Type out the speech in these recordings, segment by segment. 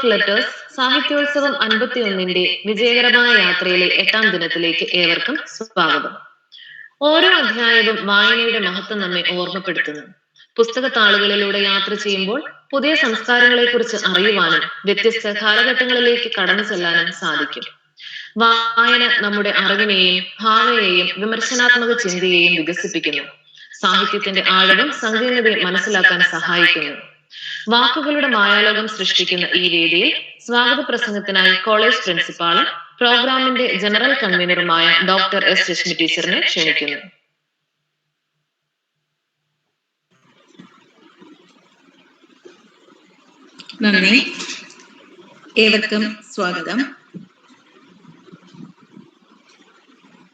Of letters സാഹിത്യോത്സവം 51ന്റെ വിജയകരമായ യാത്രയിലെ 8ാം ദിനത്തിലേക്ക് ഏവർക്കും സ്വാഗതം. ഓരോ അധ്യായവും വായനയുടെ മഹത്വം നമ്മെ ഓർമ്മപ്പെടുത്തുന്നു. പുസ്തക താളുകളിലൂടെ യാത്ര ചെയ്യുമ്പോൾ പുതിയ സംസ്കാരങ്ങളെക്കുറിച്ച് അറിയുവാനും വ്യത്യസ്ത കാലഘട്ടങ്ങളിലേക്ക് കടന്നു ചെല്ലാനും സാധിക്കും. വായന നമ്മുടെ അറിവിനെയും ഭാവനയെയും വിമർശനാത്മക ചിന്തയെയും വികസിപ്പിക്കുന്നു. സാഹിത്യത്തിന്റെ ആഴവും സങ്കീർണതയും മനസ്സിലാക്കാൻ സഹായിക്കുന്നു. വാക്കുകളുടെ മായാലോകം സൃഷ്ടിക്കുന്ന ഈ വേദിയിൽ സ്വാഗത പ്രസംഗത്തിനായി കോളേജ് പ്രിൻസിപ്പാളും പ്രോഗ്രാമിന്റെ ജനറൽ കൺവീനറുമായ ഡോക്ടർ എസ് രശ്മി ടീച്ചറിനെ ക്ഷണിക്കുന്നു. നന്ദി. ഏവർക്കും സ്വാഗതം.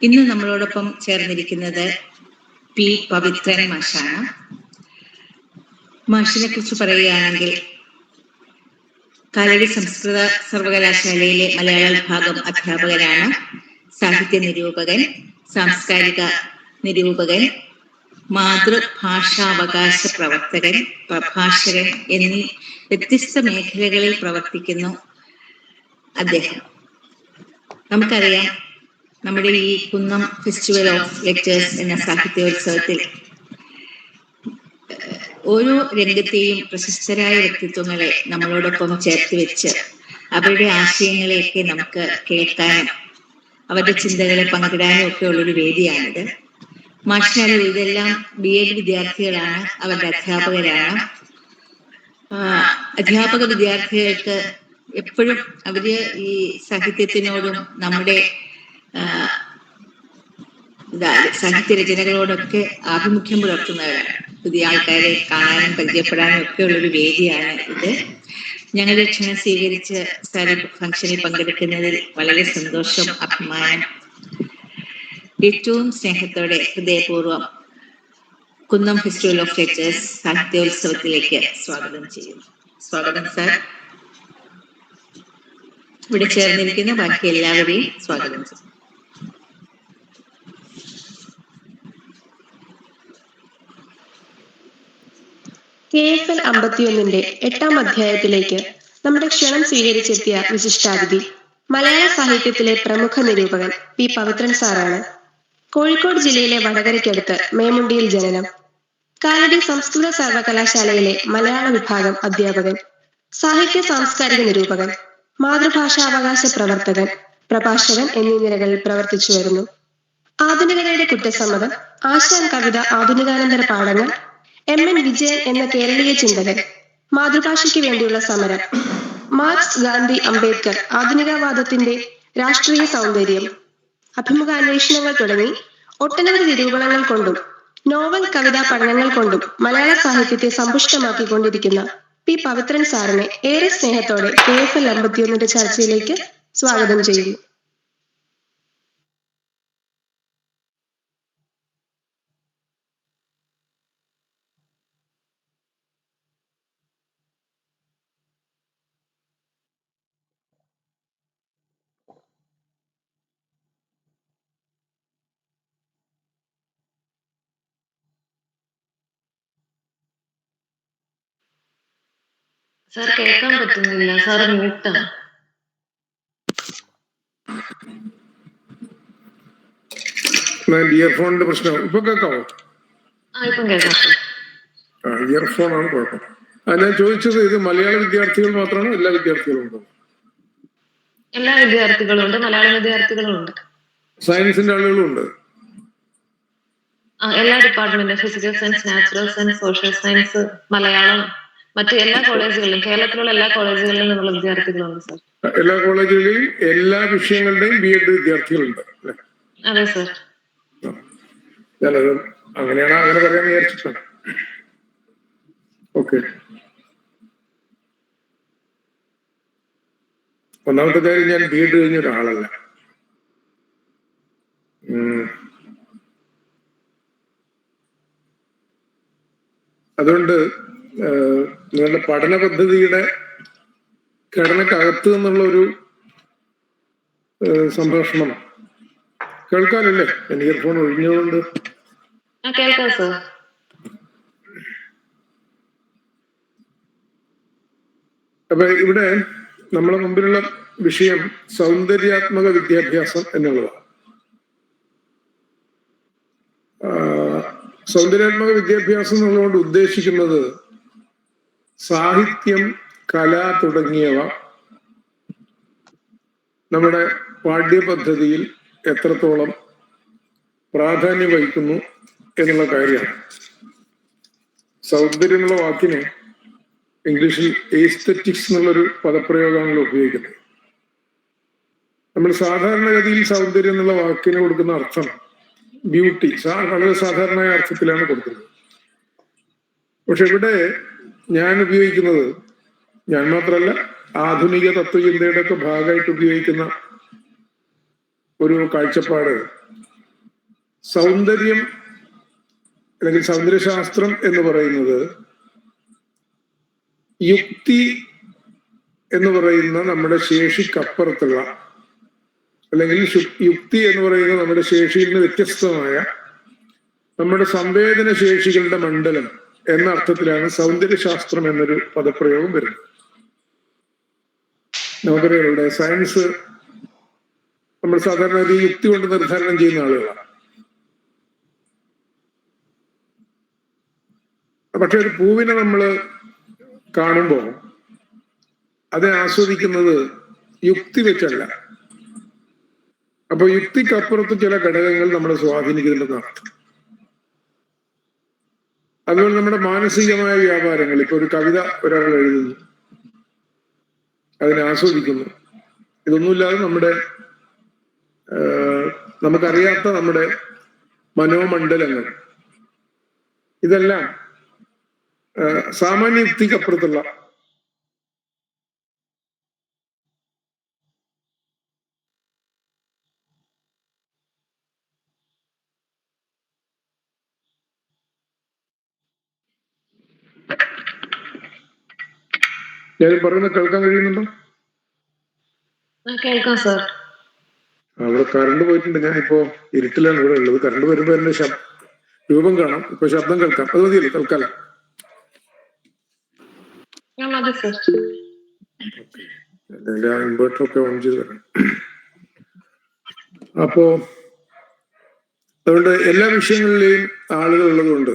ഇന്ന് നമ്മളോടൊപ്പം ചേർന്നിരിക്കുന്നത് പി പവിത്രൻ മാഷാണ്. മാഷിനെ കുറിച്ച് പറയുകയാണെങ്കിൽ കാലടി സംസ്കൃത സർവകലാശാലയിലെ മലയാള വിഭാഗം അധ്യാപകനാണ്. സാഹിത്യ നിരൂപകൻ, സാംസ്കാരിക നിരൂപകൻ, മാതൃഭാഷാവകാശ പ്രവർത്തകൻ, പ്രഭാഷകൻ എന്നീ വ്യത്യസ്ത മേഖലകളിൽ പ്രവർത്തിക്കുന്നു അദ്ദേഹം. നമുക്കറിയാം, നമ്മുടെ ഈ കുന്നം ഫെസ്റ്റിവൽ ഓഫ് ലെറ്റേഴ്സ് എന്ന സാഹിത്യോത്സവത്തിൽ ഓരോ രംഗത്തെയും പ്രശസ്തരായ വ്യക്തിത്വങ്ങളെ നമ്മളോടൊപ്പം ചേർത്ത് വെച്ച് അവരുടെ ആശയങ്ങളെയൊക്കെ നമുക്ക് കേൾക്കാനും അവരുടെ ചിന്തകളെ പങ്കിടാനും ഒക്കെ ഉള്ളൊരു വേദിയാണിത്. മാഷിനാലും ഇതെല്ലാം BEd വിദ്യാർത്ഥികളാണ്, അവരുടെ അധ്യാപകരാണ്. അധ്യാപക വിദ്യാർത്ഥികൾക്ക് എപ്പോഴും അവര് ഈ സാഹിത്യത്തിനോടും നമ്മുടെ സാഹിത്യ രചനകളോടൊക്കെ ആഭിമുഖ്യം പുലർത്തുന്നവരാണ്. പുതിയ ആൾക്കാരെ കാണാനും പരിചയപ്പെടാനും ഒക്കെ ഉള്ളൊരു വേദിയാണ് ഇത്. ഞങ്ങളുടെ ക്ഷണം സ്വീകരിച്ച് ഫംഗ്ഷനിൽ പങ്കെടുക്കുന്നതിൽ വളരെ സന്തോഷം, അഭിമാനം. ഏറ്റവും സ്നേഹത്തോടെ ഹൃദയപൂർവ്വം കുന്നം ഫെസ്റ്റിവൽ ഓഫ് ലെറ്റേഴ്സ് സാഹിത്യോത്സവത്തിലേക്ക് സ്വാഗതം ചെയ്യുന്നു. സ്വാഗതം സാർ. ഇവിടെ ചേർന്നിരിക്കുന്ന ബാക്കി എല്ലാവരെയും സ്വാഗതം ചെയ്യും. KFL 51ന്റെ 8ാം അധ്യായത്തിലേക്ക് നമ്മുടെ ക്ഷണം സ്വീകരിച്ചെത്തിയ വിശിഷ്ടാതിഥി മലയാള സാഹിത്യത്തിലെ പ്രമുഖ നിരൂപകൻ പി പവിത്രൻ സാറാണ്. കോഴിക്കോട് ജില്ലയിലെ വടകരയ്ക്കടുത്ത് മേമുണ്ടിയിൽ ജനനം. കാലടി സംസ്കൃത സർവകലാശാലയിലെ മലയാള വിഭാഗം അധ്യാപകൻ, സാഹിത്യ സാംസ്കാരിക നിരൂപകൻ, മാതൃഭാഷാവകാശ പ്രവർത്തകൻ, പ്രഭാഷകൻ എന്നീ നിലകളിൽ പ്രവർത്തിച്ചു വരുന്നു. ആധുനികതയുടെ കുറ്റസമ്മതം, ആശാൻ കവിത ആധുനികാനന്തര പാഠങ്ങൾ, MN വിജയൻ എന്ന കേരളീയ ചിന്തകൻ, മാതൃഭാഷയ്ക്ക് വേണ്ടിയുള്ള സമരം, മാർക്സ്, ഗാന്ധി, അംബേദ്കർ, ആധുനികവാദത്തിന്റെ രാഷ്ട്രീയ സൗന്ദര്യം, അഭിമുഖാന്വേഷണങ്ങൾ തുടങ്ങി ഒട്ടനവധി നിരൂപണങ്ങൾ കൊണ്ടും നോവൽ കവിതാ പഠനങ്ങൾ കൊണ്ടും മലയാള സാഹിത്യത്തെ സമ്പുഷ്ടമാക്കിക്കൊണ്ടിരിക്കുന്ന പി പവിത്രൻ സാറിനെ ഏറെ സ്നേഹത്തോടെ KFL 51ന്റെ ചർച്ചയിലേക്ക് സ്വാഗതം ചെയ്യുന്നു. സാർ കേൾക്കാൻ പറ്റുന്നില്ല, സാർ മ്യൂട്ടാണ്. ഇയർഫോണിന്റെ പ്രശ്നം ഇപ്പൊ കേൾക്കാമോ? ഇപ്പം കേൾക്കാം. ഇയർഫോൺ ആണ് കുഴപ്പം. ഞാൻ ചോദിച്ചത്, ഇത് മലയാള വിദ്യാർത്ഥികൾ മാത്രമാണോ എല്ലാ വിദ്യാർത്ഥികളും ഉണ്ടോ? എല്ലാ വിദ്യാർത്ഥികളും ഉണ്ട്, മലയാളം വിദ്യാർത്ഥികളും ഉണ്ട്, സയൻസിന്റെ ആളുകളും ഉണ്ട്. എല്ലാ department, physical science, natural science, social science, Malayalam, മറ്റു എല്ലാ കോളേജുകളിലും, കേരളത്തിലുള്ള എല്ലാ കോളേജുകളിലും നിന്നുള്ള വിദ്യാർത്ഥികളുണ്ട് സാർ. എല്ലാ കോളേജുകളിലും എല്ലാ വിഷയങ്ങളുടെയും BEd വിദ്യാർത്ഥികളുണ്ട് അല്ലെ? അതെ സാർ. ഞാനത് അങ്ങനെയാണ്, അങ്ങനെ പറയാൻ വിചാരിച്ചിട്ടാണ്. ഓക്കെ. ഒന്നാമത്തെ കാര്യം, ഞാൻ BEd കഴിഞ്ഞ ഒരാളല്ല. അതുകൊണ്ട് നിങ്ങളുടെ പഠന പദ്ധതിയുടെ ഘടനക്കകത്ത് നിന്നുള്ള ഒരു സംഭാഷണം കേൾക്കാനല്ലേ ഞാൻ ഇയർഫോൺ ഒഴിഞ്ഞതുകൊണ്ട്? കേൾക്കാം സാർ. അപ്പൊ ഇവിടെ നമ്മളെ മുമ്പിലുള്ള വിഷയം സൗന്ദര്യാത്മക വിദ്യാഭ്യാസം എന്നുള്ളതാണ്. സൗന്ദര്യാത്മക വിദ്യാഭ്യാസം എന്നുള്ളതുകൊണ്ട് ഉദ്ദേശിക്കുന്നത് സാഹിത്യം, കല തുടങ്ങിയവ നമ്മുടെ പാഠ്യപദ്ധതിയിൽ എത്രത്തോളം പ്രാധാന്യം വഹിക്കുന്നു എന്നുള്ള കാര്യമാണ്. സൗന്ദര്യം എന്നുള്ള വാക്കിന് ഇംഗ്ലീഷിൽ എസ്തെറ്റിക്സ് എന്നുള്ളൊരു പദപ്രയോഗമാണല്ലോ ഉപയോഗിക്കുന്നത്. നമ്മൾ സാധാരണഗതിയിൽ സൗന്ദര്യം എന്നുള്ള വാക്കിന് കൊടുക്കുന്ന അർത്ഥം ബ്യൂട്ടി, വളരെ സാധാരണമായ അർത്ഥത്തിലാണ് കൊടുക്കുന്നത്. പക്ഷെ ഇവിടെ ഞാൻ ഉപയോഗിക്കുന്നത്, ഞാൻ മാത്രമല്ല ആധുനിക തത്വചിന്തയുടെ ഒക്കെ ഭാഗമായിട്ട് ഉപയോഗിക്കുന്ന ഒരു കാഴ്ചപ്പാട്, സൗന്ദര്യം അല്ലെങ്കിൽ സൗന്ദര്യശാസ്ത്രം എന്ന് പറയുന്നത് യുക്തി എന്ന് പറയുന്ന നമ്മുടെ ശേഷിക്കപ്പുറത്തുള്ള, അല്ലെങ്കിൽ യുക്തി എന്ന് പറയുന്ന നമ്മുടെ ശേഷിയിൽ നിന്ന് വ്യത്യസ്തമായ നമ്മുടെ സംവേദന ശേഷികളുടെ മണ്ഡലം എന്ന അർത്ഥത്തിലാണ് സൗന്ദര്യശാസ്ത്രം എന്നൊരു പദപ്രയോഗം വരുന്നത്. നമുക്കറിയാം, ഇവിടെ സയൻസ് നമ്മൾ സാധാരണ ഒരു യുക്തി കൊണ്ട് നിർദ്ധാരണം ചെയ്യുന്ന ആളുകളാണ്. പക്ഷെ ഒരു പൂവിനെ നമ്മൾ കാണുമ്പോൾ അതിനെ ആസ്വദിക്കുന്നത് യുക്തി വെച്ചല്ല. അപ്പൊ യുക്തിക്കപ്പുറത്ത് ചില ഘടകങ്ങൾ നമ്മളെ സ്വാധീനിക്കുന്നുണ്ടെന്ന് അർത്ഥം. അതുപോലെ നമ്മുടെ മാനസികമായ വ്യാപാരങ്ങൾ, ഇപ്പൊ ഒരു കവിത ഒരാൾ എഴുതുന്നു, അതിനെ ആസ്വദിക്കുന്നു, ഇതൊന്നുമില്ലാതെ നമ്മുടെ നമുക്കറിയാത്ത നമ്മുടെ മനോമണ്ഡലങ്ങൾ, ഇതെല്ലാം സാമാന്യ യുക്തിക്കപ്പുറത്തുള്ള ഞാൻ പറയുന്നത് കേൾക്കാൻ കഴിയുന്നുണ്ടോ? കേൾക്കാം സർ. അവിടെ കറണ്ട് പോയിട്ടുണ്ട്. ഞാനിപ്പോ ഇരുട്ടിലാണ് ഇവിടെ ഉള്ളത്. കറണ്ട് വരുമ്പോ എന്റെ രൂപം കാണാം, ഇപ്പൊ ശബ്ദം കേൾക്കാം. അത് മതിയല്ലോ തൽക്കാലം. എന്റെ ഇൻവെർട്ടർ ഒക്കെ ഓൺ ചെയ്ത് തരണം. അപ്പോ അതുകൊണ്ട് എല്ലാ വിഷയങ്ങളിലെയും ആളുകൾ ഉള്ളതുകൊണ്ട്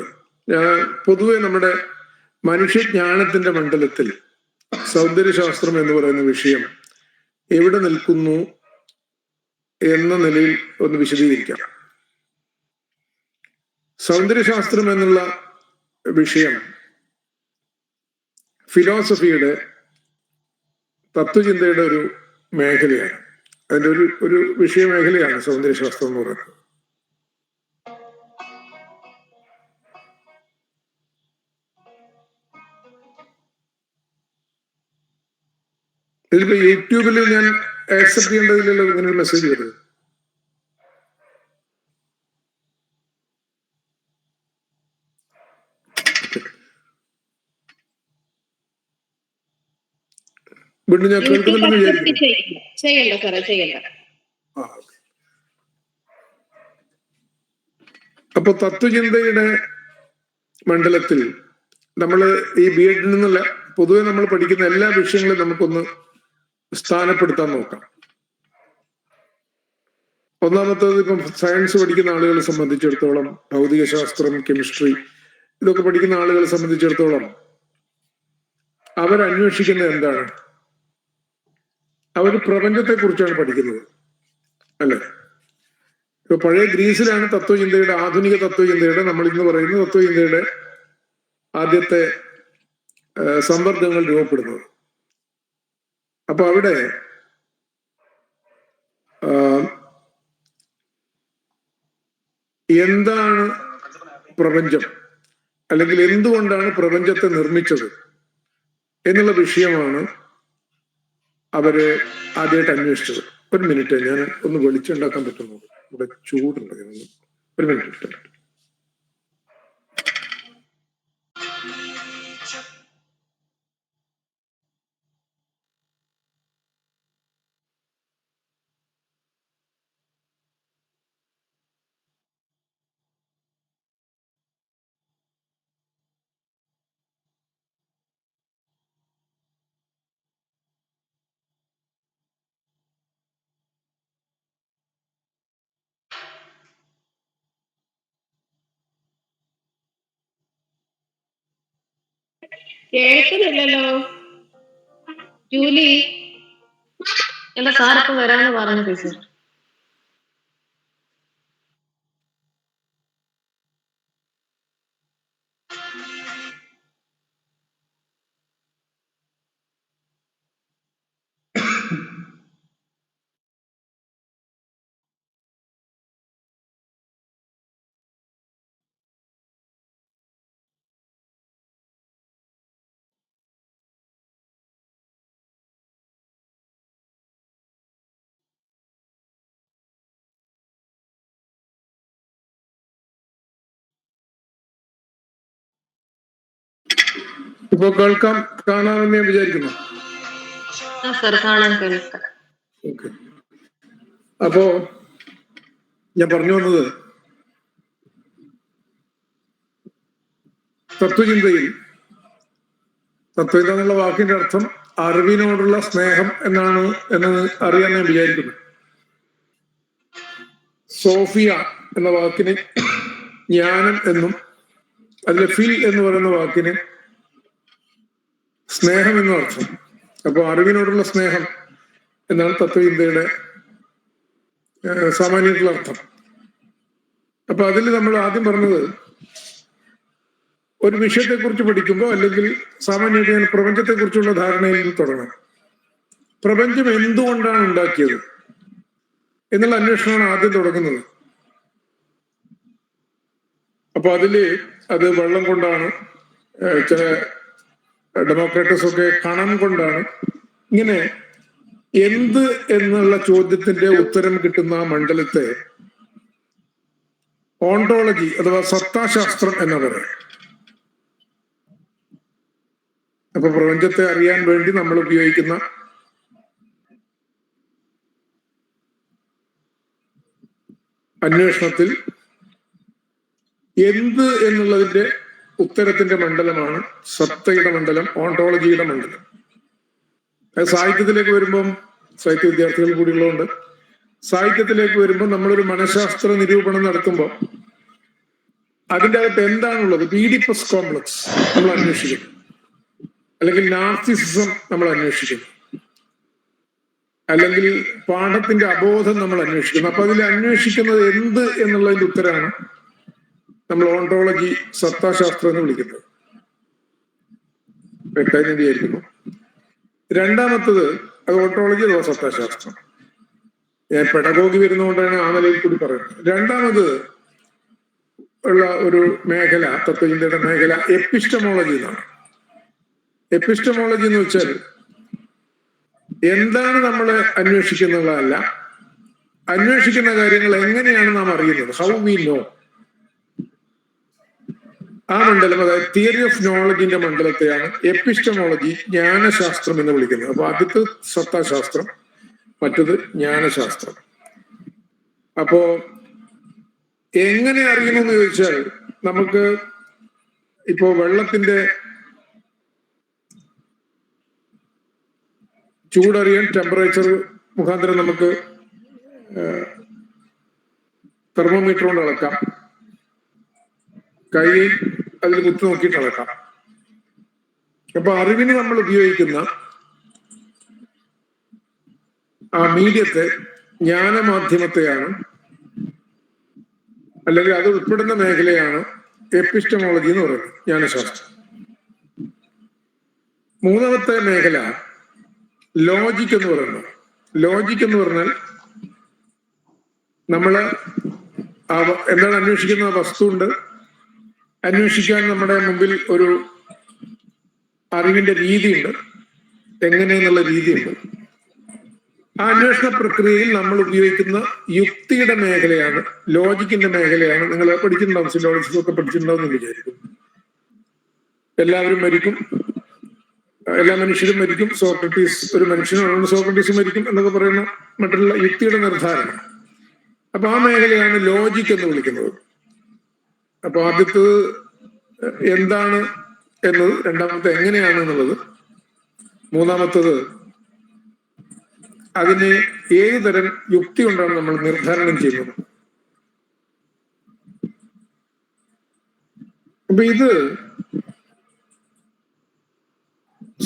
ഞാൻ പൊതുവെ നമ്മുടെ മനുഷ്യജ്ഞാനത്തിന്റെ മണ്ഡലത്തിൽ സൗന്ദര്യശാസ്ത്രം എന്ന് പറയുന്ന വിഷയം എവിടെ നിൽക്കുന്നു എന്ന നിലയിൽ ഒന്ന് വിശദീകരിക്കാം. സൗന്ദര്യശാസ്ത്രം എന്നുള്ള വിഷയം ഫിലോസഫിയുടെ, തത്വചിന്തയുടെ ഒരു മേഖലയാണ്. അതിന്റെ ഒരു വിഷയമേഖലയാണ് സൗന്ദര്യശാസ്ത്രം എന്ന് പറയുന്നത്. ഇതിലിപ്പോ യൂട്യൂബിൽ ഞാൻ ആക്സെപ്റ്റ് ചെയ്യേണ്ടതില്ലല്ലോ ഇങ്ങനെ ഒരു മെസ്സേജ് വരുന്നത്. വീണ്ടും ഞാൻ കേൾക്കുന്നുണ്ടെന്ന് വിചാരിക്കുന്നു. അപ്പൊ തത്വചിന്തയുടെ മണ്ഡലത്തിൽ നമ്മൾ ഈ ബി എഡിൽ നിന്നല്ല, പൊതുവെ നമ്മൾ പഠിക്കുന്ന എല്ലാ വിഷയങ്ങളും നമുക്കൊന്ന് സ്ഥാനപ്പെടുത്താൻ നോക്കാം. ഒന്നാമത്തേത്, ഇപ്പം സയൻസ് പഠിക്കുന്ന ആളുകളെ സംബന്ധിച്ചിടത്തോളം, ഭൗതികശാസ്ത്രം, കെമിസ്ട്രി ഇതൊക്കെ പഠിക്കുന്ന ആളുകളെ സംബന്ധിച്ചിടത്തോളം അവരന്വേഷിക്കുന്നത് എന്താണ്? അവർ പ്രപഞ്ചത്തെ കുറിച്ചാണ് പഠിക്കുന്നത്, അല്ലെ? ഇപ്പൊ പഴയ ഗ്രീസിലാണ് തത്വചിന്തയുടെ, ആധുനിക തത്വചിന്തയുടെ, നമ്മൾ ഇന്ന് പറയുന്ന തത്വചിന്തയുടെ ആദ്യത്തെ സമ്പർക്കങ്ങൾ രൂപപ്പെടുന്നത്. അപ്പൊ അവിടെ എന്താണ് പ്രപഞ്ചം, അല്ലെങ്കിൽ എന്തുകൊണ്ടാണ് പ്രപഞ്ചത്തെ നിർമ്മിച്ചത് എന്നുള്ള വിഷയമാണ് അവര് ആദ്യമായിട്ട് അന്വേഷിച്ചത്. ഒരു മിനിറ്റ്, ഞാൻ ഒന്ന് വെളിച്ചുണ്ടാക്കാൻ പറ്റുന്നു, ഇവിടെ ചൂടുണ്ട്. ഒരു മിനിറ്റ്. കേൾക്കുന്നില്ലല്ലോ. ജൂലി, അല്ല സാർ ഇപ്പൊ വരാന്ന് പറഞ്ഞു ടീച്ചർ. ഇപ്പൊ കേൾക്കാം, കാണാമെന്ന് ഞാൻ വിചാരിക്കുന്നു. സാർ കാണാൻ കേൾക്കാം. ഓക്കെ. അപ്പോ ഞാൻ പറഞ്ഞു വന്നത്, തത്വചിന്തയിൽ തത്വചിന്ത എന്നുള്ള വാക്കിന്റെ അർത്ഥം അറിവിനോടുള്ള സ്നേഹം എന്നാണ് എന്ന് അറിയാൻ ഞാൻ വിചാരിക്കുന്നു. സോഫിയ എന്ന വാക്കിന് ജ്ഞാനം എന്നും അതിലെ ഫിൽ എന്ന് പറയുന്ന വാക്കിന് സ്നേഹം എന്നും അർത്ഥം. അപ്പൊ അറിവിനോടുള്ള സ്നേഹം എന്നാണ് തത്വചിന്തയുടെ സാമാന്യമായിട്ടുള്ള അർത്ഥം. അപ്പൊ അതിൽ നമ്മൾ ആദ്യം പറഞ്ഞത്, ഒരു വിഷയത്തെക്കുറിച്ച് പഠിക്കുമ്പോൾ അല്ലെങ്കിൽ സാമാന്യമായിട്ട് പ്രപഞ്ചത്തെക്കുറിച്ചുള്ള ധാരണയിൽ നിന്ന് തുടങ്ങണം. പ്രപഞ്ചം എന്തുകൊണ്ടാണ് ഉണ്ടാക്കിയത് എന്നുള്ള അന്വേഷണമാണ് ആദ്യം തുടങ്ങുന്നത്. അപ്പൊ അത് വെള്ളം കൊണ്ടാണ്, ചില ഡെമോക്രാറ്റസ് ഒക്കെ കണം കൊണ്ടാണ്. ഇങ്ങനെ എന്ത് എന്നുള്ള ചോദ്യത്തിന്റെ ഉത്തരം കിട്ടുന്ന ആ മണ്ഡലത്തെ ഓണ്ടോളജി അഥവാ സത്താശാസ്ത്രം എന്ന് പറയാം. അപ്പൊ പ്രപഞ്ചത്തെ അറിയാൻ വേണ്ടി നമ്മൾ ഉപയോഗിക്കുന്ന അന്വേഷണത്തിൽ എന്ത് എന്നുള്ളതിന്റെ ഉത്തരത്തിന്റെ മണ്ഡലമാണ് സത്തയുടെ മണ്ഡലം, ഓണ്ടോളജിയുടെ മണ്ഡലം. അത് സാഹിത്യത്തിലേക്ക് വരുമ്പം, സാഹിത്യ വിദ്യാർത്ഥികൾ കൂടിയുള്ളതുകൊണ്ട് സാഹിത്യത്തിലേക്ക് വരുമ്പോൾ നമ്മളൊരു മനഃശാസ്ത്ര നിരൂപണം നടത്തുമ്പോൾ അതിൻ്റെ അകത്ത് എന്താണുള്ളത്, ഈഡിപ്പസ് കോംപ്ലക്സ് നമ്മൾ അന്വേഷിക്കും, അല്ലെങ്കിൽ നാർസിസിസം നമ്മൾ അന്വേഷിക്കുന്നു, അല്ലെങ്കിൽ പാഠത്തിന്റെ അബോധം നമ്മൾ അന്വേഷിക്കുന്നു. അപ്പൊ അതിൽ അന്വേഷിക്കുന്നത് എന്ത് എന്നുള്ളതിന്റെ ഉത്തരമാണ് നമ്മൾ ഓണ്ടോളജി, സത്താശാസ്ത്രം എന്ന് വിളിക്കുന്നത്. വ്യക്തമായി ഞാൻ വിചാരിക്കുന്നു. രണ്ടാമത്തത് അത് ഓണ്ടോളജി അഥവാ സത്താശാസ്ത്രം. ഞാൻ പെഡഗോഗി വരുന്നതുകൊണ്ടാണ് ആ നിലയിൽ കൂടി പറയുന്നത്. രണ്ടാമത് ഉള്ള ഒരു മേഖല, തത്വചിന്തയുടെ മേഖല, എപ്പിസ്റ്റമോളജി എന്നാണ്. എപ്പിസ്റ്റമോളജി എന്ന് വെച്ചാൽ എന്താണ് നമ്മൾ അന്വേഷിക്കുന്നതല്ല, അന്വേഷിക്കുന്ന കാര്യങ്ങൾ എങ്ങനെയാണ് നാം അറിയുന്നത്, ഹൗ വി നോ. ആ മണ്ഡലം, അതായത് തിയറി ഓഫ് നോളജിന്റെ മണ്ഡലത്തെയാണ് എപ്പിസ്റ്റമോളജി, ജ്ഞാനശാസ്ത്രം എന്ന് വിളിക്കുന്നത്. അപ്പൊ ആദ്യത്തെ സത്താശാസ്ത്രം, മറ്റത് ജ്ഞാനശാസ്ത്രം. അപ്പോ എങ്ങനെ അറിയുന്നു എന്ന് ചോദിച്ചാൽ, നമുക്ക് ഇപ്പോ വെള്ളത്തിന്റെ ചൂടറിയാൻ ടെമ്പറേച്ചർ മുഖാന്തരം നമുക്ക് തെർമോമീറ്റർ കൊണ്ട് അളക്കാം, കൈ അതിൽ കുത്തി നോക്കിയിട്ട് അളക്കാം. അപ്പൊ അറിവിന് നമ്മൾ ഉപയോഗിക്കുന്ന ആ മീഡിയത്തെ, ജ്ഞാനമാധ്യമത്തെയാണ്, അല്ലെങ്കിൽ അത് ഉൾപ്പെടുന്ന മേഖലയാണ് എപ്പിസ്റ്റമോളജി എന്ന് പറയുന്നത്, ജ്ഞാനശാസ്ത്രം. മൂന്നാമത്തെ മേഖല ലോജിക് എന്ന് പറയുന്നത്. ലോജിക് എന്ന് പറഞ്ഞാൽ നമ്മള് എന്താണ് അന്വേഷിക്കുന്ന വസ്തു ഉണ്ട്, അന്വേഷിക്കാൻ നമ്മുടെ മുമ്പിൽ ഒരു അറിവിന്റെ രീതിയുണ്ട്, എങ്ങനെയെന്നുള്ള രീതിയുണ്ട്. ആ അന്വേഷണ പ്രക്രിയയിൽ നമ്മൾ ഉപയോഗിക്കുന്ന യുക്തിയുടെ മേഖലയാണ്, ലോജിക്കിന്റെ മേഖലയാണ്. നിങ്ങൾ പഠിച്ചിട്ടുണ്ടാവും, സിലോജിസം ഒക്കെ പഠിച്ചിട്ടുണ്ടാവും എന്ന് വിചാരിക്കും. എല്ലാവരും മരിക്കും, എല്ലാ മനുഷ്യരും മരിക്കും, സോക്രട്ടീസ് ഒരു മനുഷ്യനാണ്, സോക്രട്ടീസ് മരിക്കും എന്നൊക്കെ പറയുന്ന മറ്റുള്ള യുക്തിയുടെ നിർദ്ധാരണം. അപ്പൊ ആ മേഖലയാണ് ലോജിക് എന്ന് വിളിക്കുന്നത്. അപ്പൊ ആദ്യത്തത് എന്താണ് എന്നത്, രണ്ടാമത്തെ എങ്ങനെയാണ് എന്നുള്ളത്, മൂന്നാമത്തത് അതിനെ ഏത് തരം യുക്തി കൊണ്ടാണ് നമ്മൾ നിർദ്ധാരണം ചെയ്യുന്നത്. അപ്പൊ ഇത്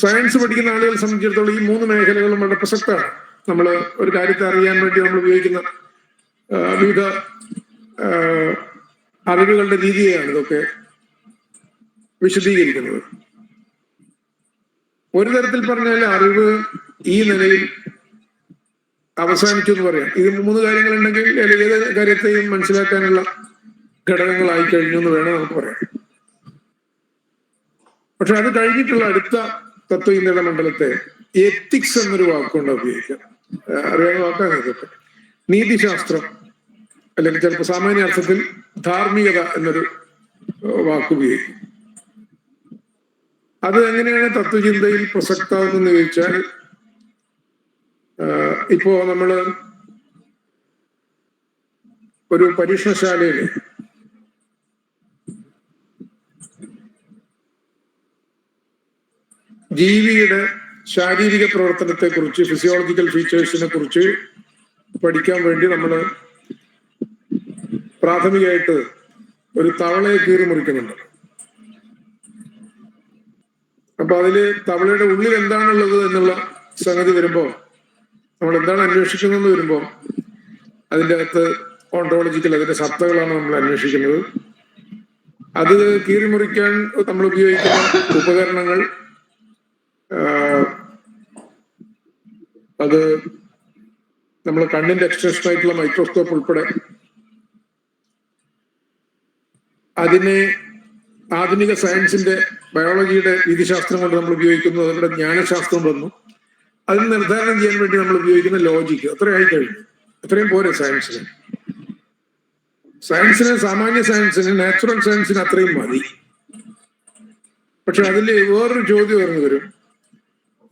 സയൻസ് പഠിക്കുന്ന ആളുകളെ സംബന്ധിച്ചിടത്തോളം ഈ 3 മേഖലകളും വളരെ പ്രസക്തമാണ്. നമ്മൾ ഒരു കാര്യത്തെ അറിയാൻ വേണ്ടി നമ്മൾ ഉപയോഗിക്കുന്ന വിവിധ അറിവുകളുടെ രീതിയാണ് ഇതൊക്കെ വിശദീകരിക്കുന്നത്. ഒരു തരത്തിൽ പറഞ്ഞാൽ അറിവ് ഈ നിലയിൽ അവസാനിച്ചു എന്ന് പറയാം. ഇത് 3 കാര്യങ്ങളുണ്ടെങ്കിൽ ഏത് കാര്യത്തെയും മനസ്സിലാക്കാനുള്ള ഘടകങ്ങളായി കഴിഞ്ഞു എന്ന് വേണം നമുക്ക് പറയാം. പക്ഷെ അത് കഴിഞ്ഞിട്ടുള്ള അടുത്ത തത്വചിന്തയുടെ മണ്ഡലത്തെ എത്തിക്സ് എന്നൊരു വാക്കുകൊണ്ട് ഉപയോഗിക്കാം. അറിയാവുന്ന വാക്കാണ് ഇതൊക്കെ. നീതിശാസ്ത്രം അല്ലെങ്കിൽ ചിലപ്പോൾ സാമാന്യ അർത്ഥത്തിൽ ധാർമ്മികത എന്നൊരു വാക്ക് ഉപയോഗിക്കും. അത് എങ്ങനെയാണ് തത്വചിന്തയിൽ പ്രസക്തമെന്ന് ചോദിച്ചാൽ, ഇപ്പോ നമ്മള് ഒരു പരീക്ഷണശാലയിൽ ജീവിയുടെ ശാരീരിക പ്രവർത്തനത്തെ കുറിച്ച്, ഫിസിയോളജിക്കൽ ഫീച്ചേഴ്സിനെ കുറിച്ച് പഠിക്കാൻ വേണ്ടി നമ്മൾ പ്രാഥമികമായിട്ട് ഒരു തവളയെ കീറി മുറിക്കുന്നുണ്ട്. അപ്പൊ അതില് തവളയുടെ ഉള്ളിൽ എന്താണുള്ളത് എന്നുള്ള സംഗതി വരുമ്പോ, നമ്മൾ എന്താണ് അന്വേഷിക്കുന്നതെന്ന് വരുമ്പോൾ അതിൻ്റെ അകത്ത് ഓണ്ടോളജിക്കൽ അതിന്റെ സത്തകളാണ് നമ്മൾ അന്വേഷിക്കുന്നത്. അത് കീറിമുറിക്കാൻ നമ്മൾ ഉപയോഗിക്കുന്ന ഉപകരണങ്ങൾ, അത് നമ്മൾ കണ്ണിന്റെ എക്സ്റ്റൻഷൻ ആയിട്ടുള്ള മൈക്രോസ്കോപ്പ് ഉൾപ്പെടെ അതിനെ ആധുനിക സയൻസിന്റെ ബയോളജിയുടെ രീതിശാസ്ത്രം കൊണ്ട് നമ്മൾ ഉപയോഗിക്കുന്നു. അതിന്റെ ജ്ഞാനശാസ്ത്രം വന്നു. അതിന് നിർദ്ധാരണം ചെയ്യാൻ വേണ്ടി നമ്മൾ ഉപയോഗിക്കുന്ന ലോജിക്ക് അത്രയായി കഴിഞ്ഞു. അത്രയും പോരെ സയൻസിന്. സാമാന്യ സയൻസിന്, നാച്ചുറൽ സയൻസിന് അത്രയും മതി. പക്ഷെ അതിൽ വേറൊരു ചോദ്യം ഉയർന്നു വരും.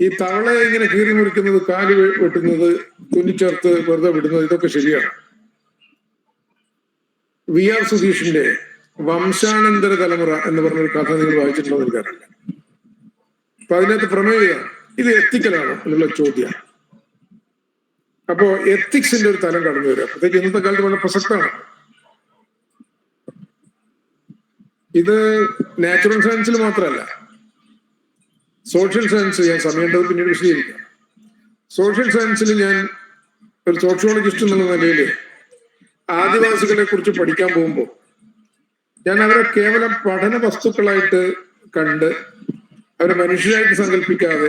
ഈ തവളയെ ഇങ്ങനെ കീറി മുറിക്കുന്നത്, കാല് വെട്ടുന്നത്, തുന്നിച്ചേർത്ത് വെറുതെ വിടുന്നത്, ഇതൊക്കെ ശരിയാണ്. VR സുധീഷിന്റെ വംശാനന്തര തലമുറ എന്ന് പറഞ്ഞൊരു കഥ നിങ്ങൾ വായിച്ചിട്ടുണ്ടോ എന്ന് എനിക്കറിയില്ല. അപ്പൊ അതിനകത്ത് പ്രമേയം ഇത് എത്തിക്കലാണോ എന്നുള്ള ചോദ്യം. അപ്പോ എത്തിക്സിന്റെ ഒരു തലം കടന്നു വരിക. അപ്പോഴത്തേക്ക് ഇന്നത്തെ കാലത്ത് വളരെ പ്രസക്തമാണ്. ഇത് നാച്ചുറൽ സയൻസിൽ മാത്രമല്ല, സോഷ്യൽ സയൻസ്, ഞാൻ സമയമുണ്ടത് പിന്നീട് വിശദീകരിക്കാം. സോഷ്യൽ സയൻസിൽ ഞാൻ ഒരു സോഷ്യോളജിസ്റ്റ് എന്നുള്ള നിലയിൽ ആദിവാസികളെ കുറിച്ച് പഠിക്കാൻ പോകുമ്പോൾ ഞാൻ അവരെ കേവലം പഠന വസ്തുക്കളായിട്ട് കണ്ട് അവരെ മനുഷ്യരായിട്ട് സങ്കല്പിക്കാതെ,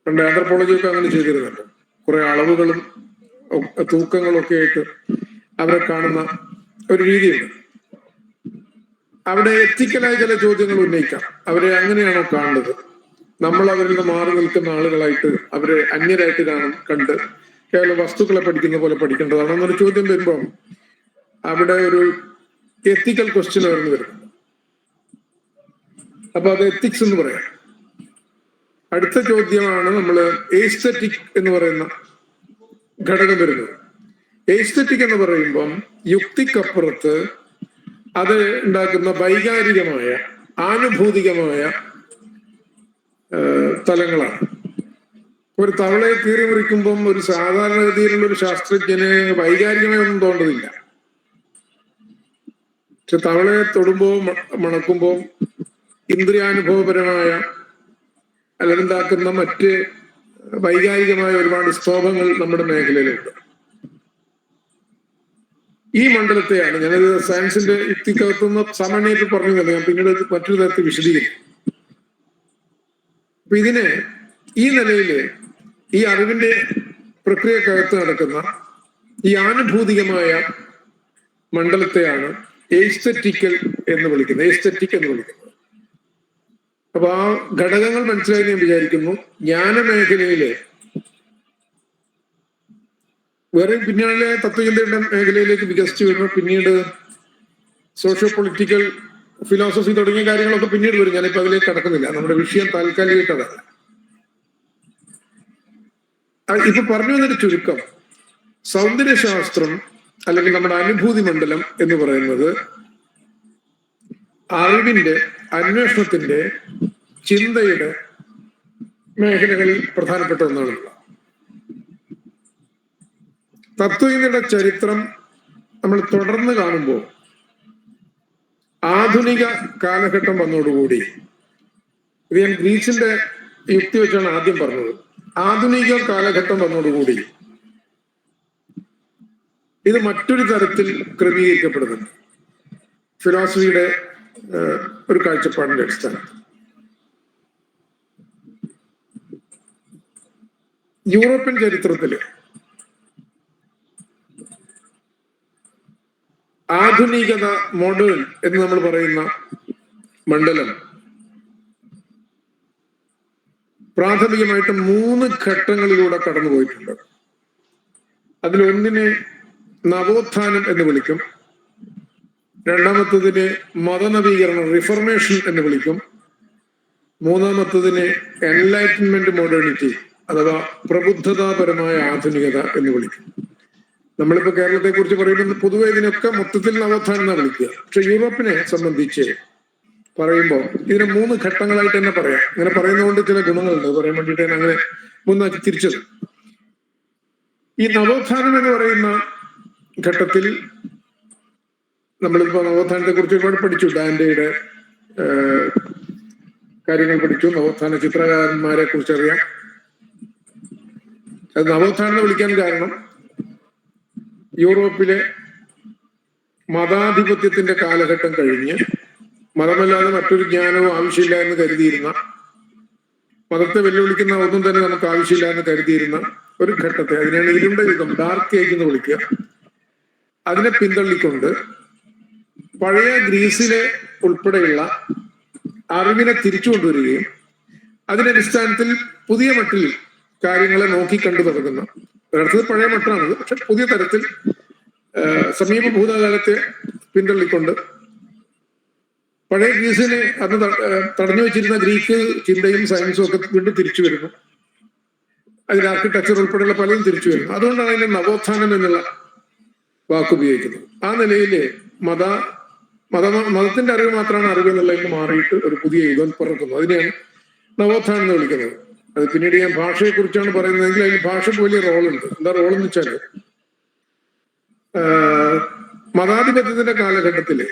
പണ്ട് ആന്ത്രപ്പോളജിയൊക്കെ അങ്ങനെ ചെയ്തിരുന്നുണ്ട്. കുറെ അളവുകളും തൂക്കങ്ങളും ഒക്കെ ആയിട്ട് അവരെ കാണുന്ന ഒരു രീതിയുണ്ട്. അവിടെ എത്തിക്കലായ ചില ചോദ്യങ്ങൾ ഉന്നയിക്കാം. അവരെ അങ്ങനെയാണോ കാണുന്നത്? നമ്മൾ അവരിൽ നിന്ന് മാറി നിൽക്കുന്ന ആളുകളായിട്ട്, അവരെ അന്യരായിട്ട് കണ്ട് കേവലം വസ്തുക്കളെ പഠിക്കുന്ന പോലെ പഠിക്കേണ്ടതാണോ എന്നൊരു ചോദ്യം വരുമ്പോൾ അവിടെ ഒരു എത്തിക്കൽ ക്വസ്റ്റ്യൻ ഉയർന്നു വരുന്നു. അപ്പൊ അത് എത്തിക്സ് എന്ന് പറയാം. അടുത്ത ചോദ്യമാണ് നമ്മൾ എസ്തെറ്റിക് എന്ന് പറയുന്ന ഘടകം വരുന്നത്. എസ്തെറ്റിക് എന്ന് പറയുമ്പം യുക്തിക്കപ്പുറത്ത് അത് ഉണ്ടാക്കുന്ന വൈകാരികമായ, ആനുഭൂതികമായ തലങ്ങളാണ്. ഒരു തവളയെ കീറി മുറിക്കുമ്പം ഒരു സാധാരണഗതിയിലുള്ള ഒരു ശാസ്ത്രജ്ഞന് വൈകാരികമായി ഒന്നും തോന്നുന്നില്ല. പക്ഷെ തവളയെ തൊടുമ്പോ, മണക്കുമ്പോ ഇന്ദ്രിയാനുഭവപരമായ അല്ലെന്നുണ്ടാക്കുന്ന മറ്റ് വൈകാരികമായ ഒരുപാട് സ്തോഭങ്ങൾ നമ്മുടെ മേഖലയിലുണ്ട്. ഈ മണ്ഡലത്തെയാണ് ഞാനത് സയൻസിന്റെ യുക്തിക്കകത്തുനിന്ന് സാമാന്യമായിട്ട് പറഞ്ഞതല്ല, ഞാൻ പിന്നീട് മറ്റൊരു തരത്തിൽ വിശദീകരിക്കും. അപ്പൊ ഇതിന് ഈ നിലയിൽ ഈ അറിവിന്റെ പ്രക്രിയക്കകത്ത് നടക്കുന്ന ഈ ആനുഭൂതികമായ മണ്ഡലത്തെയാണ് എസ്തെറ്റിക്കൽ എന്ന് വിളിക്കുന്നത്. അപ്പൊ ആ ഘടകങ്ങൾ മനസ്സിലായി ഞാൻ വിചാരിക്കുന്നു. ജ്ഞാനമേഖലയിലെ വേറെ പിന്നാലെ തത്വചിന്തയുടെ മേഖലയിലേക്ക് വികസിച്ചു വരുമ്പോൾ പിന്നീട് സോഷ്യോ പൊളിറ്റിക്കൽ ഫിലോസഫി തുടങ്ങിയ കാര്യങ്ങളൊക്കെ പിന്നീട് വരും. ഞാനിപ്പോ അതിലേക്ക് കടക്കുന്നില്ല. നമ്മുടെ വിഷയം താൽക്കാലികമായിട്ടതല്ല. ഇപ്പൊ പറഞ്ഞു വന്നൊരു ചുരുക്കം, സൗന്ദര്യശാസ്ത്രം അല്ലെങ്കിൽ നമ്മുടെ അനുഭൂതി മണ്ഡലം എന്ന് പറയുന്നത് അറിവിന്റെ, അന്വേഷണത്തിന്റെ, ചിന്തയുടെ മേഖലകളിൽ പ്രധാനപ്പെട്ട ഒന്നാണല്ലോ. തത്വചിന്തയുടെ ചരിത്രം നമ്മൾ തുടർന്ന് കാണുമ്പോൾ ആധുനിക കാലഘട്ടം വന്നതോടുകൂടി ഇത് ഞാൻ ഗ്രീസിന്റെ യുക്തി വെച്ചാണ് ആദ്യം പറഞ്ഞത്. ആധുനിക കാലഘട്ടം വന്നതോടുകൂടി ഇത് മറ്റൊരു തരത്തിൽ ക്രമീകരിക്കപ്പെടുന്നുണ്ട് ഫിലോസഫിയുടെ ഒരു കാഴ്ചപ്പാടിന്റെ അടിസ്ഥാനത്തിൽ. യൂറോപ്യൻ ചരിത്രത്തില് ആധുനികത, മോഡേൺ എന്ന് നമ്മൾ പറയുന്ന മണ്ഡലം പ്രാഥമികമായിട്ട് 3 ഘട്ടങ്ങളിലൂടെ കടന്നുപോയിട്ടുണ്ട്. അതിലൊന്നിനെ നവോത്ഥാനം എന്ന് വിളിക്കും, രണ്ടാമത്തതിനെ മതനവീകരണം, റിഫർമേഷൻ എന്ന് വിളിക്കും, മൂന്നാമത്തതിനെ എൻലൈറ്റൻമെന്റ് മോഡേണിറ്റി അഥവാ പ്രബുദ്ധതാപരമായ ആധുനികത എന്ന് വിളിക്കും. നമ്മളിപ്പോ കേരളത്തെ കുറിച്ച് പറയുന്നത് പൊതുവെ ഇതിനൊക്കെ മൊത്തത്തിൽ നവോത്ഥാനം എന്നാണ് വിളിക്കുക. പക്ഷെ യൂറോപ്പിനെ സംബന്ധിച്ച് പറയുമ്പോൾ ഇതിനെ 3 ഘട്ടങ്ങളായിട്ട് തന്നെ പറയാം. അങ്ങനെ പറയുന്നതുകൊണ്ട് ചില ഗുണങ്ങളുണ്ട്, പറയാൻ വേണ്ടിയിട്ട് ഞാൻ അങ്ങനെ മുന്നാക്കി തിരിച്ചത്. ഈ നവോത്ഥാനം എന്ന് പറയുന്ന ഘട്ടത്തിൽ നമ്മളിപ്പോ നവോത്ഥാനത്തെ കുറിച്ച് ഒരുപാട് പഠിച്ചു. ഡാന്റെയുടെ കാര്യങ്ങൾ പഠിച്ചു, നവോത്ഥാന ചിത്രകാരന്മാരെ കുറിച്ച് അറിയാം. അത് നവോത്ഥാനം വിളിക്കാൻ കാരണം യൂറോപ്പിലെ മതാധിപത്യത്തിന്റെ കാലഘട്ടം കഴിഞ്ഞ് മതമല്ലാതെ മറ്റൊരു ജ്ഞാനവും ആവശ്യമില്ല എന്ന് കരുതിയിരുന്ന, മതത്തെ വെല്ലുവിളിക്കുന്ന ഒന്നും തന്നെ നമുക്ക് ആവശ്യമില്ല എന്ന് കരുതിയിരുന്ന ഒരു ഘട്ടത്തെ, അതിനാണ് ഇരുണ്ട യുഗം, ഡാർക്ക് ഏജ് എന്ന് വിളിക്കുക, അതിനെ പിന്തള്ളിക്കൊണ്ട് പഴയ ഗ്രീസിലെ ഉൾപ്പെടെയുള്ള അറിവിനെ തിരിച്ചു കൊണ്ടുവരികയും അതിന്റെ അടിസ്ഥാനത്തിൽ പുതിയ മട്ടിൽ കാര്യങ്ങളെ നോക്കിക്കണ്ടു തുടങ്ങുന്ന, ഒരർത്ഥത്തിൽ പഴയ മട്ടാണിത്, പക്ഷെ പുതിയ തരത്തിൽ സമീപ ഭൂതകാലത്തെ പിന്തള്ളിക്കൊണ്ട് പഴയ ഗ്രീസിനെ അന്ന് തടഞ്ഞു വെച്ചിരുന്ന ഗ്രീക്ക് ചിന്തയും സയൻസും ഒക്കെ വീണ്ടും തിരിച്ചു വരുന്നു. അതിൽ ആർക്കിടെക്ചർ ഉൾപ്പെടെയുള്ള പലതും തിരിച്ചു വരുന്നു. അതുകൊണ്ടാണ് അതിന്റെ നവോത്ഥാനം എന്നുള്ള വാക്ക് ഉപയോഗിക്കുന്നത്. ആ നിലയില് മതത്തിന്റെ അറിവ് മാത്രമാണ് അറിവ് എന്നുള്ളതിൽ മാറിയിട്ട് ഒരു പുതിയ യുഗം പിറക്കുന്നു. അതിനെയാണ് നവോത്ഥാനം എന്ന് വിളിക്കുന്നത്. അത് പിന്നീട് ഞാൻ ഭാഷയെ കുറിച്ചാണ് പറയുന്നതെങ്കിൽ അതിൽ ഭാഷയ്ക്ക് വലിയ റോളുണ്ട്. എന്താ റോളെന്ന് വെച്ചാല്, മതാധിപത്യത്തിന്റെ കാലഘട്ടത്തില്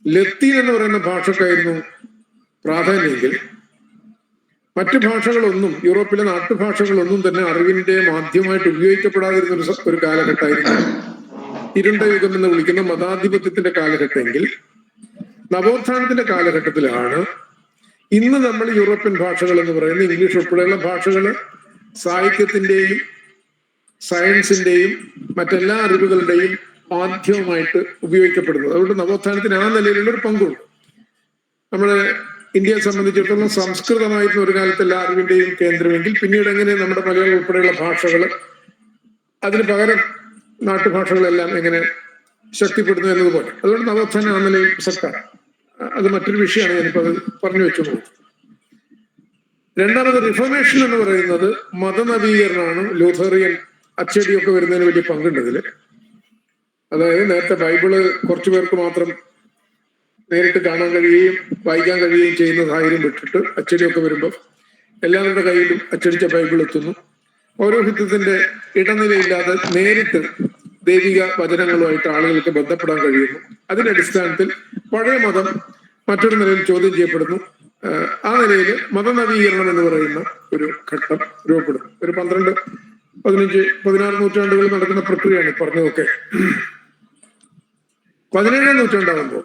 ലത്തീൻ എന്ന് പറയുന്ന ഭാഷക്കായിരുന്നു പ്രാധാന്യമെങ്കിൽ മറ്റു ഭാഷകളൊന്നും, യൂറോപ്പിലെ നാട്ടുഭാഷകളൊന്നും തന്നെ അറിവിന്റെ മാധ്യമമായിട്ട് ഉപയോഗിക്കപ്പെടാതിരുന്ന ഒരു കാലഘട്ടമായിരുന്നു ഇരുണ്ട യുഗം എന്ന് വിളിക്കുന്ന മതാധിപത്യത്തിന്റെ കാലഘട്ടമെങ്കിൽ, നവോത്ഥാനത്തിന്റെ കാലഘട്ടത്തിലാണ് ഇന്ന് നമ്മൾ യൂറോപ്യൻ ഭാഷകൾ എന്ന് പറയുന്ന ഇംഗ്ലീഷ് ഉൾപ്പെടെയുള്ള ഭാഷകൾ സാഹിത്യത്തിന്റെയും സയൻസിന്റെയും മറ്റെല്ലാ അറിവുകളുടെയും മാധ്യമമായിട്ട് ഉപയോഗിക്കപ്പെടുന്നത്. അതുകൊണ്ട് നവോത്ഥാനത്തിന് ആ നിലയിലുള്ള ഒരു പങ്കുണ്ട്. നമ്മുടെ ഇന്ത്യയെ സംബന്ധിച്ചിടത്തോളം സംസ്കൃതമായിരുന്നു ഒരു കാലത്ത് എല്ലാ അറിവിന്റെയും കേന്ദ്രമെങ്കിൽ, പിന്നീട് എങ്ങനെ നമ്മുടെ മലയാളം ഉൾപ്പെടെയുള്ള ഭാഷകൾ അതിന് പകരം നാട്ടുഭാഷകളെല്ലാം എങ്ങനെ ശക്തിപ്പെടുന്നു എന്നതുപോലെ. അതുകൊണ്ട് നവോത്ഥാനം ആ നിലയിൽ സർക്കാർ, അത് മറ്റൊരു വിഷയമാണ്, ഞാനിപ്പോൾ അത് പറഞ്ഞു വെച്ചു പോകും. രണ്ടാമത് റിഫർമേഷൻ എന്ന് പറയുന്നത് മതനവീകരണമാണ്. ലൂഥറിയൻ അച്ചടിയൊക്കെ വരുന്നതിന് വലിയ പങ്കുണ്ടതില്. അതായത് നേരത്തെ ബൈബിള് കുറച്ചു പേർക്ക് മാത്രം നേരിട്ട് കാണാൻ കഴിയുകയും വായിക്കാൻ കഴിയുകയും ചെയ്യുന്ന സാഹചര്യം വിട്ടിട്ട് അച്ചടിയൊക്കെ വരുമ്പോൾ എല്ലാവരുടെ കയ്യിലും അച്ചടിച്ച ബൈബിൾ എത്തുന്നു. പൗരോഹിത്യത്തിന്റെ ഇടനിലയില്ലാതെ നേരിട്ട് ദൈവിക വചനങ്ങളുമായിട്ട് ആളുകൾക്ക് ബന്ധപ്പെടാൻ കഴിയുന്നു. അതിന്റെ അടിസ്ഥാനത്തിൽ പഴയ മതം മറ്റൊരു നിലയിൽ ചോദ്യം ചെയ്യപ്പെടുന്നു. ആ നിലയിൽ മതനവീകരണം എന്ന് പറയുന്ന ഒരു ഘട്ടം രൂപപ്പെടുന്നു. ഒരു 12, 15, 16 നൂറ്റാണ്ടുകളിൽ നടക്കുന്ന പ്രക്രിയയാണ് പറഞ്ഞതൊക്കെ. 17-ാം നൂറ്റാണ്ടാകുമ്പോൾ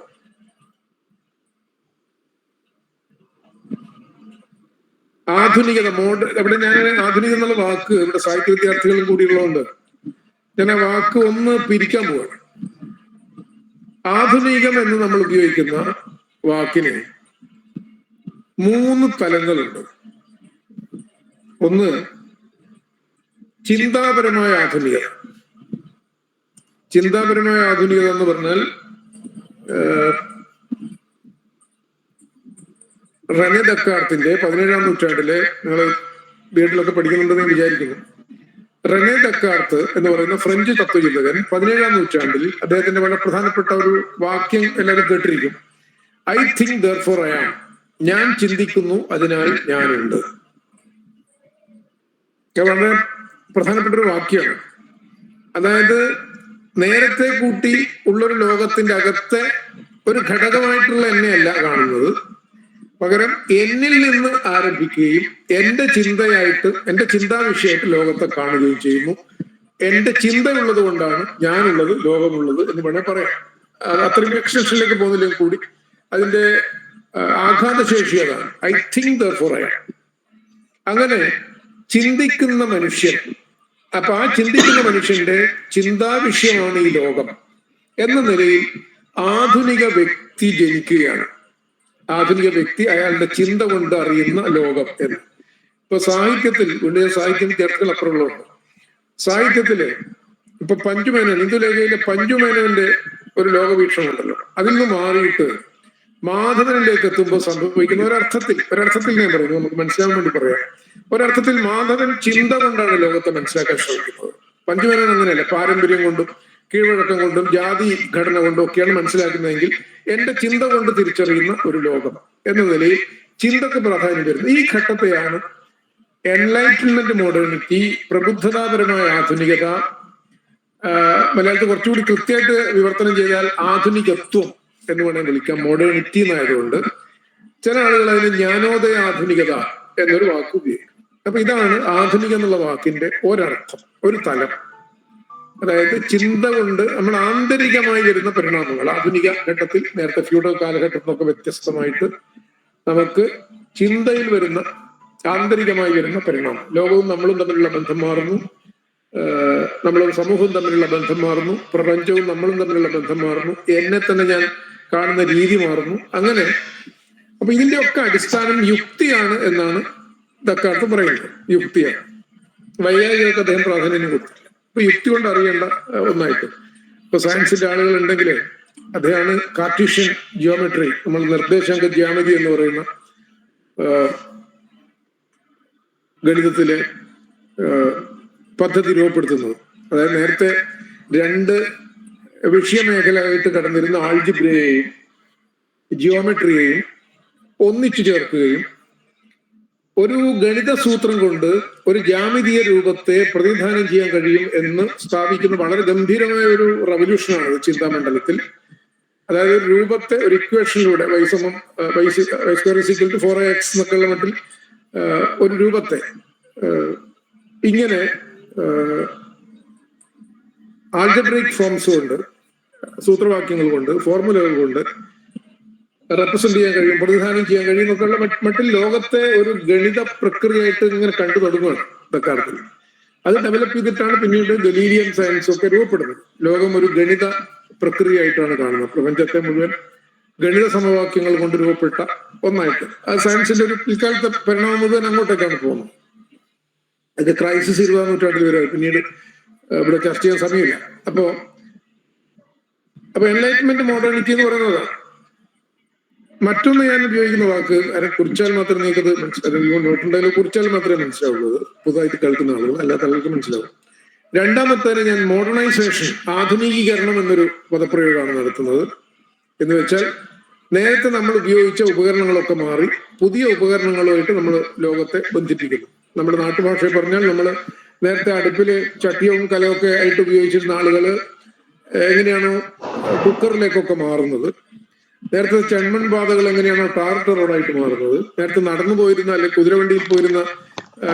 ആധുനികത, ഇവിടെ ഞാൻ ആധുനിക എന്നുള്ള വാക്ക് ഇവിടെ സാഹിത്യ വിദ്യാർത്ഥികളും കൂടിയുള്ളതുകൊണ്ട് ഞാൻ ആ വാക്ക് ഒന്ന് പിരിക്കാൻ പോവാണ്. ആധുനികം എന്ന് നമ്മൾ ഉപയോഗിക്കുന്ന വാക്കിന് 3 തലങ്ങളുണ്ട്. ഒന്ന് ചിന്താപരമായ ആധുനികത. ചിന്താപരമായ ആധുനികത എന്ന് പറഞ്ഞാൽ റെനെ ദക്കാർത്തിന്റെ 17-ാം നൂറ്റാണ്ടിലെ, നിങ്ങൾ വീട്ടിലൊക്കെ പഠിക്കുന്നുണ്ടെന്ന് ഞാൻ വിചാരിക്കുന്നു, റെനെ ദക്കാർത്ത് എന്ന് പറയുന്ന ഫ്രഞ്ച് തത്വചിന്തകൻ 17-ാം നൂറ്റാണ്ടിൽ അദ്ദേഹത്തിന്റെ വളരെ പ്രധാനപ്പെട്ട ഒരു വാക്യം എല്ലാവരും കേട്ടിരിക്കും. I think therefore I am. ഞാൻ ചിന്തിക്കുന്നു, അതിനാൽ ഞാനുണ്ട്. വളരെ പ്രധാനപ്പെട്ട ഒരു വാക്യമാണ്. അതായത് നേരത്തെ കൂട്ടി ഉള്ളൊരു ലോകത്തിന്റെ അകത്തെ ഒരു ഘടകമായിട്ടുള്ള എന്നെയല്ല കാണുന്നത്, പകരം എന്നിൽ നിന്ന് ആരംഭിക്കുകയും എന്റെ ചിന്തയായിട്ട്, എന്റെ ചിന്താ വിഷയമായിട്ട് ലോകത്തെ കാണുകയും ചെയ്യുന്നു. എന്റെ ചിന്തയുള്ളത് കൊണ്ടാണ് ഞാനുള്ളത്, ലോകമുള്ളത് എന്ന് വേണേൽ പറയാം. അത്രയും എക്സ്റ്റൻഷനിലേക്ക് പോകുന്നില്ലെങ്കിൽ കൂടി അതിന്റെ ആഘാതശേഷി അതാണ്. I think therefore I am. അങ്ങനെ ചിന്തിക്കുന്ന മനുഷ്യൻ, അപ്പൊ ആ ചിന്തിക്കുന്ന മനുഷ്യന്റെ ചിന്താ വിഷയമാണ് ഈ ലോകം എന്ന നിലയിൽ ആധുനിക വ്യക്തി ജനിക്കുകയാണ്. ആധുനിക വ്യക്തി അയാളുടെ ചിന്ത കൊണ്ട് അറിയുന്ന ലോകം എന്ന്. ഇപ്പൊ സാഹിത്യത്തിൽ സാഹിത്യ വിദ്യാർത്ഥികൾ അപ്പുറമുള്ളതുണ്ട്. സാഹിത്യത്തില് ഇപ്പൊ പഞ്ചുമേനോൻ, ഇന്ദുലേഖയിലെ പഞ്ചുമേനോന്റെ ഒരു ലോകവീക്ഷണം ഉണ്ടല്ലോ, അതിൽ നിന്ന് മാറിയിട്ട് മാധവനിലേക്ക് എത്തുമ്പോൾ സംഭവിക്കുന്ന ഒരർത്ഥത്തിൽ ഞാൻ പറയുന്നു, നമുക്ക് മനസ്സിലാവാൻ വേണ്ടി പറയാം. ഒരർത്ഥത്തിൽ മാധവൻ ചിന്ത കൊണ്ടാണ് ലോകത്തെ മനസ്സിലാക്കാൻ ശ്രമിക്കുന്നത്. പഞ്ചുമേനോൻ അങ്ങനെയല്ല, പാരമ്പര്യം കൊണ്ടും കീഴ്വഴക്കം കൊണ്ടും ജാതി ഘടന കൊണ്ടും ഒക്കെയാണ് മനസ്സിലാക്കുന്നതെങ്കിൽ എന്റെ ചിന്ത കൊണ്ട് തിരിച്ചറിയുന്ന ഒരു ലോകം എന്ന നിലയിൽ ചിന്തക്ക് പ്രാധാന്യം വരുന്നത്. ഈ ഘട്ടത്തെയാണ് എൻലൈറ്റൻമെന്റ് മോഡേണിറ്റി, പ്രബുദ്ധതാപരമായ ആധുനികത, മലയാളത്തിൽ കുറച്ചുകൂടി കൃത്യമായിട്ട് വിവർത്തനം ചെയ്താൽ ആധുനികത്വം എന്ന് വേണമെങ്കിൽ വിളിക്കാം, മോഡേണിറ്റി എന്നായതുകൊണ്ട് ചില ആളുകൾ അതിന് ജ്ഞാനോദയ ആധുനികത എന്നൊരു വാക്ക് ഉപയോഗിക്കും. അപ്പൊ ഇതാണ് ആധുനിക എന്നുള്ള വാക്കിന്റെ ഒരർത്ഥം, ഒരു തലം. അതായത് ചിന്ത കൊണ്ട് നമ്മൾ ആന്തരികമായി വരുന്ന പരിണാമങ്ങൾ. ആധുനിക ഘട്ടത്തിൽ നേരത്തെ ഫ്യൂഡൽ കാലഘട്ടത്തിൽ നിന്നൊക്കെ വ്യത്യസ്തമായിട്ട് നമുക്ക് ചിന്തയിൽ വരുന്ന ആന്തരികമായി വരുന്ന പരിണാമം. ലോകവും നമ്മളും തമ്മിലുള്ള ബന്ധം മാറുന്നു, നമ്മളും സമൂഹവും തമ്മിലുള്ള ബന്ധം മാറുന്നു, പ്രപഞ്ചവും നമ്മളും തമ്മിലുള്ള ബന്ധം മാറുന്നു, എന്നെ തന്നെ ഞാൻ കാണുന്ന രീതി മാറുന്നു. അങ്ങനെ അപ്പൊ ഇതിന്റെ ഒക്കെ അടിസ്ഥാനം യുക്തിയാണ് എന്നാണ് ദക്കാർത്ത് പറയുന്നത്. യുക്തിയാണ്. വൈകാരികൾക്ക് അദ്ദേഹം പ്രാധാന്യം കൊടുത്തില്ല. ഇപ്പൊ യുക്തി കൊണ്ട് അറിയേണ്ട ഒന്നായിട്ട് ഇപ്പൊ സയൻസിന്റെ ആളുകൾ ഉണ്ടെങ്കിൽ അദ്ദേഹമാണ് കാർട്ടീഷ്യൻ ജിയോമെട്രി, നമ്മൾ നിർദ്ദേശാങ്ക ജ്യാമിതി എന്ന് പറയുന്ന ഗണിതത്തിലെ പദ്ധതി രൂപപ്പെടുത്തുന്നത്. അതായത് നേരത്തെ രണ്ട് വിഷയമേഖലയായിട്ട് കടന്നിരുന്ന ആൾജിബ്രയെയും ജിയോമെട്രിയെയും ഒന്നിച്ചു ചേർക്കുകയും ഒരു ഗണിത സൂത്രം കൊണ്ട് ഒരു ജാമിതീയ രൂപത്തെ പ്രതിനിധാനം ചെയ്യാൻ കഴിയും എന്ന് സ്ഥാപിക്കുന്ന വളരെ ഗംഭീരമായ ഒരു റവല്യൂഷനാണ് ചിന്താമണ്ഡലത്തിൽ. അതായത് ഒരു രൂപത്തെ ഒരു ഇക്വേഷനിലൂടെ y=4x എന്നൊക്കെയുള്ള മട്ടിൽ ഒരു രൂപത്തെ ഇങ്ങനെ ആൽജബ്രിക് ഫോംസ് കൊണ്ട്, സൂത്രവാക്യങ്ങൾ കൊണ്ട്, ഫോർമുലകൾ കൊണ്ട് റെപ്രസെന്റ് ചെയ്യാൻ കഴിയും, പ്രതിനിധാനം ചെയ്യാൻ കഴിയും എന്നൊക്കെയുള്ള മട്ടിൽ ലോകത്തെ ഒരു ഗണിത പ്രക്രിയയായിട്ട് ഇങ്ങനെ കണ്ടു തുടങ്ങുകയാണ് ദക്കാർത്തിൽ. അത് ഡെവലപ്പ് ചെയ്തിട്ടാണ് പിന്നീട് ഗലീലിയൻ സയൻസ് ഒക്കെ രൂപപ്പെടുന്നത്. ലോകം ഒരു ഗണിത പ്രക്രിയയായിട്ടാണ് കാണുന്നത്. പ്രപഞ്ചത്തെ മുഴുവൻ ഗണിത സമവാക്യങ്ങൾ കൊണ്ട് രൂപപ്പെട്ട ഒന്നായിട്ട്. അത് സയൻസിന്റെ ഒരു പിൽക്കാലത്തെ പരിണാമം മുഴുവൻ അങ്ങോട്ടേക്കാണ് പോകുന്നത്. അത് ക്രൈസിസ് 20-ാം നൂറ്റാണ്ടിൽ വരെ പിന്നീട് ഇവിടെ ചർച്ച ചെയ്യാൻ സമയമില്ല. അപ്പൊ എൻലൈറ്റ്മെന്റ് മോഡേണിറ്റി എന്ന് പറയുന്നത്. മറ്റൊന്ന് ഞാൻ ഉപയോഗിക്കുന്ന വാക്ക് കുറിച്ചാൽ മാത്രമേ നിങ്ങൾക്കത് നോട്ടുണ്ടെങ്കിൽ കുറിച്ചാൽ മാത്രമേ മനസ്സിലാവുള്ളൂ. പുതുതായിട്ട് കേൾക്കുന്ന ആളുകൾ അല്ലാത്ത ആളുകൾക്ക് മനസ്സിലാവും. രണ്ടാമത്തേന് ഞാൻ മോഡേണൈസേഷൻ, ആധുനികീകരണം എന്നൊരു പദപ്രയോഗമാണ് നടത്തുന്നത്. എന്ന് വെച്ചാൽ നേരത്തെ നമ്മൾ ഉപയോഗിച്ച ഉപകരണങ്ങളൊക്കെ മാറി പുതിയ ഉപകരണങ്ങളുമായിട്ട് നമ്മൾ ലോകത്തെ ബന്ധിപ്പിക്കുന്നു. നമ്മുടെ നാട്ടുഭാഷയിൽ പറഞ്ഞാൽ നമ്മൾ നേരത്തെ അടുപ്പില് ചട്ടിയും കലമൊക്കെ ആയിട്ട് ഉപയോഗിച്ചിരുന്ന ആളുകൾ എങ്ങനെയാണോ കുക്കറിലേക്കൊക്കെ മാറുന്നത്, നേരത്തെ ചെമ്മൺ പാതകൾ എങ്ങനെയാണോ ടാർട്ടർ റോഡായിട്ട് മാറുന്നത്, നേരത്തെ നടന്നു പോയിരുന്ന അല്ലെങ്കിൽ കുതിരവണ്ടിയിൽ പോയിരുന്ന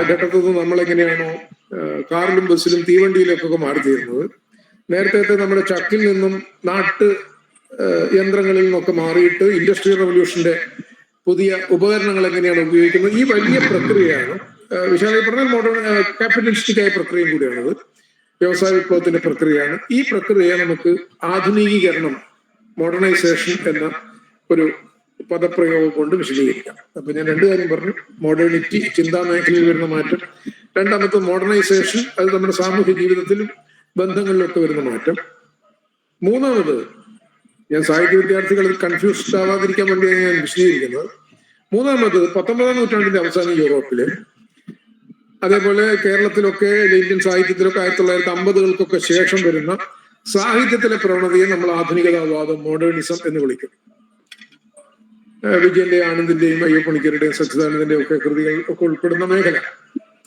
ഘട്ടത്തിൽ നിന്ന് നമ്മളെങ്ങനെയാണോ കാറിലും ബസ്സിലും തീവണ്ടിയിലേക്കൊക്കെ മാറി തീരുന്നത്, നേരത്തെ നമ്മുടെ ചക്കിൽ നിന്നും നാട്ട് യന്ത്രങ്ങളിൽ നിന്നൊക്കെ മാറിയിട്ട് ഇൻഡസ്ട്രിയൽ റവല്യൂഷന്റെ പുതിയ ഉപകരണങ്ങൾ എങ്ങനെയാണ് ഉപയോഗിക്കുന്നത്, ഈ വലിയ പ്രക്രിയയാണ്. വിശാലമായി പറഞ്ഞാൽ മോഡേൺ ക്യാപിറ്റലിസ്റ്റിക് ആയ പ്രക്രിയയും കൂടിയാണത്. വ്യവസായ വിപ്ലവത്തിന്റെ പ്രക്രിയയാണ്. ഈ പ്രക്രിയയെ നമുക്ക് ആധുനികീകരണം, മോഡേണൈസേഷൻ എന്ന ഒരു പദപ്രയോഗം കൊണ്ട് വിശദീകരിക്കാം. അപ്പൊ ഞാൻ രണ്ടു കാര്യം പറഞ്ഞു. മോഡേണിറ്റി, ചിന്താ മേഖലയിൽ വരുന്ന മാറ്റം. രണ്ടാമത്തെ മോഡേണൈസേഷൻ, അത് നമ്മുടെ സാമൂഹ്യ ജീവിതത്തിലും ബന്ധങ്ങളിലൊക്കെ വരുന്ന മാറ്റം. മൂന്നാമത്, ഞാൻ സാഹിത്യ വിദ്യാർത്ഥികൾ കൺഫ്യൂസ്ഡ് ആവാതിരിക്കാൻ വേണ്ടിയാണ് ഞാൻ വിശദീകരിക്കുന്നത്. മൂന്നാമത് 19-ാം നൂറ്റാണ്ടിന്റെ അവസാനം യൂറോപ്പില്, അതേപോലെ കേരളത്തിലൊക്കെ ഇന്ത്യൻ സാഹിത്യത്തിലൊക്കെ 1950-കൾക്കൊക്കെ ശേഷം വരുന്ന സാഹിത്യത്തിലെ പ്രവണതയെ നമ്മൾ ആധുനികതാവാദം, മോഡേണിസം എന്ന് വിളിക്കും. വിജയന്റെയും ആനന്ദിന്റെയും അയ്യപ്പണിക്കരുടെയും സച്ചിദാനന്ദന്റെയും ഒക്കെ കൃതികൾ ഒക്കെ ഉൾപ്പെടുന്ന മേഖല.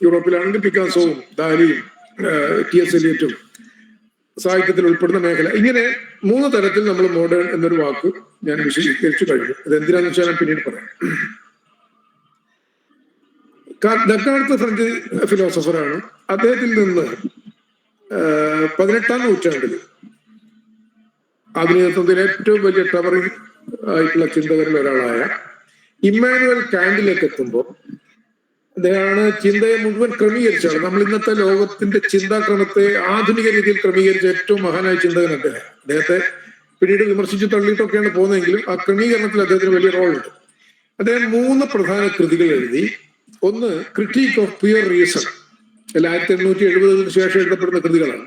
യൂറോപ്പിലാണെങ്കിൽ പിക്കാസോവും ദാലിയും ടി.എസ്. എലിയറ്റും സാഹിത്യത്തിൽ ഉൾപ്പെടുന്ന മേഖല. ഇങ്ങനെ 3 തരത്തിൽ നമ്മൾ മോഡേൺ എന്നൊരു വാക്ക് ഞാൻ വിശദീകരിച്ചു കഴിഞ്ഞു. അത് എന്തിനാന്ന് വെച്ചാൽ ഞാൻ പിന്നീട് പറയാം. Descartes French ഫിലോസഫറാണ്. അദ്ദേഹത്തിൽ നിന്ന് 18ാം നൂറ്റാണ്ടിൽ ആധുനികത്വത്തിൽ ഏറ്റവും വലിയ ടവറിംഗ് ആയിട്ടുള്ള ചിന്തകരിൽ ഒരാളായ ഇമ്മാനുവൽ കാന്റിലേക്ക് എത്തുമ്പോൾ അദ്ദേഹമാണ് ചിന്തയെ മുഴുവൻ ക്രമീകരിച്ചാണ്. നമ്മൾ ഇന്നത്തെ ലോകത്തിന്റെ ചിന്താക്രമത്തെ ആധുനിക രീതിയിൽ ക്രമീകരിച്ച ഏറ്റവും മഹാനായ ചിന്തകൻ അദ്ദേഹം. അദ്ദേഹത്തെ പിന്നീട് വിമർശിച്ച് തള്ളിയിട്ടൊക്കെയാണ് പോകുന്നതെങ്കിലും ആ ക്രമീകരണത്തിൽ അദ്ദേഹത്തിന് വലിയ റോളുണ്ട്. അദ്ദേഹം 3 പ്രധാന കൃതികൾ എഴുതി. ഒന്ന് ക്രിട്ടിക് ഓഫ് പ്യുവർ റീസൺ, 1870 ശേഷം എഴുതപ്പെടുന്ന കൃതികളാണ്.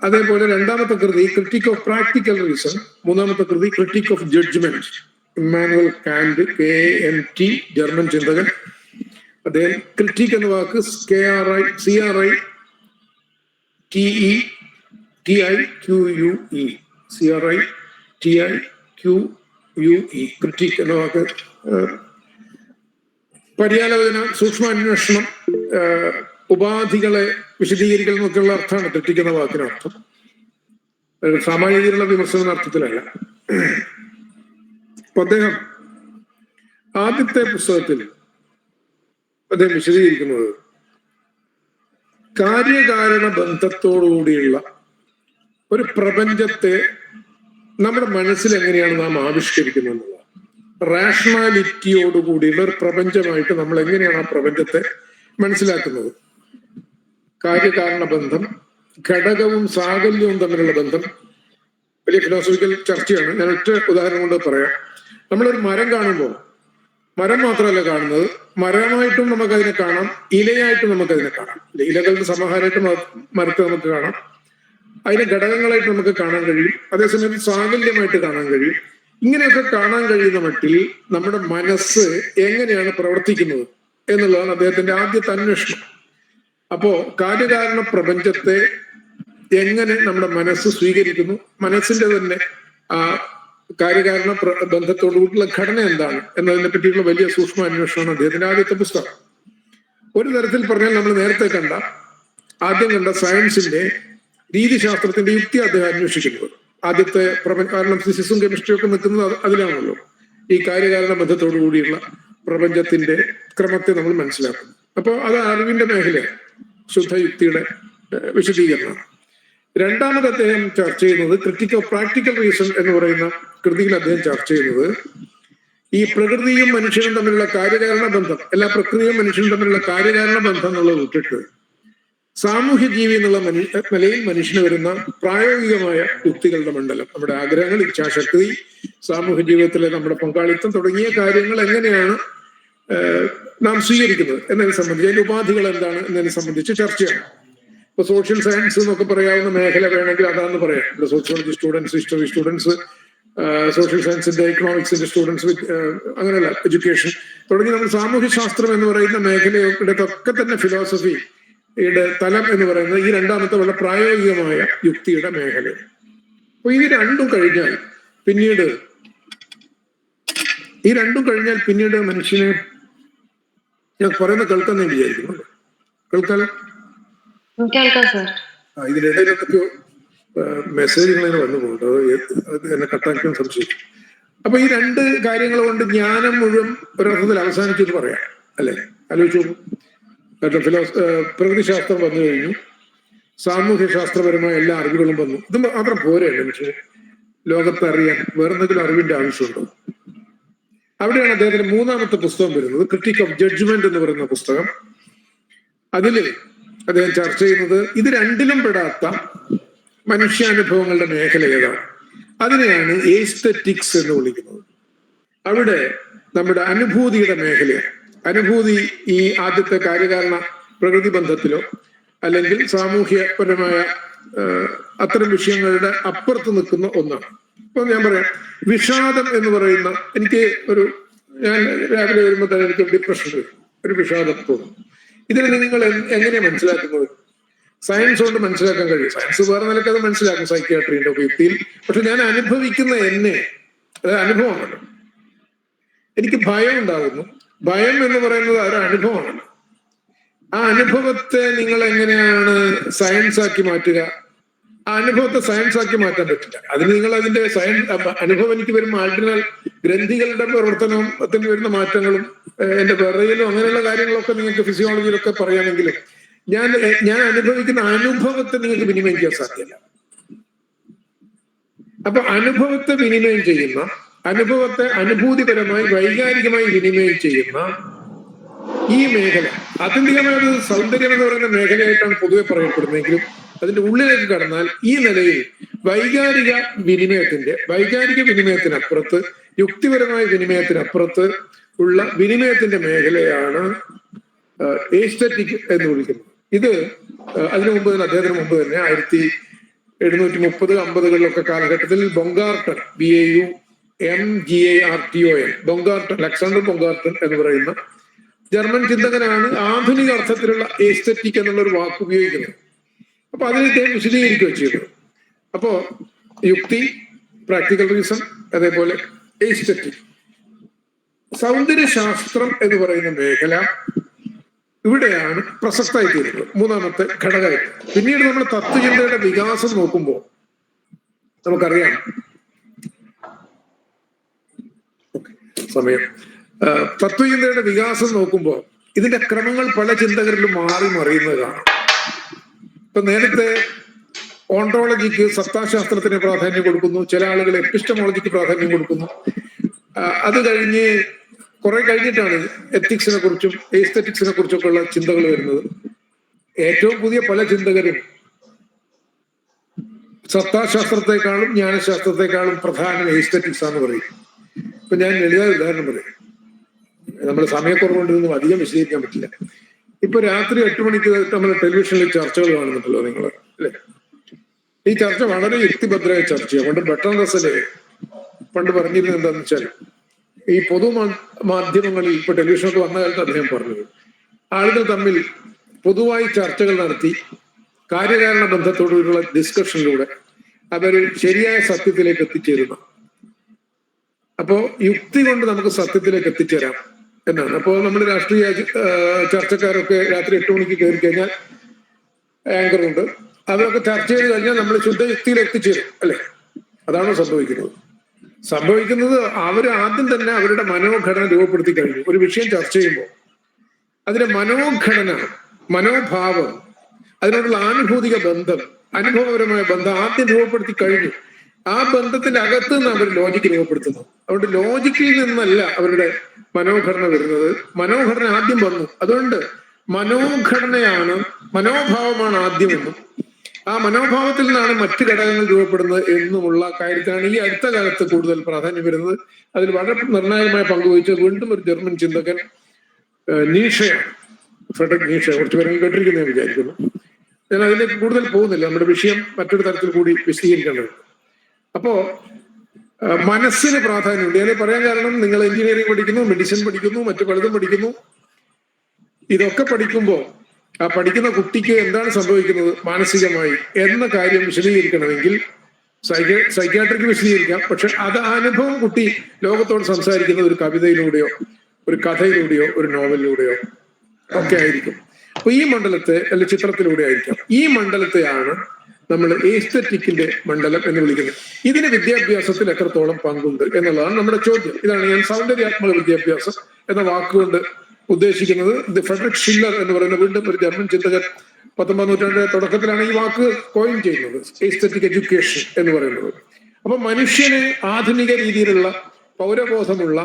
അതേപോലെ രണ്ടാമത്തെ കൃതി ക്രിട്ടിക് ഓഫ് പ്രാക്ടിക്കൽ റീസൺ, മൂന്നാമത്തെ കൃതി critique of judgement. Immanuel Kant, KNT, German ചിന്തകൻ. അദ്ദേഹം ക്രിട്ടിക് എന്ന വാക്ക് CRITIQUE ക്രിട്ടിക് എന്ന വാക്ക് പര്യാലോചന, സൂക്ഷ്മാന്വേഷണം, ഉപാധികളെ വിശദീകരിക്കൽ എന്നൊക്കെയുള്ള അർത്ഥമാണ് ക്രിട്ടിക് എന്ന വാക്കിനർത്ഥം. സാമാന്യ രീതിയിലുള്ള വിമർശന അർത്ഥത്തിലല്ല. അപ്പൊ അദ്ദേഹം ആദ്യത്തെ പുസ്തകത്തിൽ അദ്ദേഹം വിശദീകരിക്കുന്നത് കാര്യകാരണ ബന്ധത്തോടുകൂടിയുള്ള ഒരു പ്രപഞ്ചത്തെ നമ്മുടെ മനസ്സിൽ എങ്ങനെയാണ് നാം ആവിഷ്കരിക്കുന്നത് എന്നുള്ളത്. റാഷണാലിറ്റിയോടുകൂടിയുള്ള ഒരു പ്രപഞ്ചമായിട്ട് നമ്മൾ എങ്ങനെയാണ് ആ പ്രപഞ്ചത്തെ മനസ്സിലാക്കുന്നത്. കാര്യകാരണ ബന്ധം, ഘടകവും സാകല്യവും തമ്മിലുള്ള ബന്ധം വലിയ ഫിലോസഫിക്കൽ ചർച്ചയാണ്. ഞാൻ ഒറ്റ ഉദാഹരണം കൊണ്ട് പറയാം. നമ്മളൊരു മരം കാണുമ്പോൾ മരം മാത്രമല്ല കാണുന്നത്, മരമായിട്ടും നമുക്കതിനെ കാണാം, ഇലയായിട്ടും നമുക്കതിനെ കാണാം. ഇലകളുടെ സമാഹാരമായിട്ട് മരത്തെ നമുക്ക് കാണാം, അതിന്റെ ഘടകങ്ങളായിട്ട് നമുക്ക് കാണാൻ കഴിയും, അതേസമയം സാകല്യമായിട്ട് കാണാൻ കഴിയും. ഇങ്ങനെയൊക്കെ കാണാൻ കഴിയുന്ന മട്ടിൽ നമ്മുടെ മനസ്സ് എങ്ങനെയാണ് പ്രവർത്തിക്കുന്നത് എന്നുള്ളതാണ് അദ്ദേഹത്തിന്റെ ആദ്യത്തെ അന്വേഷണം. അപ്പോ കാര്യകാരണ പ്രപഞ്ചത്തെ എങ്ങനെ നമ്മുടെ മനസ്സ് സ്വീകരിക്കുന്നു, മനസ്സിന്റെ തന്നെ ആ കാര്യകാരണ ബന്ധത്തോടുകൂടിയുള്ള ഘടന എന്താണ് എന്നതിനെ പറ്റിയുള്ള വലിയ സൂക്ഷ്മ അന്വേഷണമാണ് അദ്ദേഹത്തിന്റെ ആദ്യത്തെ പുസ്തകം. ഒരു തരത്തിൽ പറഞ്ഞാൽ നമ്മൾ നേരത്തെ ആദ്യം കണ്ട സയൻസിന്റെ രീതിശാസ്ത്രത്തിന്റെ യുക്തി അദ്ദേഹം അന്വേഷിക്കുന്നത്. ആദ്യത്തെ കാരണം ഫിസിക്സും കെമിസ്ട്രിയും ഒക്കെ നിൽക്കുന്നത് അതിലാണല്ലോ. ഈ കാര്യകാരണ ബന്ധത്തോടു കൂടിയുള്ള പ്രപഞ്ചത്തിന്റെ ക്രമത്തെ നമ്മൾ മനസ്സിലാക്കുന്നു. അപ്പോൾ അത് അറിവിന്റെ മേഖലയാണ്, ശുദ്ധയുക്തിയുടെ വിശദീകരണമാണ്. രണ്ടാമത് അദ്ദേഹം ചർച്ച ചെയ്യുന്നത് ക്രിട്ടിക് ഓഫ് പ്രാക്ടിക്കൽ റീസൺ എന്ന് പറയുന്ന കൃതിയിൽ അദ്ദേഹം ചർച്ച ചെയ്യുന്നത് ഈ പ്രകൃതിയും മനുഷ്യനും തമ്മിലുള്ള കാര്യകാരണ ബന്ധം, എല്ലാ പ്രകൃതിയും മനുഷ്യനും തമ്മിലുള്ള കാര്യകാരണ ബന്ധം എന്നുള്ളത് വിട്ടിട്ട് സാമൂഹ്യ ജീവി എന്നുള്ള നിലയിൽ മനുഷ്യന് വരുന്ന പ്രായോഗികമായ യുക്തികളുടെ മണ്ഡലം, നമ്മുടെ ആഗ്രഹങ്ങൾ, ഇച്ഛാശക്തി, സാമൂഹ്യ ജീവിതത്തിലെ നമ്മുടെ പങ്കാളിത്തം തുടങ്ങിയ കാര്യങ്ങൾ എങ്ങനെയാണ് നാം സ്വീകരിക്കുന്നത് എന്നതിനെ സംബന്ധിച്ച്, അതിന്റെ ഉപാധികൾ എന്താണ് എന്നതിനെ സംബന്ധിച്ച് ചർച്ചയാണ്. ഇപ്പൊ സോഷ്യൽ സയൻസ് എന്നൊക്കെ പറയാവുന്ന മേഖല വേണമെങ്കിൽ അതാന്ന് പറയാം. ഇവിടെ sociology students, history students, social സയൻസിന്റെ എക്കണോമിക്സിന്റെ സ്റ്റുഡൻസ്, അങ്ങനെയല്ല എഡ്യൂക്കേഷൻ തുടങ്ങി നമ്മൾ സാമൂഹ്യ ശാസ്ത്രം എന്ന് പറയുന്ന മേഖലയുടെ ഒക്കെ തന്നെ ഫിലോസഫിയുടെ തലം എന്ന് പറയുന്നത് ഈ രണ്ടാമത്തെ വളരെ പ്രായോഗികമായ യുക്തിയുടെ മേഖല. അപ്പൊ ഈ രണ്ടും കഴിഞ്ഞാൽ പിന്നീട് മനുഷ്യനെ, ഞാൻ പറയുന്ന കേൾക്കാൻ ഞാൻ വിചാരിക്കുന്നുണ്ട്. കേൾക്കാലോ? ഇതിനിടയിൽ എന്തൊക്കെയോ മെസ്സേജുകൾ ഇങ്ങനെ വന്നു പോകുന്നുണ്ട്, അത് എന്നെ കട്ടാക്കാൻ സംശയിക്കും. അപ്പൊ ഈ രണ്ട് കാര്യങ്ങൾ കൊണ്ട് ജ്ഞാനം മുഴുവൻ ഒരർത്ഥത്തിൽ അവസാനിച്ചു എന്ന് പറയാം, അല്ലെ? ആലോചിച്ചു. പ്രകൃതിശാസ്ത്രം വന്നു കഴിഞ്ഞു, സാമൂഹ്യ ശാസ്ത്രപരമായ എല്ലാ അറിവുകളും വന്നു. ഇത് മാത്രം പോരെയല്ലേ മനുഷ്യന് ലോകത്തെ അറിയാൻ വേറെന്തെങ്കിലും അറിവിന്റെ ആവശ്യമുണ്ടോ? അവിടെയാണ് അദ്ദേഹത്തിന്റെ മൂന്നാമത്തെ പുസ്തകം വരുന്നത്, ക്രിട്ടിക് ഓഫ് ജഡ്ജ്മെന്റ് എന്ന് പറയുന്ന പുസ്തകം. അതില് അദ്ദേഹം ചർച്ച ചെയ്യുന്നത് ഇത് രണ്ടിലും പെടാത്ത മനുഷ്യാനുഭവങ്ങളുടെ മേഖല ഏതാണ്, അതിനെയാണ് എസ്തെറ്റിക്സ് എന്ന് വിളിക്കുന്നത്. അവിടെ നമ്മുടെ അനുഭൂതിയുടെ മേഖലയാണ്. അനുഭൂതി ഈ ആദ്യത്തെ കാര്യകാരണ പ്രകൃതി ബന്ധത്തിലോ അല്ലെങ്കിൽ സാമൂഹ്യപരമായ അത്തരം വിഷയങ്ങളുടെ അപ്പുറത്ത് നിൽക്കുന്ന ഒന്നാണ്. ഇപ്പൊ ഞാൻ പറയാം, വിഷാദം എന്ന് പറയുന്ന, ഞാൻ രാവിലെ വരുമ്പോൾ തന്നെ എനിക്ക് ഡിപ്രഷൻ വരും, ഒരു വിഷാദം തോന്നും. ഇതിനെ നിങ്ങൾ എങ്ങനെയാണ് മനസ്സിലാക്കുന്നത്? സയൻസ് കൊണ്ട് മനസ്സിലാക്കാൻ കഴിയും. സയൻസ് വേറെ നിലക്ക് അത് മനസ്സിലാക്കും, സൈക്യാട്രിന്റെ ഒക്കെ യുക്തിയിൽ. പക്ഷെ ഞാൻ അനുഭവിക്കുന്ന അത് അനുഭവമാണല്ലോ. എനിക്ക് ഭയം ഉണ്ടാകുന്നു. ഭയം എന്ന് പറയുന്നത് ഒരു അനുഭവമാണല്ലോ. ആ അനുഭവത്തെ നിങ്ങൾ എങ്ങനെയാണ് സയൻസ് ആക്കി മാറ്റുക? ആ അനുഭവത്തെ സയൻസ് ആക്കി മാറ്റാൻ പറ്റില്ല. അതിന് നിങ്ങൾ അതിന്റെ അനുഭവം എനിക്ക് വരുമ്പോൾ ആൾട്ടിനാൽ ഗ്രന്ഥികളുടെ പ്രവർത്തനത്തിന് വരുന്ന മാറ്റങ്ങളും എന്റെ വിറയലും അങ്ങനെയുള്ള കാര്യങ്ങളൊക്കെ നിങ്ങൾക്ക് ഫിസിയോളജിയിലൊക്കെ പറയാമെങ്കിലും ഞാൻ അനുഭവിക്കുന്ന അനുഭവത്തെ നിങ്ങൾക്ക് വിനിമയം ചെയ്യാൻ സാധ്യമല്ല. അപ്പൊ അനുഭവത്തെ വിനിമയം ചെയ്യുന്ന, അനുഭവത്തെ അനുഭൂതിപരമായി വൈകാരികമായി വിനിമയം ചെയ്യുന്ന ഈ മേഖല ആത്യന്തികമായ ഒരു സൗന്ദര്യം എന്ന് പറയുന്ന മേഖലയായിട്ടാണ് പൊതുവെ പറയപ്പെടുന്നതെങ്കിലും അതിന്റെ ഉള്ളിലേക്ക് കടന്നാൽ ഈ നിലയിൽ വൈകാരിക വിനിമയത്തിനപ്പുറത്ത്, യുക്തിപരമായ വിനിമയത്തിനപ്പുറത്ത് ഉള്ള വിനിമയത്തിന്റെ മേഖലയാണ് എസ്തെറ്റിക് എന്ന് വിളിക്കുന്നത്. ഇത് അതിനു മുമ്പ് തന്നെ, അദ്ദേഹത്തിന് മുമ്പ് തന്നെ 1730-50 കാലഘട്ടത്തിൽ ബൊങ്കാർട്ടൺ, BAUMGARTON, ബൊങ്കാർട്ടൺ, അലക്സാണ്ടർ ബൊങ്കാർട്ടൺ എന്ന് പറയുന്ന ജർമ്മൻ ചിന്തകനാണ് ആധുനിക അർത്ഥത്തിലുള്ള എസ്തെറ്റിക് എന്നുള്ള ഒരു വാക്ക് ഉപയോഗിക്കുന്നത്. അപ്പൊ അതിനെ ഇദ്ദേഹം വിശദീകരിക്കുകയും ചെയ്തു. അപ്പോ യുക്തി, പ്രാക്ടിക്കൽ റീസൺ, അതേപോലെ എസ്തെറ്റിക്, സൗന്ദര്യശാസ്ത്രം എന്ന് പറയുന്ന മേഖല ഇവിടെയാണ് പ്രസക്തമായി തീരുന്നത്, മൂന്നാമത്തെ ഘടകമായിട്ട്. പിന്നീട് നമ്മൾ തത്വചിന്തയുടെ വികാസം നോക്കുമ്പോൾ നമുക്കറിയാം, തത്വചിന്തയുടെ വികാസം നോക്കുമ്പോൾ ഇതിന്റെ ക്രമങ്ങൾ പല ചിന്തകരിലും മാറി മറിയുന്നത് കാണാം. ഇപ്പൊ നേരത്തെ ഓണ്ടോളജിക്ക്, സത്താശാസ്ത്രത്തിന് പ്രാധാന്യം കൊടുക്കുന്നു, ചില ആളുകൾ എപ്പിസ്റ്റമോളജിക്ക് പ്രാധാന്യം കൊടുക്കുന്നു. അത് കഴിഞ്ഞ് കുറെ കഴിഞ്ഞിട്ടാണ് എത്തിക്സിനെ കുറിച്ചും എസ്തെറ്റിക്സിനെ കുറിച്ചൊക്കെ ഉള്ള ചിന്തകൾ വരുന്നത്. ഏറ്റവും പുതിയ പല ചിന്തകരും സത്താശാസ്ത്രത്തെക്കാളും ജ്ഞാനശാസ്ത്രത്തെക്കാളും പ്രധാനം എസ്തെറ്റിക്സ് ആണെന്ന് പറയും. ഇപ്പൊ ഞാൻ ലളിതമായ ഉദാഹരണം പറയും, നമ്മൾ സമയക്കുറവുകൊണ്ടൊന്നും അധികം വിശദീകരിക്കാൻ പറ്റില്ല. ഇപ്പൊ രാത്രി 8 മണിക്ക് നമ്മൾ ടെലിവിഷനിൽ ചർച്ചകൾ കാണുന്നുണ്ടല്ലോ നിങ്ങൾ, അല്ലെ? ഈ ചർച്ച വളരെ യുക്തിഭദ്രമായ ചർച്ചയാണ്. പണ്ട് ബർട്രാൻഡ് റസ്സല് പണ്ട് പറഞ്ഞിരുന്നത് എന്താണെന്ന് വെച്ചാൽ, ഈ പൊതു മാധ്യമങ്ങളിൽ ഇപ്പൊ ടെലിവിഷനൊക്കെ വന്ന കാലത്ത് അദ്ദേഹം പറഞ്ഞത്, ആളുകൾ തമ്മിൽ പൊതുവായി ചർച്ചകൾ നടത്തി കാര്യകാരണ ബന്ധത്തോടുള്ള ഡിസ്കഷനിലൂടെ അവർ ശരിയായ സത്യത്തിലേക്ക് എത്തിച്ചേരുന്നു. അപ്പോ യുക്തി കൊണ്ട് നമുക്ക് സത്യത്തിലേക്ക് എത്തിച്ചേരാം എന്നാണ്. അപ്പോൾ നമ്മൾ രാഷ്ട്രീയ ചർച്ചക്കാരൊക്കെ രാത്രി 8 മണിക്ക് കയറി കഴിഞ്ഞാൽ ആങ്കറുണ്ട്, അവരൊക്കെ ചർച്ച ചെയ്ത് കഴിഞ്ഞാൽ നമ്മൾ ശുദ്ധ യുക്തിയിൽ എത്തിച്ചേരും, അല്ലെ? അതാണോ സംഭവിക്കുന്നത്? അവർ ആദ്യം തന്നെ അവരുടെ മനോഘടന രൂപപ്പെടുത്തി കഴിഞ്ഞു. ഒരു വിഷയം ചർച്ച ചെയ്യുമ്പോൾ അതിന്റെ മനോഘടന, മനോഭാവം, അതിനോടുള്ള ആനുഭൂതിക ബന്ധം, അനുഭവപരമായ ബന്ധം ആദ്യം രൂപപ്പെടുത്തി കഴിഞ്ഞു. ആ ബന്ധത്തിന്റെ അകത്ത് നിന്ന് അവർ ലോജിക്ക് രൂപപ്പെടുത്തുന്നു. അതുകൊണ്ട് ലോജിക്കിൽ നിന്നല്ല അവരുടെ മനോഘടന വരുന്നത്, മനോഘടന ആദ്യം വന്നു. അതുകൊണ്ട് മനോഭാവമാണ് ആദ്യമെന്നും ആ മനോഭാവത്തിൽ നിന്നാണ് മറ്റു ഘടകങ്ങൾ രൂപപ്പെടുന്നത് എന്നുമുള്ള കാര്യത്തിലാണ് ഈ അടുത്ത കാലത്ത് കൂടുതൽ പ്രാധാന്യം വരുന്നത്. അതിൽ വളരെ നിർണായകമായ പങ്കുവഹിച്ചത് വീണ്ടും ഒരു ജർമ്മൻ ചിന്തകൻ നീഷയാണ്, ഫ്രെഡറിക് നീഷ. കുറച്ച് പേരെങ്കിലും കേട്ടിരിക്കുന്നു ഞാൻ വിചാരിക്കുന്നു. ഞാൻ അതിലേക്ക് കൂടുതൽ പോകുന്നില്ല, നമ്മുടെ വിഷയം മറ്റൊരു തരത്തിൽ കൂടി വിശദീകരിക്കേണ്ടത്. അപ്പോ മനസ്സിന് പ്രാധാന്യമുണ്ട്. ഞാൻ പറയാൻ കാരണം, നിങ്ങൾ എഞ്ചിനീയറിംഗ് പഠിക്കുന്നു, മെഡിസിൻ പഠിക്കുന്നു, മറ്റു പലതും പഠിക്കുന്നു. ഇതൊക്കെ പഠിക്കുമ്പോൾ ആ പഠിക്കുന്ന കുട്ടിക്ക് എന്താണ് സംഭവിക്കുന്നത് മാനസികമായി എന്ന കാര്യം വിശദീകരിക്കണമെങ്കിൽ സൈക്യാട്രിക്ക് വിശദീകരിക്കാം. പക്ഷെ അത് അനുഭവം കുട്ടി ലോകത്തോട് സംസാരിക്കുന്നത് ഒരു കവിതയിലൂടെയോ ഒരു കഥയിലൂടെയോ ഒരു നോവലിലൂടെയോ ഒക്കെ ആയിരിക്കും. അപ്പൊ ഈ മണ്ഡലത്തെ അല്ലെ ചിത്രത്തിലൂടെ ആയിരിക്കാം. ഈ മണ്ഡലത്തെയാണ് നമ്മൾ എസ്തെറ്റിക്കിന്റെ മണ്ഡലം എന്ന് വിളിക്കുന്നത്. ഇതിന് വിദ്യാഭ്യാസത്തിൽ എത്രത്തോളം പങ്കുണ്ട് എന്നുള്ളതാണ് നമ്മുടെ ചോദ്യം. ഇതാണ് ഞാൻ സൗന്ദര്യാത്മക വിദ്യാഭ്യാസം എന്ന വാക്കുകൊണ്ട് ഉദ്ദേശിക്കുന്നത്. ഫ്രെഡറിക് ഷില്ലർ എന്ന് പറയുന്ന വീണ്ടും ഒരു ജർമ്മൻ ചിന്തകൻ 19ാം നൂറ്റാണ്ടിന്റെ തുടക്കത്തിലാണ് ഈ വാക്ക് കോയിൻ ചെയ്യുന്നത്, എസ്തെറ്റിക് എഡ്യൂക്കേഷൻ എന്ന് പറയുന്നത്. അപ്പൊ മനുഷ്യന് ആധുനിക രീതിയിലുള്ള പൗരബോധമുള്ള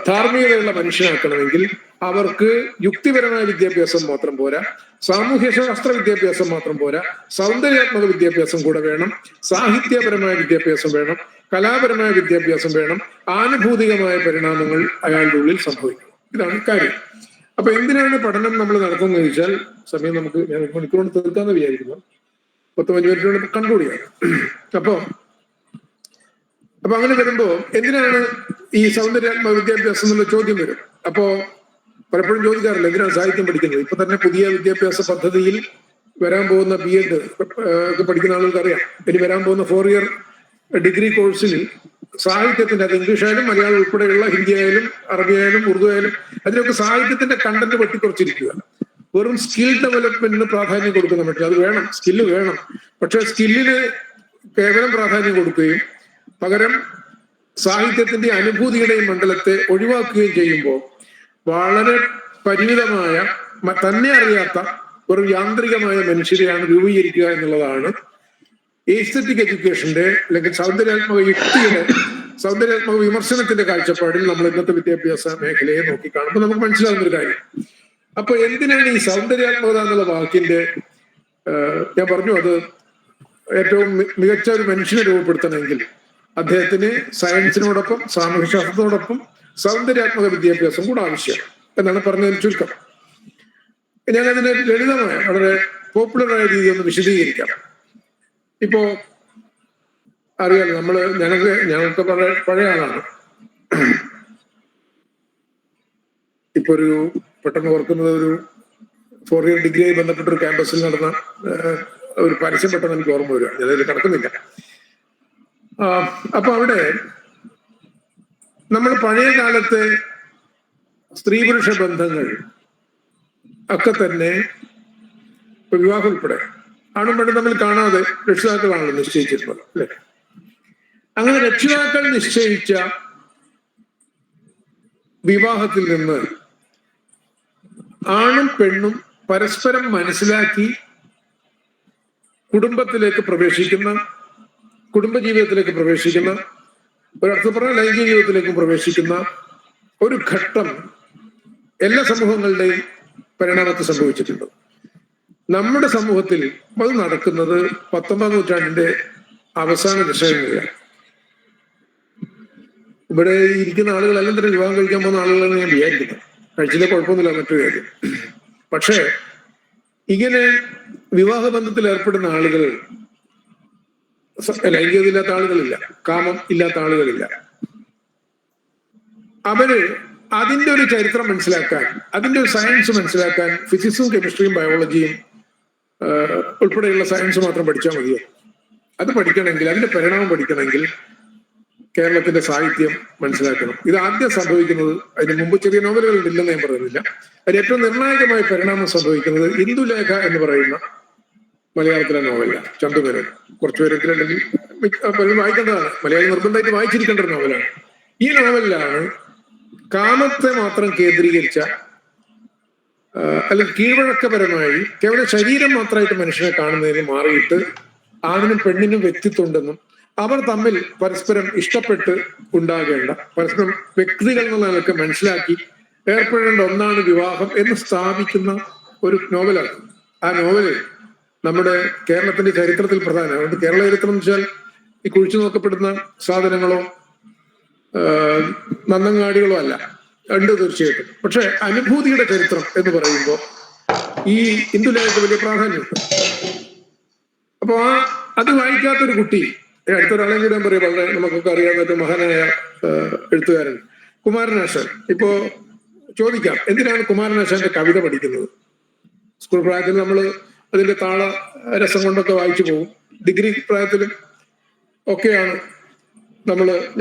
ധാർമ്മികതയുള്ള മനുഷ്യനാക്കണമെങ്കിൽ അവർക്ക് യുക്തിപരമായ വിദ്യാഭ്യാസം മാത്രം പോരാ, സാമൂഹ്യശാസ്ത്ര വിദ്യാഭ്യാസം മാത്രം പോരാ, സൗന്ദര്യാത്മക വിദ്യാഭ്യാസം കൂടെ വേണം, സാഹിത്യപരമായ വിദ്യാഭ്യാസം വേണം, കലാപരമായ വിദ്യാഭ്യാസം വേണം, ആനുഭൂതികമായ പരിണാമങ്ങൾ അയാളുടെ ഉള്ളിൽ സംഭവിക്കണം. ഇതാണ് കാര്യം. അപ്പൊ എന്തിനാണ് പഠനം നമ്മൾ നടത്തുന്നത് ചോദിച്ചാൽ, സമയം നമുക്ക് ഞാൻ മണിക്കൂറോട് തീർക്കാന്ന് വിചാരിക്കുന്നു, 15 മിനിറ്റോട് കൺക്ലൂഡ് ചെയ്യാം. അപ്പൊ അങ്ങനെ വരുമ്പോ എന്തിനാണ് ഈ സൗന്ദര്യാത്മക വിദ്യാഭ്യാസം എന്നുള്ള ചോദ്യം വരും. അപ്പോ പലപ്പോഴും ചോദിക്കാറില്ല എന്തിനാണ് സാഹിത്യം പഠിക്കുന്നത്. ഇപ്പൊ തന്നെ പുതിയ വിദ്യാഭ്യാസ പദ്ധതിയിൽ വരാൻ പോകുന്ന BEd ഒക്കെ പഠിക്കുന്ന ആളുകൾക്ക് അറിയാം. ഇനി വരാൻ പോകുന്ന 4 ഇയർ ഡിഗ്രി കോഴ്സിൽ സാഹിത്യത്തിന്റെ, അത് ഇംഗ്ലീഷ് ആയാലും മലയാളം ഉൾപ്പെടെയുള്ള ഹിന്ദി ആയാലും അറബി ആയാലും ഉറുദു ആയാലും അതിലൊക്കെ സാഹിത്യത്തിന്റെ കണ്ടന്റ് വെട്ടിക്കുറച്ചിരിക്കുക. വെറും സ്കിൽ ഡെവലപ്മെന്റിന് പ്രാധാന്യം കൊടുക്കുന്ന പറ്റില്ല. അത് വേണം, സ്കില്ല് വേണം. പക്ഷെ സ്കില്ലിന് കേവലം പ്രാധാന്യം കൊടുക്കുകയും പകരം സാഹിത്യത്തിന്റെ അനുഭൂതിയുടെയും മണ്ഡലത്തെ ഒഴിവാക്കുകയും ചെയ്യുമ്പോൾ വളരെ പരിമിതമായ തന്നെ അറിയാത്ത ഒരു യാന്ത്രികമായ മനുഷ്യരെയാണ് രൂപീകരിക്കുക എന്നുള്ളതാണ് എസ്തെറ്റിക് എഡ്യൂക്കേഷന്റെ അല്ലെങ്കിൽ സൗന്ദര്യാത്മക യുക്തിയുടെ സൗന്ദര്യാത്മക വിമർശനത്തിന്റെ കാഴ്ചപ്പാടിൽ നമ്മൾ ഇന്നത്തെ വിദ്യാഭ്യാസ മേഖലയെ നോക്കിക്കാണുമ്പോൾ നമുക്ക് മനസ്സിലാകുന്ന ഒരു കാര്യം. അപ്പൊ എന്തിനാണ് ഈ സൗന്ദര്യാത്മകത എന്നുള്ള വാക്കിന്റെ ഞാൻ പറഞ്ഞു, അത് ഏറ്റവും മികച്ച ഒരു മനുഷ്യനെ രൂപപ്പെടുത്തണമെങ്കിൽ അദ്ദേഹത്തിന് സയൻസിനോടൊപ്പം സാമൂഹ്യശാസ്ത്രത്തോടൊപ്പം സൗന്ദര്യാത്മക വിദ്യാഭ്യാസം കൂടെ ആവശ്യമാണ് എന്നാണ് പറഞ്ഞതിന് ചുരുക്കം. ഞാനതിനെ ലളിതമായ വളരെ പോപ്പുലറായ രീതി ഒന്ന് വിശദീകരിക്കാം. ഇപ്പോ അറിയാലോ, ഞങ്ങൾക്ക് പഴയ ആളാണ്. ഇപ്പൊ ഒരു പെട്ടെന്ന് ഓർക്കുന്നത് ഒരു 4 ഇയർ ഡിഗ്രിയായി ബന്ധപ്പെട്ട ഒരു ക്യാമ്പസിൽ നടന്ന ഒരു പരസ്യം പെട്ടെന്ന് എനിക്ക് ഓർമ്മ വരിക. ഞാനതിൽ കിടക്കുന്നില്ല. അപ്പൊ അവിടെ നമ്മൾ പഴയ കാലത്തെ സ്ത്രീ പുരുഷ ബന്ധങ്ങൾ ഒക്കെ തന്നെ വിവാഹം ഉൾപ്പെടെ ആണും പെണ്ണും തമ്മിൽ കാണാതെ രക്ഷിതാക്കളാണല്ലോ നിശ്ചയിച്ചിരുന്നത്, അല്ലെ? അങ്ങനെ രക്ഷിതാക്കൾ നിശ്ചയിച്ച വിവാഹത്തിൽ നിന്ന് ആണും പെണ്ണും പരസ്പരം മനസ്സിലാക്കി കുടുംബത്തിലേക്ക് പ്രവേശിക്കുന്ന, കുടുംബജീവിതത്തിലേക്ക് പ്രവേശിക്കുന്ന, ഒരർത്ഥം പറഞ്ഞ ലൈംഗിക ജീവിതത്തിലേക്കും പ്രവേശിക്കുന്ന ഒരു ഘട്ടം എല്ലാ സമൂഹങ്ങളുടെയും പരിണാമത്തിൽ സംഭവിച്ചിട്ടുണ്ട്. നമ്മുടെ സമൂഹത്തിൽ അത് നടക്കുന്നത് 19ാം നൂറ്റാണ്ടിന്റെ അവസാന ദശകങ്ങളിലാണ്. ഇവിടെ ഇരിക്കുന്ന ആളുകളെല്ലാം തന്നെ വിവാഹം കഴിക്കാൻ പോകുന്ന ആളുകളാണ് ഞാൻ വിചാരിക്കുന്നത്. കഴിച്ചില്ല കുഴപ്പമൊന്നുമില്ല, മറ്റൊരു കാര്യം. പക്ഷേ ഇങ്ങനെ വിവാഹബന്ധത്തിൽ ഏർപ്പെടുന്ന ആളുകൾ ലൈംഗികതയില്ലാത്ത ആളുകളില്ല, കാമം ഇല്ലാത്ത ആളുകളില്ല. അവര് അതിന്റെ ഒരു ചരിത്രം മനസ്സിലാക്കാൻ, അതിന്റെ ഒരു സയൻസ് മനസ്സിലാക്കാൻ ഫിസിക്സും കെമിസ്ട്രിയും ബയോളജിയും ഉൾപ്പെടെയുള്ള സയൻസ് മാത്രം പഠിച്ചാൽ മതിയോ? അത് പഠിക്കണമെങ്കിൽ, അതിന്റെ പരിണാമം പഠിക്കണമെങ്കിൽ കേരളത്തിന്റെ സാഹിത്യം മനസ്സിലാക്കണം. ഇത് ആദ്യം സംഭവിക്കുന്നത്, അതിന് മുമ്പ് ചെറിയ നോവലുകൾ ഇല്ലെന്ന് ഞാൻ പറയുന്നില്ല, അതിൽ ഏറ്റവും നിർണായകമായ പരിണാമം സംഭവിക്കുന്നത് ഇന്ദുലേഖ എന്ന് പറയുന്ന മലയാളത്തിലെ നോവലാണ്. ചന്തുമേനോൻ കുറച്ചുപേരെങ്കിലും അല്ലെങ്കിൽ പലരും വായിക്കേണ്ടതാണ്, മലയാളം നിർബന്ധമായിട്ട് വായിച്ചിരിക്കേണ്ട ഒരു നോവലാണ്. ഈ നോവലിലാണ് കാമത്തെ മാത്രം കേന്ദ്രീകരിച്ച അല്ലെങ്കിൽ കീഴ്വഴക്കപരമായി കേവലം ശരീരം മാത്രമായിട്ട് മനുഷ്യനെ കാണുന്നതിന് മാറിയിട്ട് ആണിനും പെണ്ണിനും വ്യക്തിത്വം ഉണ്ടെന്നും അവർ തമ്മിൽ പരസ്പരം ഇഷ്ടപ്പെട്ട് ഉണ്ടാകേണ്ട, പരസ്പരം വ്യക്തികൾ എന്നുള്ള നിലക്ക് മനസ്സിലാക്കി ഏർപ്പെടേണ്ട ഒന്നാണ് വിവാഹം എന്ന് സ്ഥാപിക്കുന്ന ഒരു നോവലാണ്. ആ നോവലിൽ നമ്മുടെ കേരളത്തിന്റെ ചരിത്രത്തിൽ പ്രധാനം, അതുകൊണ്ട് കേരള ചരിത്രം എന്ന് വെച്ചാൽ ഈ കുഴിച്ചു നോക്കപ്പെടുന്ന സാധനങ്ങളോ നന്നങ്ങാടികളോ അല്ല, ഉണ്ട് തീർച്ചയായിട്ടും. പക്ഷെ അനുഭൂതിയുടെ ചരിത്രം എന്ന് പറയുമ്പോൾ ഈ ഇന്ദുലേഖയ്ക്ക് വലിയ പ്രാധാന്യമുണ്ട്. അപ്പൊ അത് വായിക്കാത്തൊരു കുട്ടി, അടുത്തൊരാളെ കൂടെ ഞാൻ പറയാം, വളരെ നമുക്കൊക്കെ അറിയാവുന്ന മഹാനായ എഴുത്തുകാരൻ കുമാരനാശാൻ. ഇപ്പോ ചോദിക്കാം, എന്തിനാണ് കുമാരനാശാന്റെ കവിത പഠിക്കുന്നത്? സ്കൂൾ പ്രായത്തിൽ നമ്മൾ അതിന്റെ താള രസം കൊണ്ടൊക്കെ വായിച്ചു പോകും. ഡിഗ്രി പ്രായത്തിലും ഒക്കെയാണ്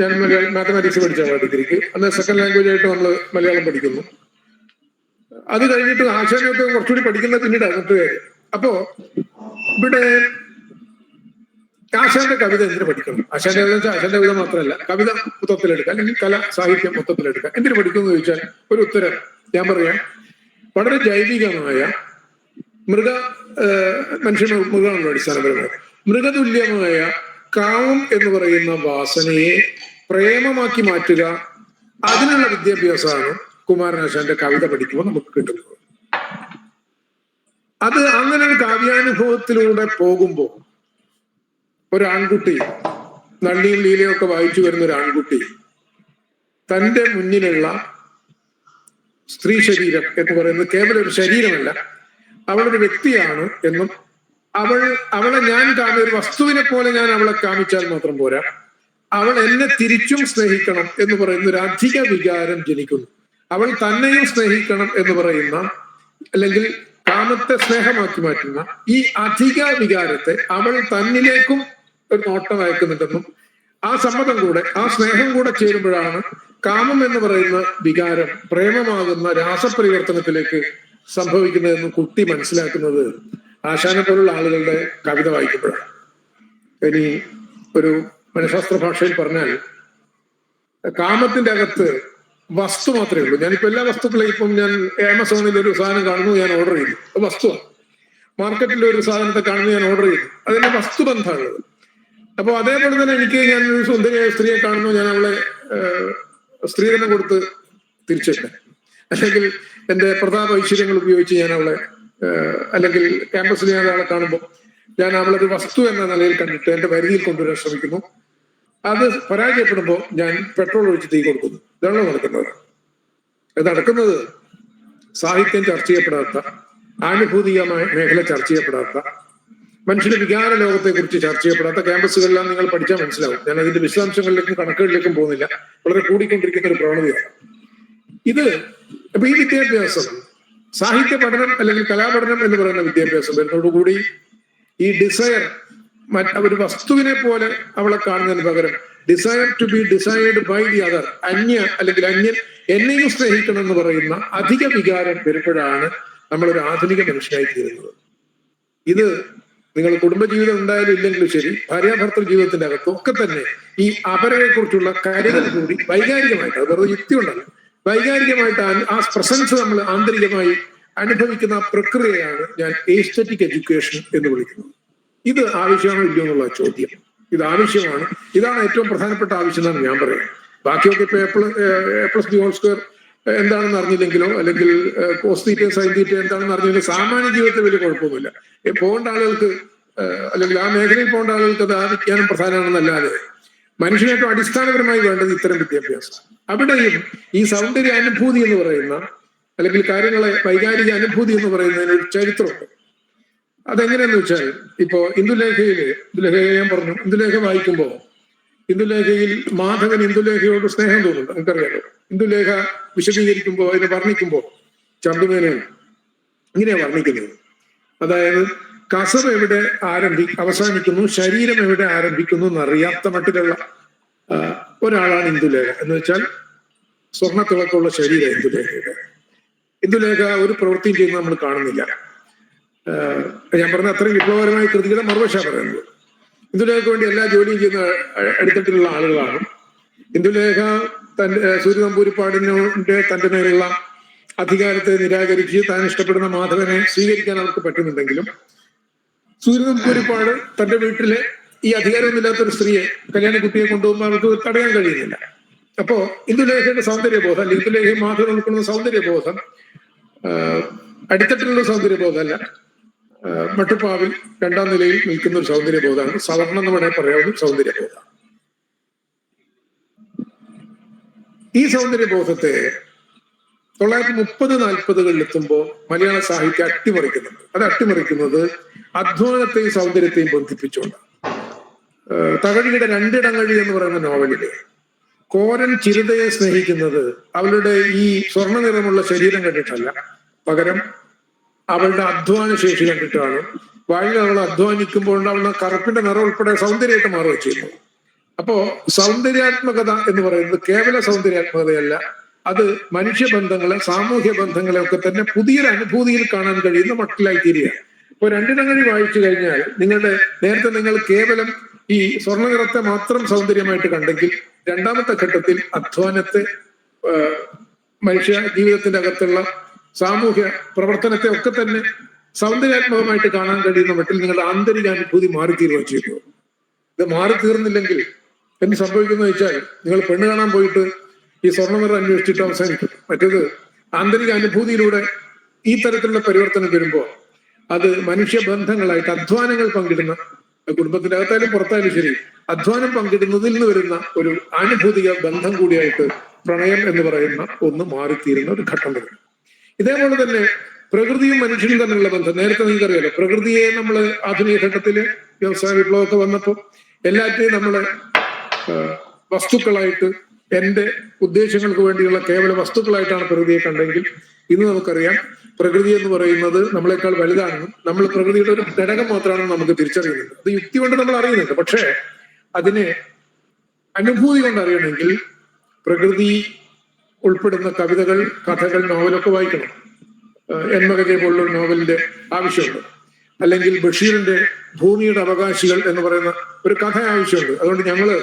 ഞാൻ മാത്തമാറ്റിക്സ് പഠിച്ചാണ് ഡിഗ്രിക്ക്. അന്ന് സെക്കൻഡ് ലാംഗ്വേജ് ആയിട്ട് നമ്മൾ മലയാളം പഠിക്കുന്നു. അത് കഴിഞ്ഞിട്ട് ആശാനൊക്കെ കുറച്ചുകൂടി പഠിക്കുന്ന പിന്നീട് അങ്ങനത്തെ കാര്യം. അപ്പോ ഇവിടെ ആശാന്റെ കവിത എന്തിനു പഠിക്കണം? ആശാന്റെ കവിത വെച്ചാൽ ആശാന്റെ കവിത മാത്രമല്ല, കവിത മൊത്തത്തിലെടുക്കുക അല്ലെങ്കിൽ കല സാഹിത്യം മൊത്തത്തിലെടുക്കുക. എന്തിനു പഠിക്കുന്നു ചോദിച്ചാൽ ഒരു ഉത്തരം ഞാൻ പറയാം. വളരെ ജൈവികമായ മൃഗമാണല്ലോ അടിസ്ഥാനപരമായി, മൃഗതുല്യമായ കാമം എന്ന് പറയുന്ന വാസനയെ പ്രേമമാക്കി മാറ്റുക, അതിനുള്ള വിദ്യാഭ്യാസമാണ് കുമാരനാശാന്റെ കവിത പഠിക്കുമ്പോൾ നമുക്ക് കിട്ടുന്നത്. അത് അങ്ങനെ ഒരു കാവ്യാനുഭവത്തിലൂടെ പോകുമ്പോൾ ഒരാൺകുട്ടി, നള്ളിയും ലീലയും ഒക്കെ വായിച്ചു വരുന്ന ഒരു ആൺകുട്ടി തന്റെ മുന്നിലുള്ള സ്ത്രീ ശരീരം എന്ന് പറയുന്നത് കേവലം ഒരു ശരീരമല്ല, അവളൊരു വ്യക്തിയാണ് എന്നും അവളെ ഞാൻ കാണുന്ന ഒരു വസ്തുവിനെ പോലെ ഞാൻ അവളെ കാമിച്ചാൽ മാത്രം പോരാ, അവൾ എന്നെ തിരിച്ചും സ്നേഹിക്കണം എന്ന് പറയുന്ന ഒരു അധിക വികാരം ജനിക്കുന്നു. അവൾ തന്നെയും സ്നേഹിക്കണം എന്ന് പറയുന്ന, അല്ലെങ്കിൽ കാമത്തെ സ്നേഹമാക്കി മാറ്റുന്ന ഈ അധിക വികാരത്തെ അവൾ തന്നിലേക്കും ഒരു നോട്ടം അയക്കുന്നുണ്ടെന്നും ആ സമ്മതം കൂടെ, ആ സ്നേഹം കൂടെ ചേരുമ്പോഴാണ് കാമം എന്ന് പറയുന്ന വികാരം പ്രേമമാകുന്ന രാസപരിവർത്തനത്തിലേക്ക് സംഭവിക്കുന്നതെന്ന് കുട്ടി മനസ്സിലാക്കുന്നത് ആശാനെ പോലുള്ള ആളുകളുടെ കവിത വായിക്കുമ്പോഴാണ്. ഇനി ഒരു മനഃശാസ്ത്ര ഭാഷയിൽ പറഞ്ഞാൽ കാമത്തിന്റെ അകത്ത് വസ്തു മാത്രമേ ഉള്ളൂ. ഞാനിപ്പോ എല്ലാ വസ്തുക്കളെയും ഇപ്പം ഞാൻ ആമസോണിൽ ഒരു സാധനം കാണുന്നു, ഞാൻ ഓർഡർ ചെയ്തു, അത് വസ്തുവാണ്. മാർക്കറ്റിൽ ഒരു സാധനത്തെ കാണുന്നു, ഞാൻ ഓർഡർ ചെയ്തു, അതിന്റെ വസ്തുബന്ധമാണുള്ളത്. അപ്പോൾ അതേപോലെ തന്നെ ഞാൻ ഒരു സുന്ദരിയായ സ്ത്രീയെ കാണുന്നു, ഞാൻ അവളെ സ്ത്രീധനം കൊടുത്ത് തിരിച്ചിട്ട്, അല്ലെങ്കിൽ എന്റെ പ്രതാപ ഐശ്വര്യങ്ങൾ ഉപയോഗിച്ച് ഞാൻ അവളെ, അല്ലെങ്കിൽ ക്യാമ്പസിൽ ഞാൻ ഒരാളെ കാണുമ്പോൾ ഞാൻ അവളൊരു വസ്തു എന്ന നിലയിൽ കണ്ടിട്ട് എന്റെ പരിധിയിൽ കൊണ്ടുവരാൻ ശ്രമിക്കുന്നു. അത് പരാജയപ്പെടുമ്പോൾ ഞാൻ പെട്രോൾ ഒഴിച്ച് തീ കൊടുക്കുന്നു. ഇതാണല്ലോ നടക്കുന്നത്. ഇത് നടക്കുന്നത് സാഹിത്യം ചർച്ച ചെയ്യപ്പെടാത്ത, ആനുഭൂതികമായ മേഖല ചർച്ച ചെയ്യപ്പെടാത്ത, മനുഷ്യന്റെ വികാര ലോകത്തെ കുറിച്ച് ചർച്ച ചെയ്യപ്പെടാത്ത ക്യാമ്പസുകളെല്ലാം നിങ്ങൾ പഠിച്ചാൽ മനസ്സിലാവും. ഞാൻ അതിന്റെ വിശദാംശങ്ങളിലേക്കും കണക്കുകളിലേക്കും പോകുന്നില്ല. വളരെ കൂടിക്കൊണ്ടിരിക്കുന്ന ഒരു പ്രവണതയാണ് ഇത്. അപ്പൊ ഈ വിദ്യാഭ്യാസം, സാഹിത്യ പഠനം അല്ലെങ്കിൽ കലാപഠനം എന്ന് പറയുന്ന വിദ്യാഭ്യാസം വരുന്നതോടുകൂടി ഈ ഡിസയർ, ഒരു വസ്തുവിനെ പോലെ അവളെ കാണുന്നതിന് പകരം desire to be decide by the other, അല്ലെങ്കിൽ അന്യൻ എന്നെയും സ്നേഹിക്കണം എന്ന് പറയുന്ന അധിക വികാരം വരുമ്പോഴാണ് നമ്മളൊരു ആധുനിക മനുഷ്യനായി തീരുന്നത്. ഇത് നിങ്ങൾ കുടുംബജീവിതം ഉണ്ടായാലും ഇല്ലെങ്കിലും ശരി, ഭാര്യാഭർത്തൃ ജീവിതത്തിന്റെ അകത്തും ഒക്കെ തന്നെ ഈ അപരനെ കുറിച്ചുള്ള കരുതൽ കൂടി വൈകാരികമായിട്ട്, അത് വെറുതെ യുക്തി ഉണ്ടല്ലോ, വൈകാരികമായിട്ട് ആ പ്രസൻസ് നമ്മൾ ആന്തരികമായി അനുഭവിക്കുന്ന പ്രക്രിയയാണ് ഞാൻ എസ്തെറ്റിക് എഡ്യൂക്കേഷൻ എന്ന് വിളിക്കുന്നത്. ഇത് ആവശ്യമാണോ ഇല്ലയോ എന്നുള്ള ചോദ്യം, ഇത് ആവശ്യമാണ്. ഇതാണ് ഏറ്റവും പ്രധാനപ്പെട്ട ആവശ്യം എന്നാണ് ഞാൻ പറയുന്നത്. ബാക്കിയൊക്കെ ഇപ്പൊ A+B² എന്താണെന്ന് അറിഞ്ഞില്ലെങ്കിലോ, അല്ലെങ്കിൽ കോസ് തീറ്റ സൈൻ തീറ്റ എന്താണെന്ന് അറിഞ്ഞില്ലെങ്കിൽ സാമാന്യ ജീവിതത്തിൽ വലിയ കുഴപ്പമൊന്നുമില്ല. പോകേണ്ട ആളുകൾക്ക്, അല്ലെങ്കിൽ ആ മേഖലയിൽ പോകേണ്ട ആളുകൾക്ക് അത് ആ വിജ്ഞാനം പ്രധാനമാണെന്നല്ലാതെ മനുഷ്യന് ഏറ്റവും അടിസ്ഥാനപരമായി വേണ്ടത് ഇത്തരം വിദ്യാഭ്യാസം. അവിടെയും ഈ സൗന്ദര്യ അനുഭൂതി എന്ന് പറയുന്ന, അല്ലെങ്കിൽ കാര്യങ്ങളെ വൈകാരിക അനുഭൂതി എന്ന് പറയുന്നതിന് ഒരു ചരിത്രമുണ്ട്. അതെങ്ങനെയാന്ന് വെച്ചാൽ, ഇപ്പോ ഇന്ദുലേഖ ഞാൻ പറഞ്ഞു, ഇന്ദുലേഖ വായിക്കുമ്പോൾ ഇന്ദുലേഖയിൽ മാധവൻ ഇന്ദുലേഖയോട് സ്നേഹം തോന്നുന്നുണ്ട്, നമുക്കറിയാലോ. ഇന്ദുലേഖ വിശദീകരിക്കുമ്പോൾ, അതിനെ വർണ്ണിക്കുമ്പോൾ ചന്തുമേനോൻ ഇങ്ങനെയാ വർണ്ണിക്കുന്നത്. അതായത് കസർ എവിടെ അവസാനിക്കുന്നു, ശരീരം എവിടെ ആരംഭിക്കുന്നു എന്നറിയാത്ത മട്ടിലുള്ള ഒരാളാണ് ഇന്ദുലേഖ. എന്ന് വെച്ചാൽ സ്വർണ്ണത്തിളക്കമുള്ള ശരീരം ഇന്ദുലേഖയുടെ. ഇന്ദുലേഖ ഒരു പ്രവൃത്തിയും ചെയ്യുന്നത് നമ്മൾ കാണുന്നില്ല. ഞാൻ പറഞ്ഞ അത്രയും വിപ്ലവകരമായ കൃതികളെ മറുവശ പറയുന്നത്. ഇന്ദുലേഖയ്ക്ക് വേണ്ടി എല്ലാ ജോലിയും ചെയ്യുന്ന അടിത്തട്ടിലുള്ള ആളുകളാണ്. ഇന്ദുലേഖ സൂര്യ നമ്പൂതിരിപ്പാടിന്റെ തന്റെ മേലുള്ള അധികാരത്തെ നിരാകരിച്ച് താൻ ഇഷ്ടപ്പെടുന്ന മാധവനെ സ്വീകരിക്കാൻ അവർക്ക് പറ്റുന്നുണ്ടെങ്കിലും സൂര്യ നമ്പൂതിരിപ്പാട് തന്റെ വീട്ടിലെ ഈ അധികാരമൊന്നുമില്ലാത്തൊരു സ്ത്രീയെ, കല്യാണക്കുട്ടിയെ കൊണ്ടുപോകുമ്പോൾ അവർക്ക് തടയാൻ കഴിയുന്നില്ല. അപ്പോ ഇന്ദുലേഖയുടെ സൗന്ദര്യബോധം, അല്ലെങ്കിൽ ഇന്ദുലേഖയും മാധവൻ ഉൾക്കൊള്ളുന്ന സൗന്ദര്യബോധം അടിത്തട്ടിലുള്ള സൗന്ദര്യബോധമല്ല, മട്ടുപ്പാവിൽ രണ്ടാം നിലയിൽ നിൽക്കുന്ന ഒരു സൗന്ദര്യബോധമാണ്. സവർണം എന്ന് വേണമെങ്കിൽ പറയാവുന്ന സൗന്ദര്യബോധം. ഈ സൗന്ദര്യബോധത്തെ 1930-40 എത്തുമ്പോൾ മലയാള സാഹിത്യം അട്ടിമറിക്കുന്നുണ്ട്. അത് അട്ടിമറിക്കുന്നത് അധ്വാനത്തെയും സൗന്ദര്യത്തെയും ബന്ധിപ്പിച്ചുകൊണ്ടാണ്. തകഴിയുടെ രണ്ടിടങ്ങഴി എന്ന് പറയുന്ന നോവലില് കോരൻ ചിരുതയെ സ്നേഹിക്കുന്നത് അവളുടെ ഈ സ്വർണ്ണ നിറമുള്ള ശരീരം കണ്ടിട്ടല്ല, പകരം അവളുടെ അധ്വാന ശേഷി കണ്ടിട്ടാണ്. വാഴ അവൾ അധ്വാനിക്കുമ്പോൾ അവളുടെ കറുപ്പിന്റെ നിറം ഉൾപ്പെടെ സൗന്ദര്യമായിട്ട് മാറുകയും ചെയ്യുന്നു. അപ്പോ സൗന്ദര്യാത്മകത എന്ന് പറയുന്നത് കേവല സൗന്ദര്യാത്മകതയല്ല, അത് മനുഷ്യബന്ധങ്ങളെ, സാമൂഹ്യ ബന്ധങ്ങളെ ഒക്കെ തന്നെ പുതിയൊരു അനുഭൂതിയിൽ കാണാൻ കഴിയുന്ന മട്ടിലായി തീരുകയാണ്. ഇപ്പൊ രണ്ടിടങ്ങഴി വായിച്ചു കഴിഞ്ഞാൽ നേരത്തെ നിങ്ങൾ കേവലം ഈ സ്വർണ്ണ നിറത്തെ മാത്രം സൗന്ദര്യമായിട്ട് കണ്ടെങ്കിൽ, രണ്ടാമത്തെ ഘട്ടത്തിൽ അധ്വാനത്തെ, മനുഷ്യ ജീവിതത്തിന്റെ അകത്തുള്ള സാമൂഹ്യ പ്രവർത്തനത്തെ ഒക്കെ തന്നെ സൗന്ദര്യാത്മകമായിട്ട് കാണാൻ കഴിയുന്ന മട്ടിൽ നിങ്ങളുടെ ആന്തരിക അനുഭൂതി മാറിത്തീരുകയും ചെയ്തു. ഇത് മാറിത്തീർന്നില്ലെങ്കിൽ എന്ത് സംഭവിക്കുന്നു വെച്ചാൽ, നിങ്ങൾ പെണ്ണ് കാണാൻ പോയിട്ട് ഈ സ്വർണ്ണനിറം അന്വേഷിച്ചിട്ട് അവസാനിക്കും. മറ്റേത് ആന്തരിക അനുഭൂതിയിലൂടെ ഈ തരത്തിലുള്ള പരിവർത്തനം വരുമ്പോൾ അത് മനുഷ്യബന്ധങ്ങളായിട്ട് അധ്വാനങ്ങൾ പങ്കിടുന്ന, കുടുംബത്തിന്റെ അകത്തായാലും പുറത്തായാലും ശരി, അധ്വാനം പങ്കിടുന്നതിൽ നിന്ന് വരുന്ന ഒരു ആനുഭൂതിക ബന്ധം കൂടിയായിട്ട് പ്രണയം എന്ന് പറയുന്ന ഒന്ന് മാറിത്തീരുന്ന ഒരു ഘട്ടം വരും. ഇതേപോലെ തന്നെ പ്രകൃതിയും മനുഷ്യനും തമ്മിലുള്ള ബന്ധം, നേരത്തെ നിങ്ങൾക്കറിയാലോ, പ്രകൃതിയെ നമ്മൾ ആധുനിക ഘട്ടത്തില് വ്യവസായ വിപ്ലവമൊക്കെ വന്നപ്പോൾ എല്ലാറ്റിനെയും നമ്മള് വസ്തുക്കളായിട്ട്, എന്റെ ഉദ്ദേശങ്ങൾക്ക് വേണ്ടിയുള്ള കേവല വസ്തുക്കളായിട്ടാണ് പ്രകൃതിയെ കണ്ടെങ്കിൽ, ഇന്ന് നമുക്കറിയാം പ്രകൃതി എന്ന് പറയുന്നത് നമ്മളെക്കാൾ വലുതാണെന്നും നമ്മൾ പ്രകൃതിയുടെ ഒരു ഘടകം മാത്രമാണെന്ന് നമുക്ക് തിരിച്ചറിയുന്നുണ്ട്. അത് യുക്തി കൊണ്ട് നമ്മൾ അറിയുന്നുണ്ട്. പക്ഷേ അതിനെ അനുഭൂതി കൊണ്ട് അറിയണമെങ്കിൽ പ്രകൃതി ഉൾപ്പെടുന്ന കവിതകൾ, കഥകൾ, നോവലൊക്കെ വായിക്കണം. എന്മകജെ പോലുള്ള ഒരു നോവലിന്റെ ആവശ്യമുണ്ട്. അല്ലെങ്കിൽ ബഷീറിന്റെ ഭൂമിയുടെ അവകാശികൾ എന്ന് പറയുന്ന ഒരു കഥ ആവശ്യമുണ്ട്. അതുകൊണ്ട് ഞങ്ങള്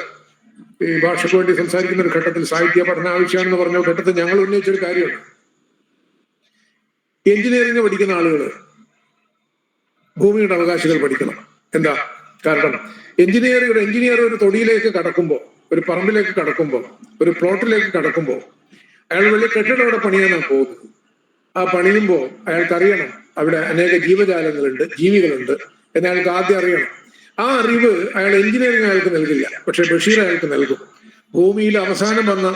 ഈ ഭാഷയ്ക്ക് വേണ്ടി സംസാരിക്കുന്ന ഒരു ഘട്ടത്തിൽ സാഹിത്യ പഠന ആവശ്യമാണെന്ന് പറഞ്ഞ ഘട്ടത്തിൽ ഞങ്ങൾ ഉന്നയിച്ചൊരു കാര്യമാണ്, എഞ്ചിനീയറിംഗ് പഠിക്കുന്ന ആളുകൾ ഭൂമിയുടെ അവകാശികൾ പഠിക്കണം. എന്താ കാരണം? എഞ്ചിനീയർ ഒരു തൊടിയിലേക്ക് കടക്കുമ്പോൾ, ഒരു പറമ്പിലേക്ക് കടക്കുമ്പോൾ, ഒരു പ്ലോട്ടിലേക്ക് കടക്കുമ്പോൾ അയാൾ വലിയ കെട്ടിടം അവിടെ പണിയാനാണ് പോകുന്നത്. ആ പണിയുമ്പോൾ അയാൾക്കറിയണം അവിടെ അനേക ജീവജാലങ്ങളുണ്ട്, ജീവികളുണ്ട് എന്ന് അയാൾക്ക് ആദ്യം അറിയണം. ആ അറിവ് അയാൾ എഞ്ചിനീയറിംഗ് അയാൾക്ക് നൽകില്ല, പക്ഷെ ബഷീർ അയാൾക്ക് നൽകും. ഭൂമിയിൽ അവസാനം വന്ന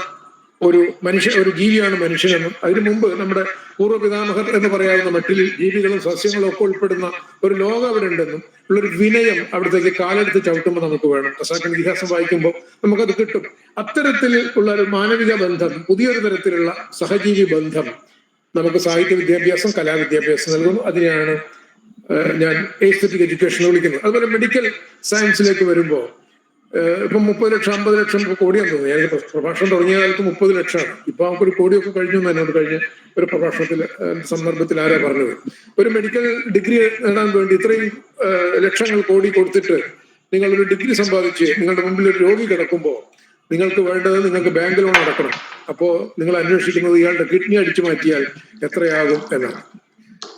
ഒരു ജീവിയാണ് മനുഷ്യനെന്നും അതിനു മുമ്പ് നമ്മുടെ പൂർവ്വപിതാമഹർ എന്ന് പറയാവുന്ന മറ്റിൽ ജീവികളും സസ്യങ്ങളും ഒക്കെ ഉൾപ്പെടുന്ന ഒരു ലോകം അവിടെ ഉണ്ടെന്നും ഉള്ളൊരു വിനയം അവിടത്തേക്ക് കാലെടുത്ത് ചവിട്ടുമ്പോൾ നമുക്ക് വേണം. ഖസാക്കിന്റെ ഇതിഹാസം വായിക്കുമ്പോൾ നമുക്കത് കിട്ടും. അത്തരത്തിൽ ഉള്ള ഒരു മാനവിക ബന്ധം, പുതിയൊരു തരത്തിലുള്ള സഹജീവി ബന്ധം നമുക്ക് സാഹിത്യ വിദ്യാഭ്യാസം, കലാവിദ്യാഭ്യാസം നൽകുന്നു. അതിനെയാണ് ഞാൻ എസ്തെറ്റിക് എഡ്യൂക്കേഷൻ വിളിക്കുന്നത്. അതുപോലെ മെഡിക്കൽ സയൻസിലേക്ക് വരുമ്പോൾ ഇപ്പം 30 ലക്ഷം 50 ലക്ഷം കോടിയാന്ന് തോന്നുന്നു. ഞാൻ പ്രഭാഷണം തുടങ്ങിയ കാലത്ത് 30 ലക്ഷമാണ്. ഇപ്പൊ നമുക്കൊരു കോടിയൊക്കെ കഴിഞ്ഞു എന്ന് എന്നോട് കഴിഞ്ഞ ഒരു പ്രഭാഷണത്തിൽ സന്ദർഭത്തിൽ ആരാ പറഞ്ഞത്. ഒരു മെഡിക്കൽ ഡിഗ്രി നേടാൻ വേണ്ടി ഇത്രയും ലക്ഷങ്ങൾ കോടി കൊടുത്തിട്ട് നിങ്ങളൊരു ഡിഗ്രി സമ്പാദിച്ച് നിങ്ങളുടെ മുമ്പിൽ ഒരു രോഗി കിടക്കുമ്പോൾ നിങ്ങൾക്ക് വേണ്ടത് നിങ്ങൾക്ക് ബാങ്ക് ലോൺ അടക്കണം. അപ്പോ നിങ്ങൾ അന്വേഷിക്കുന്നത് ഇയാളുടെ കിഡ്നി അടിച്ചു മാറ്റിയാൽ എത്രയാകും എന്നാണ്.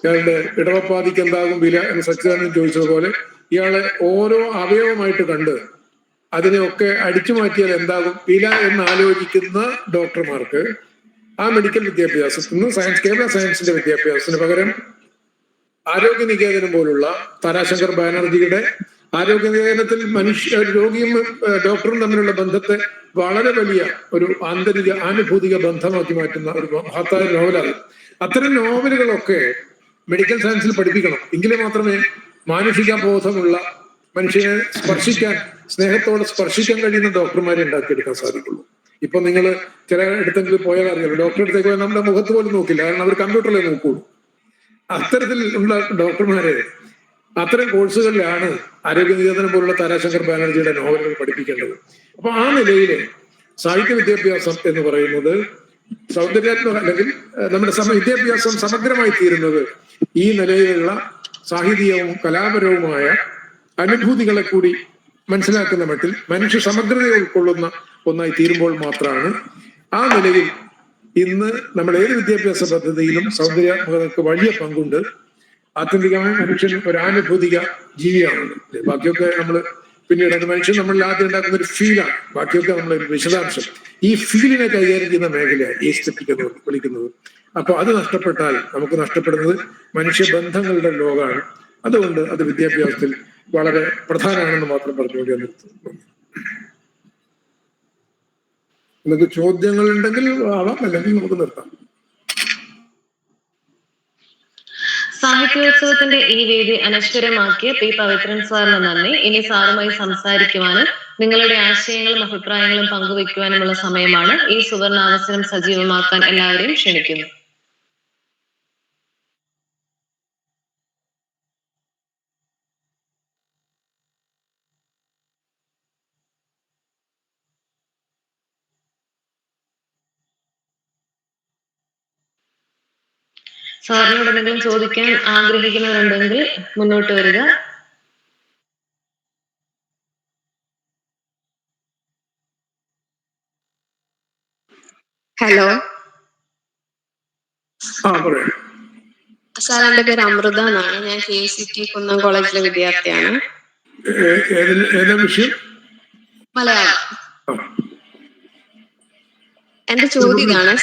ഇയാളുടെ ഇടവപ്പാതിക്ക് എന്താകും വില എന്ന് സച്ചിദാനന്ദൻ ചോദിച്ചതുപോലെ ഇയാളെ ഓരോ അവയവമായിട്ട് കണ്ട് അതിനെയൊക്കെ അടിച്ചു മാറ്റിയാൽ എന്താകും വില എന്ന് ആലോചിക്കുന്ന ഡോക്ടർമാർക്ക് ആ മെഡിക്കൽ വിദ്യാഭ്യാസത്തിൽ നിന്ന് കേരള സയൻസിന്റെ വിദ്യാഭ്യാസത്തിന് പകരം ആരോഗ്യ നികേതനം പോലുള്ള താരാശങ്കർ ബാനർജിയുടെ ആരോഗ്യ നികേതനത്തിൽ രോഗിയും ഡോക്ടറും തമ്മിലുള്ള ബന്ധത്തെ വളരെ വലിയ ഒരു ആനുഭൂതിക ബന്ധമാക്കി മാറ്റുന്ന ഒരു മഹത്തായ നോവലാണ്. അത്തരം നോവലുകളൊക്കെ മെഡിക്കൽ സയൻസിൽ പഠിപ്പിക്കണം. എങ്കിലേ മാത്രമേ മാനുഷിക ബോധമുള്ള മനുഷ്യനെ സ്നേഹത്തോടെ സ്പർശിക്കാൻ കഴിയുന്ന ഡോക്ടർമാരെ ഉണ്ടാക്കിയെടുക്കാൻ സാധിക്കുള്ളൂ. ഇപ്പൊ നിങ്ങൾ ചില ഇടത്തെങ്കിലും പോയാൽ അറിയാലോ, ഡോക്ടറെ അടുത്തേക്ക് പോയാൽ നമ്മുടെ മുഖത്ത് പോലും നോക്കില്ല, കാരണം അവർ കമ്പ്യൂട്ടറിലേ നോക്കുള്ളൂ. അത്തരത്തിൽ ഉള്ള ഡോക്ടർമാരെ അത്തരം കോഴ്സുകളിലാണ് ആരോഗ്യ നികേതനം പോലുള്ള താരാശങ്കർ ബാനർജിയുടെ നോവലുകൾ പഠിപ്പിക്കേണ്ടത്. അപ്പൊ ആ നിലയിൽ സാഹിത്യ വിദ്യാഭ്യാസം എന്ന് പറയുന്നത് സൗന്ദര്യാത്മക അല്ലെങ്കിൽ നമ്മുടെ വിദ്യാഭ്യാസം സമഗ്രമായി തീരുന്നത് ഈ നിലയിലുള്ള സാഹിത്യവും കലാപരവുമായ അനുഭൂതികളെ കൂടി മനസ്സിലാക്കുന്ന മട്ടിൽ മനുഷ്യ സമഗ്രതയെ ഉൾക്കൊള്ളുന്ന ഒന്നായി തീരുമ്പോൾ മാത്രമാണ്. ആ നിലയിൽ ഇന്ന് നമ്മൾ ഏത് വിദ്യാഭ്യാസ പദ്ധതിയിലും സൗന്ദര്യാത്മകതയ്ക്ക് വലിയ പങ്കുണ്ട്. ആത്യന്തികമായ മനുഷ്യൻ ഒരു ആനുഭൂതിക ജീവിയാണല്ലോ. ബാക്കിയൊക്കെ നമ്മൾ പിന്നീട് മനുഷ്യൻ നമ്മളിൽ ആദ്യം ഉണ്ടാക്കുന്ന ഒരു ഫീലാണ്, ബാക്കിയൊക്കെ നമ്മളൊരു വിശദാംശം. ഈ ഫീലിനെ കൈകാര്യം ചെയ്യുന്ന മേഖലയാണ് എസ്തെറ്റിക് എന്ന് വിളിക്കുന്നത്. അപ്പൊ അത് നഷ്ടപ്പെട്ടാൽ നമുക്ക് നഷ്ടപ്പെടുന്നത് മനുഷ്യബന്ധങ്ങളുടെ ലോകമാണ്. അതുകൊണ്ട് അത് വിദ്യാഭ്യാസത്തിൽ വളരെ പ്രധാനമാണെന്ന് മാത്രം പറഞ്ഞുകൊണ്ട് നിർത്തുന്നു. നിങ്ങൾക്ക് ചോദ്യങ്ങൾ ഉണ്ടെങ്കിൽ ആവാം, അല്ലെങ്കിൽ നമുക്ക് നിർത്താം. സാഹിത്യോത്സവത്തിന്റെ ഈ വേദി അനശ്വരമാക്കിയ പി പവിത്രൻ സാറിന് നന്ദി. ഇനി സാറുമായി സംസാരിക്കുവാനും നിങ്ങളുടെ ആശയങ്ങളും അഭിപ്രായങ്ങളും പങ്കുവയ്ക്കുവാനുമുള്ള സമയമാണ്. ഈ സുവർണാവസരം സജീവമാക്കാൻ എല്ലാവരെയും ക്ഷണിക്കുന്നു. സാറിനോട് എന്തെങ്കിലും ചോദിക്കാൻ ആഗ്രഹിക്കുന്നവരുണ്ടെങ്കിൽ മുന്നോട്ട് വരിക. ഹലോ സാർ, എന്റെ പേര് അമൃത എന്നാണ്. ഞാൻ KCT കുന്നം കോളേജിലെ വിദ്യാർത്ഥിയാണ്. മലയാളം. എന്റെ ചോദ്യം ഇതാണ്,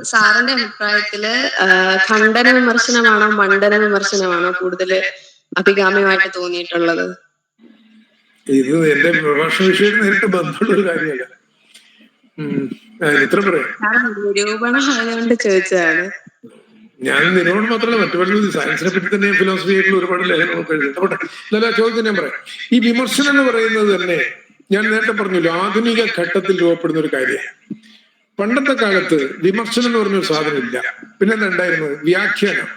സാറിന്റെ അഭിപ്രായത്തില് ഖണ്ഡന വിമർശനമാണോ മണ്ഡന വിമർശനമാണോ കൂടുതൽ അഭികാമ്യമായിട്ട് തോന്നിയിട്ടുള്ളത്? ഇത് എന്റെ പ്രഭാഷണ വിഷയം നേരിട്ട് ബന്ധമുള്ള ഒരു കാര്യമല്ല. ഇത്ര പറയാം, നിരൂപണം ആയതുകൊണ്ട് ചോദിച്ചതാണ്. ഞാൻ നിരൂപണം മാത്രമല്ല, മറ്റു പല സയൻസിനെ പറ്റി തന്നെ ഫിലോസഫി ആയിട്ടുള്ള ഒരുപാട് ലേഖനങ്ങളൊക്കെ എഴുതുന്നുണ്ട്. നല്ല ചോദ്യത്തിന് ഞാൻ പറയാം. ഈ വിമർശനം എന്ന് പറയുന്നത് തന്നെ ഞാൻ നേരത്തെ പറഞ്ഞല്ലോ, ആധുനിക ഘട്ടത്തിൽ രൂപപ്പെടുന്ന ഒരു കാര്യമാണ്. പണ്ടത്തെ കാലത്ത് വിമർശനം എന്ന് പറഞ്ഞൊരു സാധനമില്ല. പിന്നെ എന്താ ഉണ്ടായിരുന്നത്? വ്യാഖ്യാനം.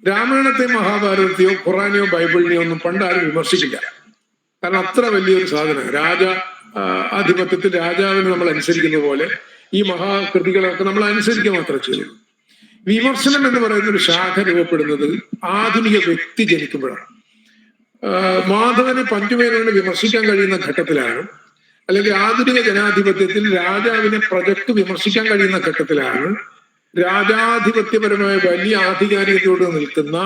രാമായണത്തെയോ മഹാഭാരതത്തെയോ ഖുറാനെയോ ബൈബിളിനെയോ ഒന്നും പണ്ട് ആരും വിമർശിക്കില്ല. കാരണം അത്ര വലിയൊരു സാധനം. ആധിപത്യത്തിൽ രാജാവിന് നമ്മൾ അനുസരിക്കുന്ന പോലെ ഈ മഹാകൃതികളൊക്കെ നമ്മൾ അനുസരിക്കുക മാത്രമേ ചെയ്തു. വിമർശനം എന്ന് പറയുന്ന ഒരു ശാഖ രൂപപ്പെടുന്നത് ആധുനിക വ്യക്തി ജനിക്കുമ്പോഴാണ്. മാധവന് പഞ്ചുമേനോനെ വിമർശിക്കാൻ കഴിയുന്ന ഘട്ടത്തിലാണ്, അല്ലെങ്കിൽ ആധുനിക ജനാധിപത്യത്തിൽ രാജാവിനെ പ്രജക്ക് വിമർശിക്കാൻ കഴിയുന്ന ഘട്ടത്തിലാണ് രാജാധിപത്യപരമായ വലിയ ആധികാരികതയോട് നിൽക്കുന്ന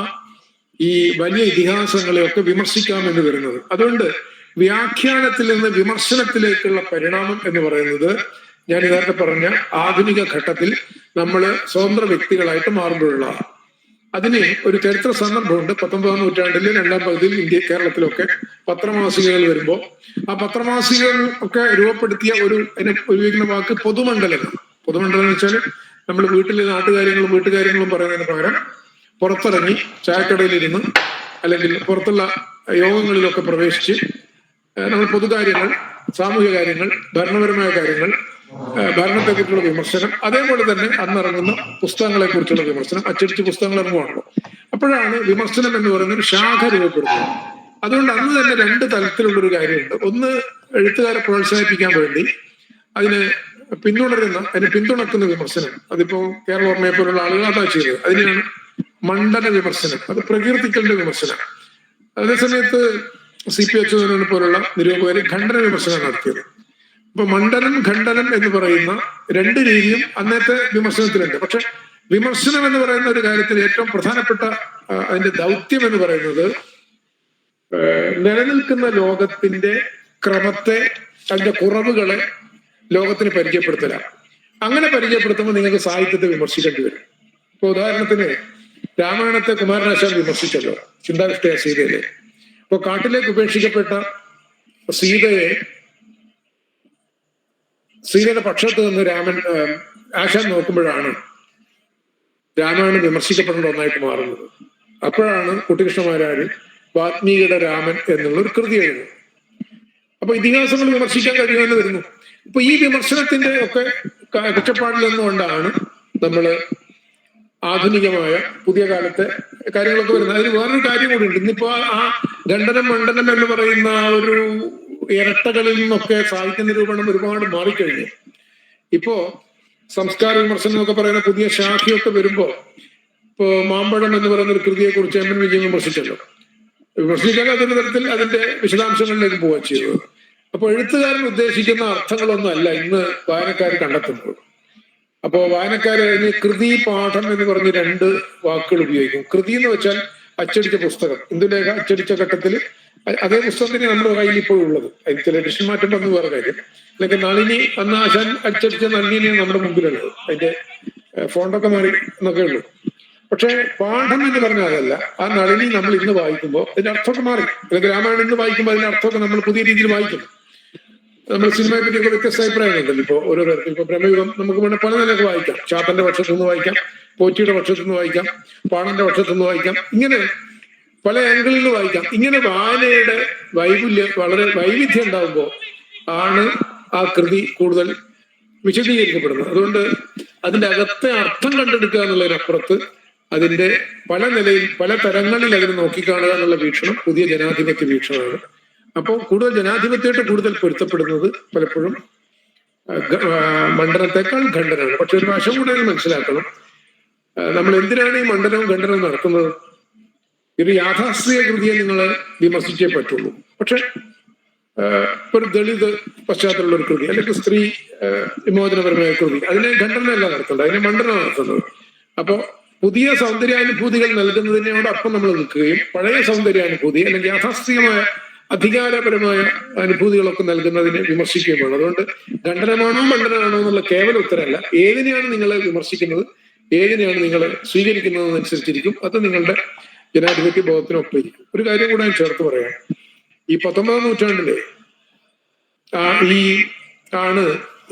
ഈ വലിയ ഇതിഹാസങ്ങളെയൊക്കെ വിമർശിക്കാമെന്ന് വരുന്നത്. അതുകൊണ്ട് വ്യാഖ്യാനത്തിൽ നിന്ന് വിമർശനത്തിലേക്കുള്ള പരിണാമം എന്ന് പറയുന്നത് ഞാൻ നേരത്തെ പറഞ്ഞ ആധുനിക ഘട്ടത്തിൽ നമ്മൾ സ്വതന്ത്ര വ്യക്തികളായിട്ട് മാറുമ്പോഴുള്ള അതിന് ഒരു ചരിത്ര സന്ദർഭമുണ്ട്. 19ാം നൂറ്റാണ്ടിലെ രണ്ടാം പകുതിയിൽ കേരളത്തിലൊക്കെ പത്രമാസികകൾ വരുമ്പോൾ ആ പത്രമാസികകൾ ഒക്കെ രൂപപ്പെടുത്തിയ അതിനെ ഉപയോഗിക്കുന്ന വാക്ക് പൊതുമണ്ഡലം. പൊതുമണ്ഡലം എന്ന് വെച്ചാൽ നമ്മൾ വീട്ടിലെ വീട്ടുകാര്യങ്ങളും പറയുന്നതിന് പകരം പുറത്തിറങ്ങി ചായക്കടയിലിരുന്ന് അല്ലെങ്കിൽ പുറത്തുള്ള യോഗങ്ങളിലൊക്കെ പ്രവേശിച്ച് നമ്മൾ പൊതുകാര്യങ്ങൾ, സാമൂഹിക കാര്യങ്ങൾ, ഭരണപരമായ കാര്യങ്ങൾ, ഭരണത്തെക്കുറിച്ചുള്ള വിമർശനം, അതേപോലെ തന്നെ അന്നിറങ്ങുന്ന പുസ്തകങ്ങളെ കുറിച്ചുള്ള വിമർശനം, അച്ചടിച്ച് പുസ്തകങ്ങൾ ഇറങ്ങുവാണല്ലോ. അപ്പോഴാണ് വിമർശനം എന്ന് പറയുന്ന ഒരു ശാഖ രൂപപ്പെടുന്നത്. അതുകൊണ്ട് അന്ന് തന്നെ 2 തലത്തിലുള്ളൊരു കാര്യമുണ്ട്. ഒന്ന്, എഴുത്തുകാരെ പ്രോത്സാഹിപ്പിക്കാൻ വേണ്ടി അതിനെ പിന്തുണക്കുന്ന വിമർശനം. അതിപ്പോ കേരള ഓർമ്മയെ പോലുള്ള ആളുകൾ അതാ ചെയ്തത്. അതിനെയാണ് മണ്ഡന വിമർശനം, അത് പ്രകീർത്തിക്കലിന്റെ വിമർശനം. അതേസമയത്ത് CP അച്യുതനെ പോലുള്ള നിരൂപകർ ഖണ്ഡന വിമർശനം നടത്തിയത്. അപ്പൊ മണ്ഡനം, ഖണ്ഡനം എന്ന് പറയുന്ന 2 രീതിയും അന്നത്തെ വിമർശനത്തിലുണ്ട്. പക്ഷെ വിമർശനം എന്ന് പറയുന്ന ഒരു കാര്യത്തിൽ ഏറ്റവും പ്രധാനപ്പെട്ട അതിന്റെ ദൗത്യം എന്ന് പറയുന്നത് നിലനിൽക്കുന്ന ലോകത്തിന്റെ ക്രമത്തെ, അതിന്റെ കുറവുകളെ ലോകത്തിന് പരിചയപ്പെടുത്തലാണ്. അങ്ങനെ പരിചയപ്പെടുത്തുമ്പോൾ നിങ്ങൾക്ക് സാഹിത്യത്തെ വിമർശിക്കേണ്ടി വരും. ഇപ്പൊ ഉദാഹരണത്തിന് രാമായണത്തെ കുമാരനാശാൻ വിമർശിച്ചല്ലോ, ചിന്താവിഷ്ടയ സീതയിലെ. ഇപ്പൊ കാട്ടിലേക്ക് ഉപേക്ഷിക്കപ്പെട്ട സീതയുടെ പക്ഷത്ത് നിന്ന് ആശാൻ നോക്കുമ്പോഴാണ് രാമായണം വിമർശിക്കപ്പെടേണ്ട ഒന്നായിട്ട് മാറുന്നത്. അപ്പോഴാണ് കുട്ടികൃഷ്ണമാരാര് വാത്മീകിയുടെ രാമൻ എന്നുള്ള ഒരു കൃതി എഴുതുന്നത്. അപ്പൊ ഇതിഹാസങ്ങൾ വിമർശിക്കാൻ കഴിയുമെന്ന് വരുന്നു. ഇപ്പൊ ഈ വിമർശനത്തിന്റെ ഒക്കെ കച്ചപ്പാടിൽ നിന്നുകൊണ്ടാണ് നമ്മള് ആധുനികമായ പുതിയ കാലത്തെ കാര്യങ്ങളൊക്കെ വരുന്നത്. അതിന് വേറൊരു കാര്യം കൂടി ഉണ്ട്. ഇന്നിപ്പോ ആ ഖണ്ഡനം മണ്ഡനം എന്ന് പറയുന്ന ഒരു ഇരട്ടകളിൽ നിന്നൊക്കെ സാഹിത്യ നിരൂപണം ഒരുപാട് മാറിക്കഴിഞ്ഞു. ഇപ്പോ സംസ്കാര വിമർശനം എന്നൊക്കെ പറയുന്ന പുതിയ ശാഖയൊക്കെ വരുമ്പോ, ഇപ്പോ മാമ്പഴം എന്ന് പറയുന്ന ഒരു കൃതിയെ കുറിച്ച് M.N. വിജയൻ വിമർശിച്ചല്ലോ. വിമർശിക്കാൻ അതിന്റെ തരത്തിൽ അതിന്റെ വിശദാംശങ്ങളിലേക്ക് പോവുക ചെയ്തത്. അപ്പൊ എഴുത്തുകാരൻ ഉദ്ദേശിക്കുന്ന അർത്ഥങ്ങളൊന്നും അല്ല ഇന്ന് വായനക്കാർ കണ്ടെത്തുന്നത്. അപ്പോ വായനക്കാര് കൃതി, പാഠം എന്ന് പറഞ്ഞ് 2 വാക്കുകൾ ഉപയോഗിക്കും. കൃതി എന്ന് വെച്ചാൽ അച്ചടിച്ച പുസ്തകം. ഇന്ദുലേഖ അച്ചടിച്ച ഘട്ടത്തിൽ അതേ പുസ്തകത്തിന് നമ്മുടെ കയ്യിൽ ഇപ്പോഴും ഉള്ളത്. അതിന് ചില എഡിഷൻ മാറ്റം വന്നു വേറെ കാര്യം. അല്ലെങ്കിൽ നളിനി അന്ന് ആശാൻ അച്ചടിച്ച നളിനിയാണ് നമ്മുടെ മുമ്പിലുള്ളത്. അതിന്റെ ഫോണ്ടൊക്കെ മാറി എന്നൊക്കെ ഉള്ളൂ. പക്ഷെ പാഠം എന്ന് പറഞ്ഞാൽ അതല്ല. ആ നളിനി നമ്മൾ ഇന്ന് വായിക്കുമ്പോൾ അതിന്റെ അർത്ഥമൊക്കെ മാറി. അല്ലെങ്കിൽ രാമായണം ഇന്ന് വായിക്കുമ്പോൾ അതിന്റെ അർത്ഥമൊക്കെ നമ്മൾ പുതിയ രീതിയിൽ വായിക്കും. നമ്മൾ സിനിമയെ പറ്റിയൊക്കെ വ്യത്യസ്ത അഭിപ്രായങ്ങളുണ്ടല്ലോ. ഇപ്പൊ ഓരോരുത്തർക്കും ഇപ്പൊ പ്രമേയം നമുക്ക് വേണേൽ പല നിലക്ക് വായിക്കാം. ചാത്തന്റെ പക്ഷത്തുനിന്ന് വായിക്കാം, പോറ്റിയുടെ പക്ഷത്തുനിന്ന് വായിക്കാം, പാണന്റെ പക്ഷത്തുനിന്ന് വായിക്കാം. ഇങ്ങനെ പല ആംഗിളിൽ നിന്ന് വായിക്കാം. ഇങ്ങനെ വായനയുടെ വളരെ വൈവിധ്യം ഉണ്ടാകുമ്പോൾ ആണ് ആ കൃതി കൂടുതൽ വിശദീകരിക്കപ്പെടുന്നത്. അതുകൊണ്ട് അതിന്റെ അകത്തെ അർത്ഥം കണ്ടെടുക്കുക എന്നുള്ളതിനപ്പുറത്ത് അതിന്റെ പല നിലയിൽ, പല തരങ്ങളിൽ അതിനെ നോക്കിക്കാണുക എന്നുള്ള വീക്ഷണം പുതിയ ജനാധിപത്യ വീക്ഷണമാണ്. അപ്പോൾ കൂടുതൽ ജനാധിപത്യമായിട്ട് കൂടുതൽ പൊരുത്തപ്പെടുന്നത് പലപ്പോഴും മണ്ഡനത്തെക്കാൾ ഖണ്ഡനാണ്. പക്ഷെ ഒരു വശം കൂടെ മനസ്സിലാക്കണം. നമ്മൾ എന്തിനാണ് ഈ മണ്ഡനവും ഖണ്ഡനവും നടക്കുന്നത്? ഒരു യാഥാസ്ഥിതിക കൃതിയെ നിങ്ങൾ വിമർശിച്ചേ പറ്റുള്ളൂ. പക്ഷെ ഒരു ദളിത് പശ്ചാത്തലമുള്ള ഒരു കൃതി, അല്ലെങ്കിൽ സ്ത്രീ വിമോചനപരമായ കൃതി, അതിനെ ഖണ്ഡനമല്ല നടത്തേണ്ടത്, അതിനെ മണ്ഡനം നടത്തുന്നത്. അപ്പോ പുതിയ സൗന്ദര്യാനുഭൂതികൾ നൽകുന്നതിനോടൊപ്പം നമ്മൾ നിൽക്കുകയും പഴയ സൗന്ദര്യാനുഭൂതി അല്ലെങ്കിൽ യാഥാസ്ഥിതികമായ അധികാരപരമായ അനുഭൂതികളൊക്കെ നൽകുന്നതിനെ വിമർശിക്കുകയും വേണം. അതുകൊണ്ട് ഖണ്ഡനമാണോ മണ്ഡനമാണോ എന്നുള്ള കേവല ഉത്തരമല്ല. ഏതിനെയാണ് നിങ്ങൾ വിമർശിക്കുന്നത്, ഏതിനെയാണ് നിങ്ങൾ സ്വീകരിക്കുന്നതെന്നനുസരിച്ചിരിക്കും അത് നിങ്ങളുടെ ജനാധിപത്യ ബോധത്തിനൊപ്പമായിരിക്കും. ഒരു കാര്യം കൂടെ ഞാൻ ചേർത്ത് പറയാം. ഈ 19ാം നൂറ്റാണ്ടിലെ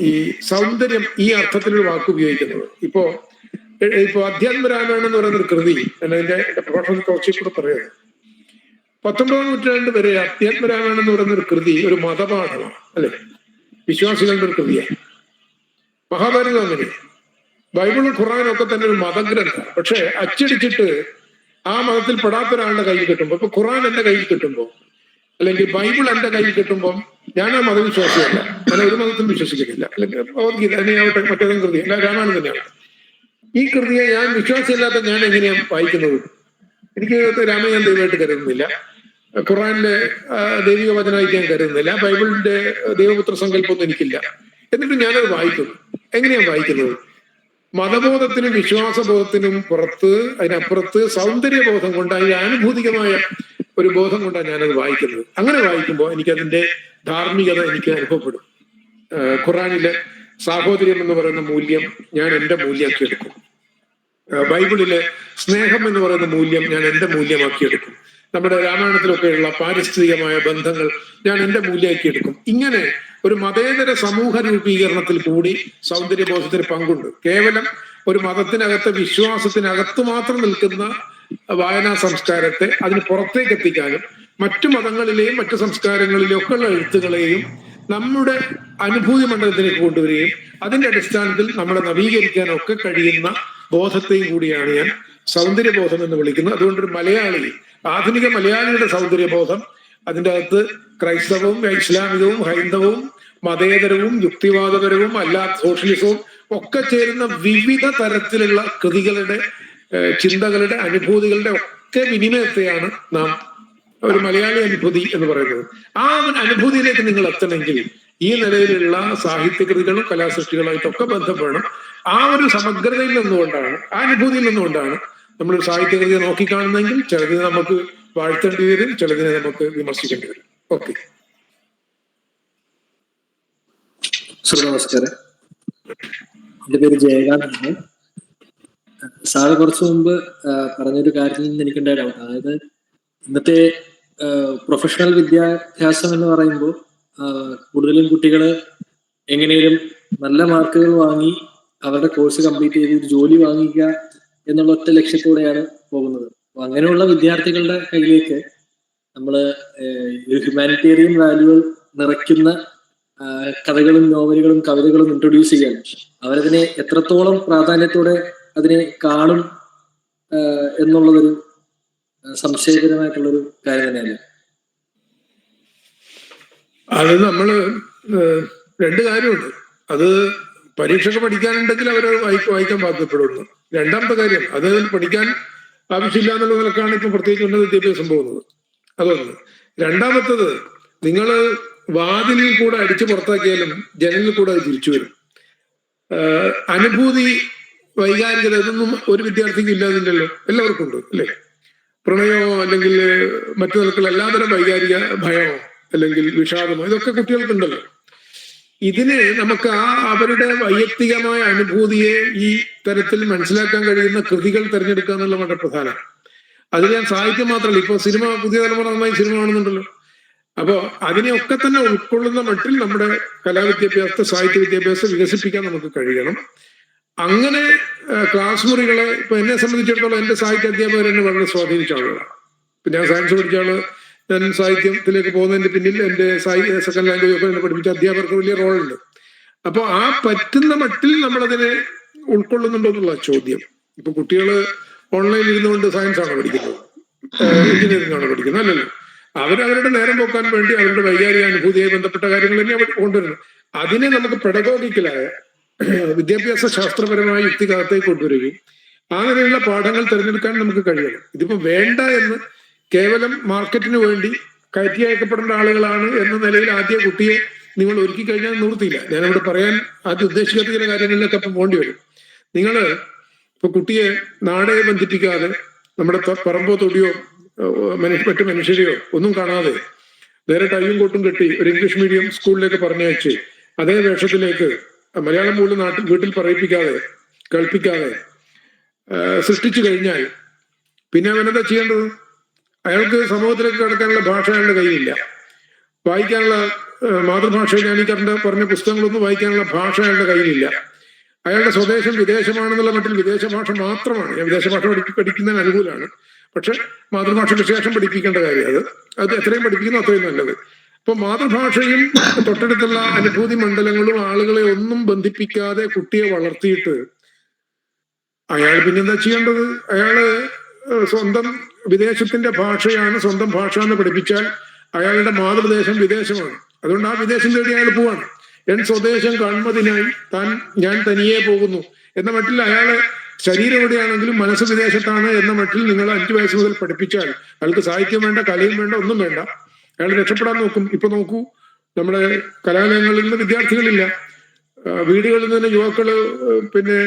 ഈ സൗന്ദര്യം ഈ അർത്ഥത്തിലൊരു വാക്ക് ഉപയോഗിക്കുന്നത്. ഇപ്പോ അധ്യാത്മരാമായണം എന്ന് പറയുന്നൊരു കൃതി, അതിന്റെ പ്രഭാഷണത്തിൽ കുറച്ചുകൂടെ പറയുന്നത് 19ാം നൂറ്റാണ്ട് വരെ അധ്യാത്മരാമായണം എന്ന് പറയുന്നൊരു കൃതി ഒരു മതപാഠമാണ്, അല്ലെ? വിശ്വാസികളുടെ ഒരു കൃതിയാണ്. മഹാഭാരതം അങ്ങനെ, ബൈബിളും ഖുർആനും ഒക്കെ തന്നെ ഒരു മതഗ്രന്ഥം. പക്ഷെ അച്ചടിച്ചിട്ട് ആ മതത്തിൽ പെടാത്ത ഒരാളുടെ കയ്യിൽ കിട്ടുമ്പോൾ, ഇപ്പൊ ഖുർആൻ എന്റെ കയ്യിൽ കിട്ടുമ്പോൾ അല്ലെങ്കിൽ ബൈബിൾ എന്റെ കയ്യിൽ കിട്ടുമ്പോൾ ഞാൻ ആ മതവിശ്വാസിയല്ല, ഞാൻ ഒരു മതത്തിലും വിശ്വസിക്കുന്നില്ല. അല്ലെങ്കിൽ ഭഗവത്ഗീത തന്നെയാവട്ടെ, മറ്റേതും കൃതി അല്ല, രാമായണം തന്നെയാണ്. ഈ കൃതിയെ ഞാൻ വിശ്വാസമില്ലാത്ത ഞാൻ എങ്ങനെയാണ് വായിക്കുന്നത്? എനിക്ക് രാമനെ ഞാൻ ദൈവമായിട്ട് കരുതുന്നില്ല, ഖുറാനിലെ ദൈവിക വചനമായിട്ട് ഞാൻ കരുതുന്നില്ല, ബൈബിളിന്റെ ദൈവപുത്ര സങ്കല്പമൊന്നും എനിക്കില്ല. എന്നിട്ട് ഞാനത് വായിക്കുന്നു. എങ്ങനെയാണ് വായിക്കുന്നത്? മതബോധത്തിനും വിശ്വാസബോധത്തിനും പുറത്ത്, അതിനപ്പുറത്ത് സൗന്ദര്യബോധം കൊണ്ട്, അതിന്റെ ആനുഭൂതികമായ ഒരു ബോധം കൊണ്ടാണ് ഞാനത് വായിക്കുന്നത്. അങ്ങനെ വായിക്കുമ്പോൾ എനിക്കതിന്റെ ധാർമ്മികത എനിക്ക് അനുഭവപ്പെടും. ഖുറാനിലെ സാഹോദര്യം എന്ന് പറയുന്ന മൂല്യം ഞാൻ എൻ്റെ മൂല്യമാക്കിയെടുക്കും. ബൈബിളിലെ സ്നേഹം എന്ന് പറയുന്ന മൂല്യം ഞാൻ എൻ്റെ മൂല്യമാക്കിയെടുക്കും. നമ്മുടെ രാമായണത്തിലൊക്കെയുള്ള പാരിസ്ഥിതികമായ ബന്ധങ്ങൾ ഞാൻ എൻ്റെ മൂല്യമാക്കിയെടുക്കും. ഇങ്ങനെ ഒരു മതേതര സമൂഹ രൂപീകരണത്തിൽ കൂടി സൗന്ദര്യബോധത്തിന് പങ്കുണ്ട്. കേവലം ഒരു മതത്തിനകത്ത്, വിശ്വാസത്തിനകത്ത് മാത്രം നിൽക്കുന്ന വായനാ സംസ്കാരത്തെ അതിന് പുറത്തേക്ക് എത്തിക്കാനും മറ്റു മതങ്ങളിലെയും മറ്റു സംസ്കാരങ്ങളിലെയും ഒക്കെയുള്ള എഴുത്തുകളെയും നമ്മുടെ അനുഭൂതി മണ്ഡലത്തിലേക്ക് കൊണ്ടുവരികയും അതിന്റെ അടിസ്ഥാനത്തിൽ നമ്മളെ നവീകരിക്കാനൊക്കെ കഴിയുന്ന ബോധത്തെയും കൂടിയാണ് ഞാൻ സൗന്ദര്യബോധം എന്ന് വിളിക്കുന്നത്. അതുകൊണ്ടൊരു മലയാളി, ആധുനിക മലയാളിയുടെ സൗന്ദര്യബോധം അതിൻ്റെ അകത്ത് ക്രൈസ്തവവും ഇസ്ലാമികവും ഹൈന്ദവവും മതേതരവും യുക്തിവാദപരവും അല്ലാത്ത സോഷ്യലിസവും ഒക്കെ ചേരുന്ന വിവിധ തരത്തിലുള്ള കൃതികളുടെ, ചിന്തകളുടെ, അനുഭൂതികളുടെ ഒക്കെ വിനിമയത്തെയാണ് നാം ഒരു മലയാളി അനുഭൂതി എന്ന് പറയുന്നത്. ആ അനുഭൂതിയിലേക്ക് നിങ്ങൾ എത്തണമെങ്കിൽ ഈ നിലയിലുള്ള സാഹിത്യകൃതികളും കലാസൃഷ്ടികളുമായിട്ടൊക്കെ ബന്ധപ്പെടണം. ആ ഒരു സമഗ്രതയിൽ നിന്നുകൊണ്ടാണ്, ആ അനുഭൂതിയിൽ നിന്നുകൊണ്ടാണ് നമ്മളൊരു സാഹിത്യകൃതിയെ നോക്കിക്കാണുന്നെങ്കിൽ ചിലതിനെ നമുക്ക് വാഴ്ത്തേണ്ടി വരും, ചിലതിനെ നമുക്ക് വിമർശിക്കേണ്ടി വരും. ഓക്കെ, നമസ്കാരം. എന്റെ പേര് ജയകാന്താണ്. സാറ് കുറച്ചു മുമ്പ് പറഞ്ഞൊരു കാര്യത്തിൽ നിന്ന് എനിക്കുണ്ടായ ഡൗട്ട്, അതായത് ഇന്നത്തെ പ്രൊഫഷണൽ വിദ്യാഭ്യാസം എന്ന് പറയുമ്പോൾ കൂടുതലും കുട്ടികൾ എങ്ങനെയും നല്ല മാർക്കുകൾ വാങ്ങി അവരുടെ കോഴ്സ് കംപ്ലീറ്റ് ചെയ്ത് ഒരു ജോലി വാങ്ങിക്കുക എന്നുള്ള ഒറ്റ ലക്ഷ്യത്തോടെയാണ് പോകുന്നത്. അപ്പൊ അങ്ങനെയുള്ള വിദ്യാർത്ഥികളുടെ കയ്യിലേക്ക് നമ്മൾ ഹ്യൂമാനിറ്റേറിയൻ വാല്യൂകൾ നിറയ്ക്കുന്ന കഥകളും നോവലുകളും കവിതകളും ഇൻട്രൊഡ്യൂസ് ചെയ്യാൻ അവരതിനെ എത്രത്തോളം പ്രാധാന്യത്തോടെ അതിനെ കാണും എന്നുള്ളതൊരു സംശയകരമായിട്ടുള്ളൊരു കാര്യം തന്നെയല്ലേ? അത് നമ്മള് രണ്ട് കാര്യമുണ്ട്. അത് പരീക്ഷയ്ക്ക് പഠിക്കാനുണ്ടെങ്കിൽ അവർ വായിക്കാൻ ബാധ്യപ്പെടുന്നു. രണ്ടാമത്തെ കാര്യം, അത് പഠിക്കാൻ ആവശ്യമില്ല എന്നുള്ള നിലക്കാണ് ഇപ്പൊ പ്രത്യേകിച്ച് ഉന്നത വിദ്യാഭ്യാസം പോകുന്നത്. അതൊന്ന്. രണ്ടാമത്തത്, നിങ്ങൾ വാതിലിൽ കൂടെ അടിച്ചു പുറത്താക്കിയാലും ജനലിൽ കൂടെ അത് തിരിച്ചു വരും. അനുഭൂതി, വൈകാരികത, ഇതൊന്നും ഒരു വിദ്യാർത്ഥിക്ക് ഇല്ലാതില്ലല്ലോ, എല്ലാവർക്കും ഉണ്ട് അല്ലേ? പ്രണയമോ അല്ലെങ്കിൽ മറ്റു നിലക്കുള്ള എല്ലാതരം വൈകാരിക ഭയമോ അല്ലെങ്കിൽ വിഷാദമോ ഇതൊക്കെ കുട്ടികൾക്കുണ്ടല്ലോ. ഇതിന് നമുക്ക് അവരുടെ വൈയക്തികമായ അനുഭൂതിയെ ഈ തരത്തിൽ മനസ്സിലാക്കാൻ കഴിയുന്ന കൃതികൾ തിരഞ്ഞെടുക്കുക എന്നുള്ള വളരെ പ്രധാനമാണ്. അതിൽ ഞാൻ സാഹിത്യം മാത്രമല്ല, ഇപ്പൊ സിനിമ, പുതിയ തലമുറ നന്നായി സിനിമ കാണുന്നുണ്ടല്ലോ. അപ്പോ അതിനെയൊക്കെ തന്നെ ഉൾക്കൊള്ളുന്ന മട്ടിൽ നമ്മുടെ കലാവിദ്യാഭ്യാസത്തെ, സാഹിത്യ വിദ്യാഭ്യാസം വികസിപ്പിക്കാൻ നമുക്ക് കഴിയണം. അങ്ങനെ ക്ലാസ് മുറികളെ, ഇപ്പൊ എന്നെ സംബന്ധിച്ചിടത്തോളം എന്റെ സാഹിത്യ അധ്യാപകർ എന്നെ വളരെ സ്വാധീനിച്ച ആളുകളാണ്. ഇപ്പൊ ഞാൻ സയൻസ് പഠിച്ച ആള്, ഞാൻ സാഹിത്യത്തിലേക്ക് പോകുന്നതിന്റെ പിന്നിൽ എന്റെ സെക്കൻഡ് ലാംഗ്വേജ് ഒക്കെ എന്നെ പഠിപ്പിച്ച അധ്യാപകർക്ക് വലിയ റോളുണ്ട്. അപ്പൊ ആ പറ്റുന്ന മട്ടിൽ നമ്മളതിനെ ഉൾക്കൊള്ളുന്നുണ്ടോ എന്നുള്ള ചോദ്യം. ഇപ്പൊ കുട്ടികള് ഓൺലൈനിൽ ഇരുന്നുകൊണ്ട് സയൻസ് ആണോ പഠിക്കുന്നത്, എഞ്ചിനീയറിംഗ് ആണോ പഠിക്കുന്നത്? അല്ലല്ലോ. അവരവരുടെ നേരം പോക്കാൻ വേണ്ടി അവരുടെ വൈകാരിക അനുഭൂതിയായി ബന്ധപ്പെട്ട കാര്യങ്ങൾ തന്നെ അവർ കൊണ്ടുവരുന്നു. അതിനെ നമുക്ക് പെഡഗോഗിക്കലായ വിദ്യാഭ്യാസ ശാസ്ത്രപരമായ യുക്തികത്തേക്ക് കൊണ്ടുവരികയും ആ നിലയിലുള്ള പാഠങ്ങൾ തിരഞ്ഞെടുക്കാൻ നമുക്ക് കഴിയണം. ഇതിപ്പോ വേണ്ട എന്ന് കേവലം മാർക്കറ്റിന് വേണ്ടി കയറ്റി അയക്കപ്പെടേണ്ട ആളുകളാണ് എന്ന നിലയിൽ ആദ്യ കുട്ടിയെ നിങ്ങൾ ഒരുക്കി കഴിഞ്ഞാൽ നിവൃത്തിയില്ല. ഞാനിവിടെ പറയാൻ ആദ്യം ഉദ്ദേശിക്കാത്ത ചില കാര്യങ്ങളിലൊക്കെ അപ്പം പോകേണ്ടി വരും. നിങ്ങൾ ഇപ്പൊ കുട്ടിയെ നാടേ ബന്ധിപ്പിക്കാതെ നമ്മുടെ പറമ്പോ തൊടിയോ മറ്റു മനുഷ്യരെയോ ഒന്നും കാണാതെ നേരെ ടൈയും കോട്ടും കെട്ടി ഒരു ഇംഗ്ലീഷ് മീഡിയം സ്കൂളിലേക്ക് പറഞ്ഞയച്ച് അതേ വേഷത്തിലേക്ക് മലയാളം പോലും വീട്ടിൽ പറയിപ്പിക്കാതെ കേൾപ്പിക്കാതെ സൃഷ്ടിച്ചു കഴിഞ്ഞാൽ പിന്നെ അവനെന്താ ചെയ്യേണ്ടത്? അയാൾക്ക് സമൂഹത്തിലേക്ക് കടക്കാനുള്ള ഭാഷ അയാളുടെ കയ്യിലില്ല. വായിക്കാനുള്ള മാതൃഭാഷ, ഞാൻ ഈ പറഞ്ഞ പുസ്തകങ്ങളൊന്നും വായിക്കാനുള്ള ഭാഷ അയാളുടെ കയ്യിലില്ല. അയാളുടെ സ്വദേശം വിദേശമാണെന്നുള്ള മട്ടിൽ വിദേശ ഭാഷ മാത്രമാണ്. ഞാൻ വിദേശ ഭാഷ പഠിക്കുന്നതിന് അനുകൂലമാണ്. പക്ഷെ മാതൃഭാഷയ്ക്ക് ശേഷം പഠിപ്പിക്കേണ്ട കാര്യം അത് എത്രയും പഠിപ്പിക്കുന്നു അത്രയും നല്ലത്. ഇപ്പൊ മാതൃഭാഷയും തൊട്ടടുത്തുള്ള അനുഭൂതി മണ്ഡലങ്ങളും ആളുകളെ ഒന്നും ബന്ധിപ്പിക്കാതെ കുട്ടിയെ വളർത്തിയിട്ട് അയാൾ പിന്നെന്താ ചെയ്യേണ്ടത്? അയാള് സ്വന്തം വിദേശത്തിന്റെ ഭാഷയാണ് സ്വന്തം ഭാഷ എന്ന് പഠിപ്പിച്ചാൽ അയാളുടെ മാതൃദേശം വിദേശമാണ്. അതുകൊണ്ട് ആ വിദേശം തേടി അയാൾ പോവാണ്. എൻ സ്വദേശം കാൺമതിനായി ഞാൻ തനിയെ പോകുന്നു എന്ന മട്ടിൽ അയാളെ ശരീരം എവിടെയാണെങ്കിലും മനസ്സ് വിദേശത്താണ് എന്ന മട്ടിൽ നിങ്ങൾ 5 വയസ്സ് മുതൽ പഠിപ്പിച്ചാൽ അയാൾക്ക് സാഹിത്യം വേണ്ട, കലയും വേണ്ട, ഒന്നും വേണ്ട, അയാൾ രക്ഷപ്പെടാൻ നോക്കും. ഇപ്പൊ നോക്കൂ, നമ്മുടെ കലാലയങ്ങളിൽ നിന്ന് വിദ്യാർത്ഥികളില്ല, വീടുകളിൽ നിന്ന് യുവാക്കള് പിന്നെ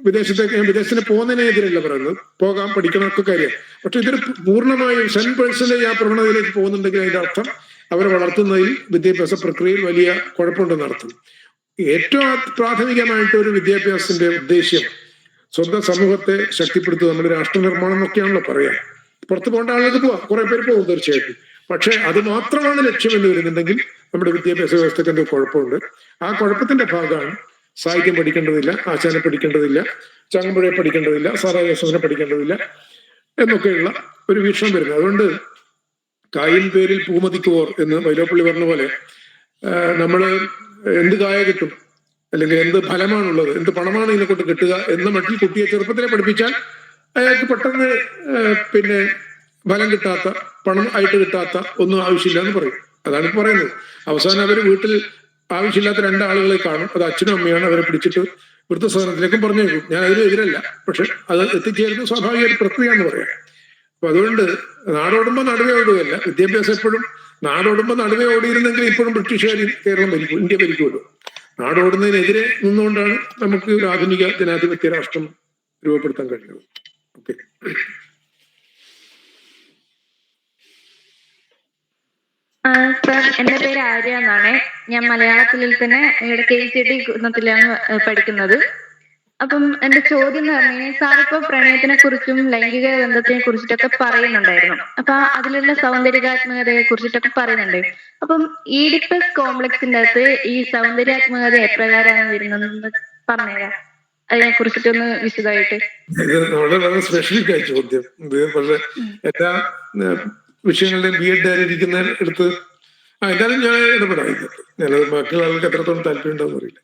വിദേശത്തിന് പോകുന്നതിനെതിരല്ല പറയുന്നത്, പോകാം, പഠിക്കണമൊക്കെ കാര്യം. പക്ഷെ ഇതൊരു പൂർണ്ണമായും 10% ആ പ്രവണതയിലേക്ക് പോകുന്നുണ്ടെങ്കിൽ അതിന്റെ അർത്ഥം അവരെ വളർത്തുന്നതിൽ വിദ്യാഭ്യാസ പ്രക്രിയയിൽ വലിയ കുഴപ്പമുണ്ടെന്ന് അർത്ഥം. ഏറ്റവും പ്രാഥമികമായിട്ട് ഒരു വിദ്യാഭ്യാസത്തിന്റെ ഉദ്ദേശ്യം സ്വന്തം സമൂഹത്തെ ശക്തിപ്പെടുത്തുക, നമ്മുടെ രാഷ്ട്ര നിർമ്മാണം എന്നൊക്കെയാണല്ലോ പറയാം. പുറത്ത് പോകേണ്ട ആളുകൾക്ക് പോവാം, കുറെ പേര് പോകും തീർച്ചയായിട്ടും. പക്ഷെ അത് മാത്രമാണ് ലക്ഷ്യമെന്ന് വരുന്നുണ്ടെങ്കിൽ നമ്മുടെ വിദ്യാഭ്യാസ വ്യവസ്ഥയ്ക്ക് എന്തോ കുഴപ്പമുണ്ട്. ആ കുഴപ്പത്തിന്റെ ഭാഗമാണ് സാഹിത്യം പഠിക്കേണ്ടതില്ല, ആശാനെ പഠിക്കേണ്ടതില്ല, ചങ്ങമ്പുഴയെ പഠിക്കേണ്ടതില്ല, സാറാ ജോസഫിനെ പഠിക്കേണ്ടതില്ല എന്നൊക്കെയുള്ള ഒരു വീക്ഷണം വരുന്നത്. അതുകൊണ്ട് കായിൻ പേരിൽ പൂമതിക്കുവോർ എന്ന് വൈലോപ്പള്ളി പറഞ്ഞ പോലെ നമ്മള് എന്ത് കായ കിട്ടും, അല്ലെങ്കിൽ എന്ത് ഫലമാണുള്ളത്, എന്ത് പണമാണ് ഇതിനെക്കൊണ്ട് കിട്ടുക എന്ന മട്ടിൽ കുട്ടിയെ ചെറുപ്പത്തിലെ പഠിപ്പിച്ചാൽ അയാൾക്ക് പെട്ടെന്ന് പിന്നെ ഫലം കിട്ടാത്ത, പണം ആയിട്ട് കിട്ടാത്ത ഒന്നും ആവശ്യമില്ല എന്ന് പറയും. അതാണ് ഇപ്പൊ പറയുന്നത്. അവസാനം അവര് വീട്ടിൽ ആവശ്യമില്ലാത്ത 2 ആളുകളെ കാണും, അത് അച്ഛനും അമ്മയാണ്. അവരെ പിടിച്ചിട്ട് വൃദ്ധസദനത്തിലേക്കും പറഞ്ഞേക്കും. ഞാൻ അതിനെതിരല്ല, പക്ഷെ അത് എത്തിച്ചേരുന്ന സ്വാഭാവിക ഒരു പ്രക്രിയ എന്ന് പറയാം. അപ്പൊ അതുകൊണ്ട് നാടോടുമ്പോ നടുവേ ഓടുകയല്ല വിദ്യാഭ്യാസം. എപ്പോഴും നാടോടുമ്പോ നടുവേ ഓടിയിരുന്നെങ്കിൽ ഇപ്പോഴും ബ്രിട്ടീഷുകാർ കേരളം ഭരിക്കും, ഇന്ത്യ ഭരിക്കുമല്ലോ. നാടോടുന്നതിനെതിരെ നിന്നുകൊണ്ടാണ് നമുക്ക് ഒരു ആധുനിക ജനാധിപത്യ രാഷ്ട്രം രൂപപ്പെടുത്താൻ കഴിഞ്ഞത്. ഓക്കെ. സാർ, എന്റെ പേര് ആര്യ എന്നാണ്. ഞാൻ മലയാളത്തിൽ തന്നെ ഇവിടെ KCT കുന്നത്തിലാണ് പഠിക്കുന്നത്. അപ്പം എന്റെ ചോദ്യം എന്ന് പറഞ്ഞാൽ, സാർ ഇപ്പൊ പ്രണയത്തിനെ കുറിച്ചും ലൈംഗിക ബന്ധത്തിനെ കുറിച്ചിട്ടൊക്കെ പറയുന്നുണ്ടായിരുന്നു. അപ്പൊ അതിലുള്ള സൗന്ദര്യാത്മകതയെ കുറിച്ചിട്ടൊക്കെ പറയുന്നുണ്ട്. അപ്പം ഈഡിപ്പസ് കോംപ്ലക്സിന്റെ അകത്ത് ഈ സൗന്ദര്യാത്മകത എപ്രകാരമാണ് വരുന്നതെന്ന് പറഞ്ഞുതരാം, അതിനെ കുറിച്ചിട്ടൊന്ന് വിശദമായിട്ട്. ഇത് വളരെ സ്പെസിഫിക് ആയ ചോദ്യം. ഇത് വളരെ എല്ലാ വിഷയങ്ങളുടെയും BEd ഇരിക്കുന്ന എടുത്ത് എന്തായാലും ഞാൻ ഇടപെടാം. ഞാനത് ബാക്കിയുള്ള ആൾക്ക് എത്രത്തോളം താല്പര്യം ഉണ്ടാവും അറിയില്ല.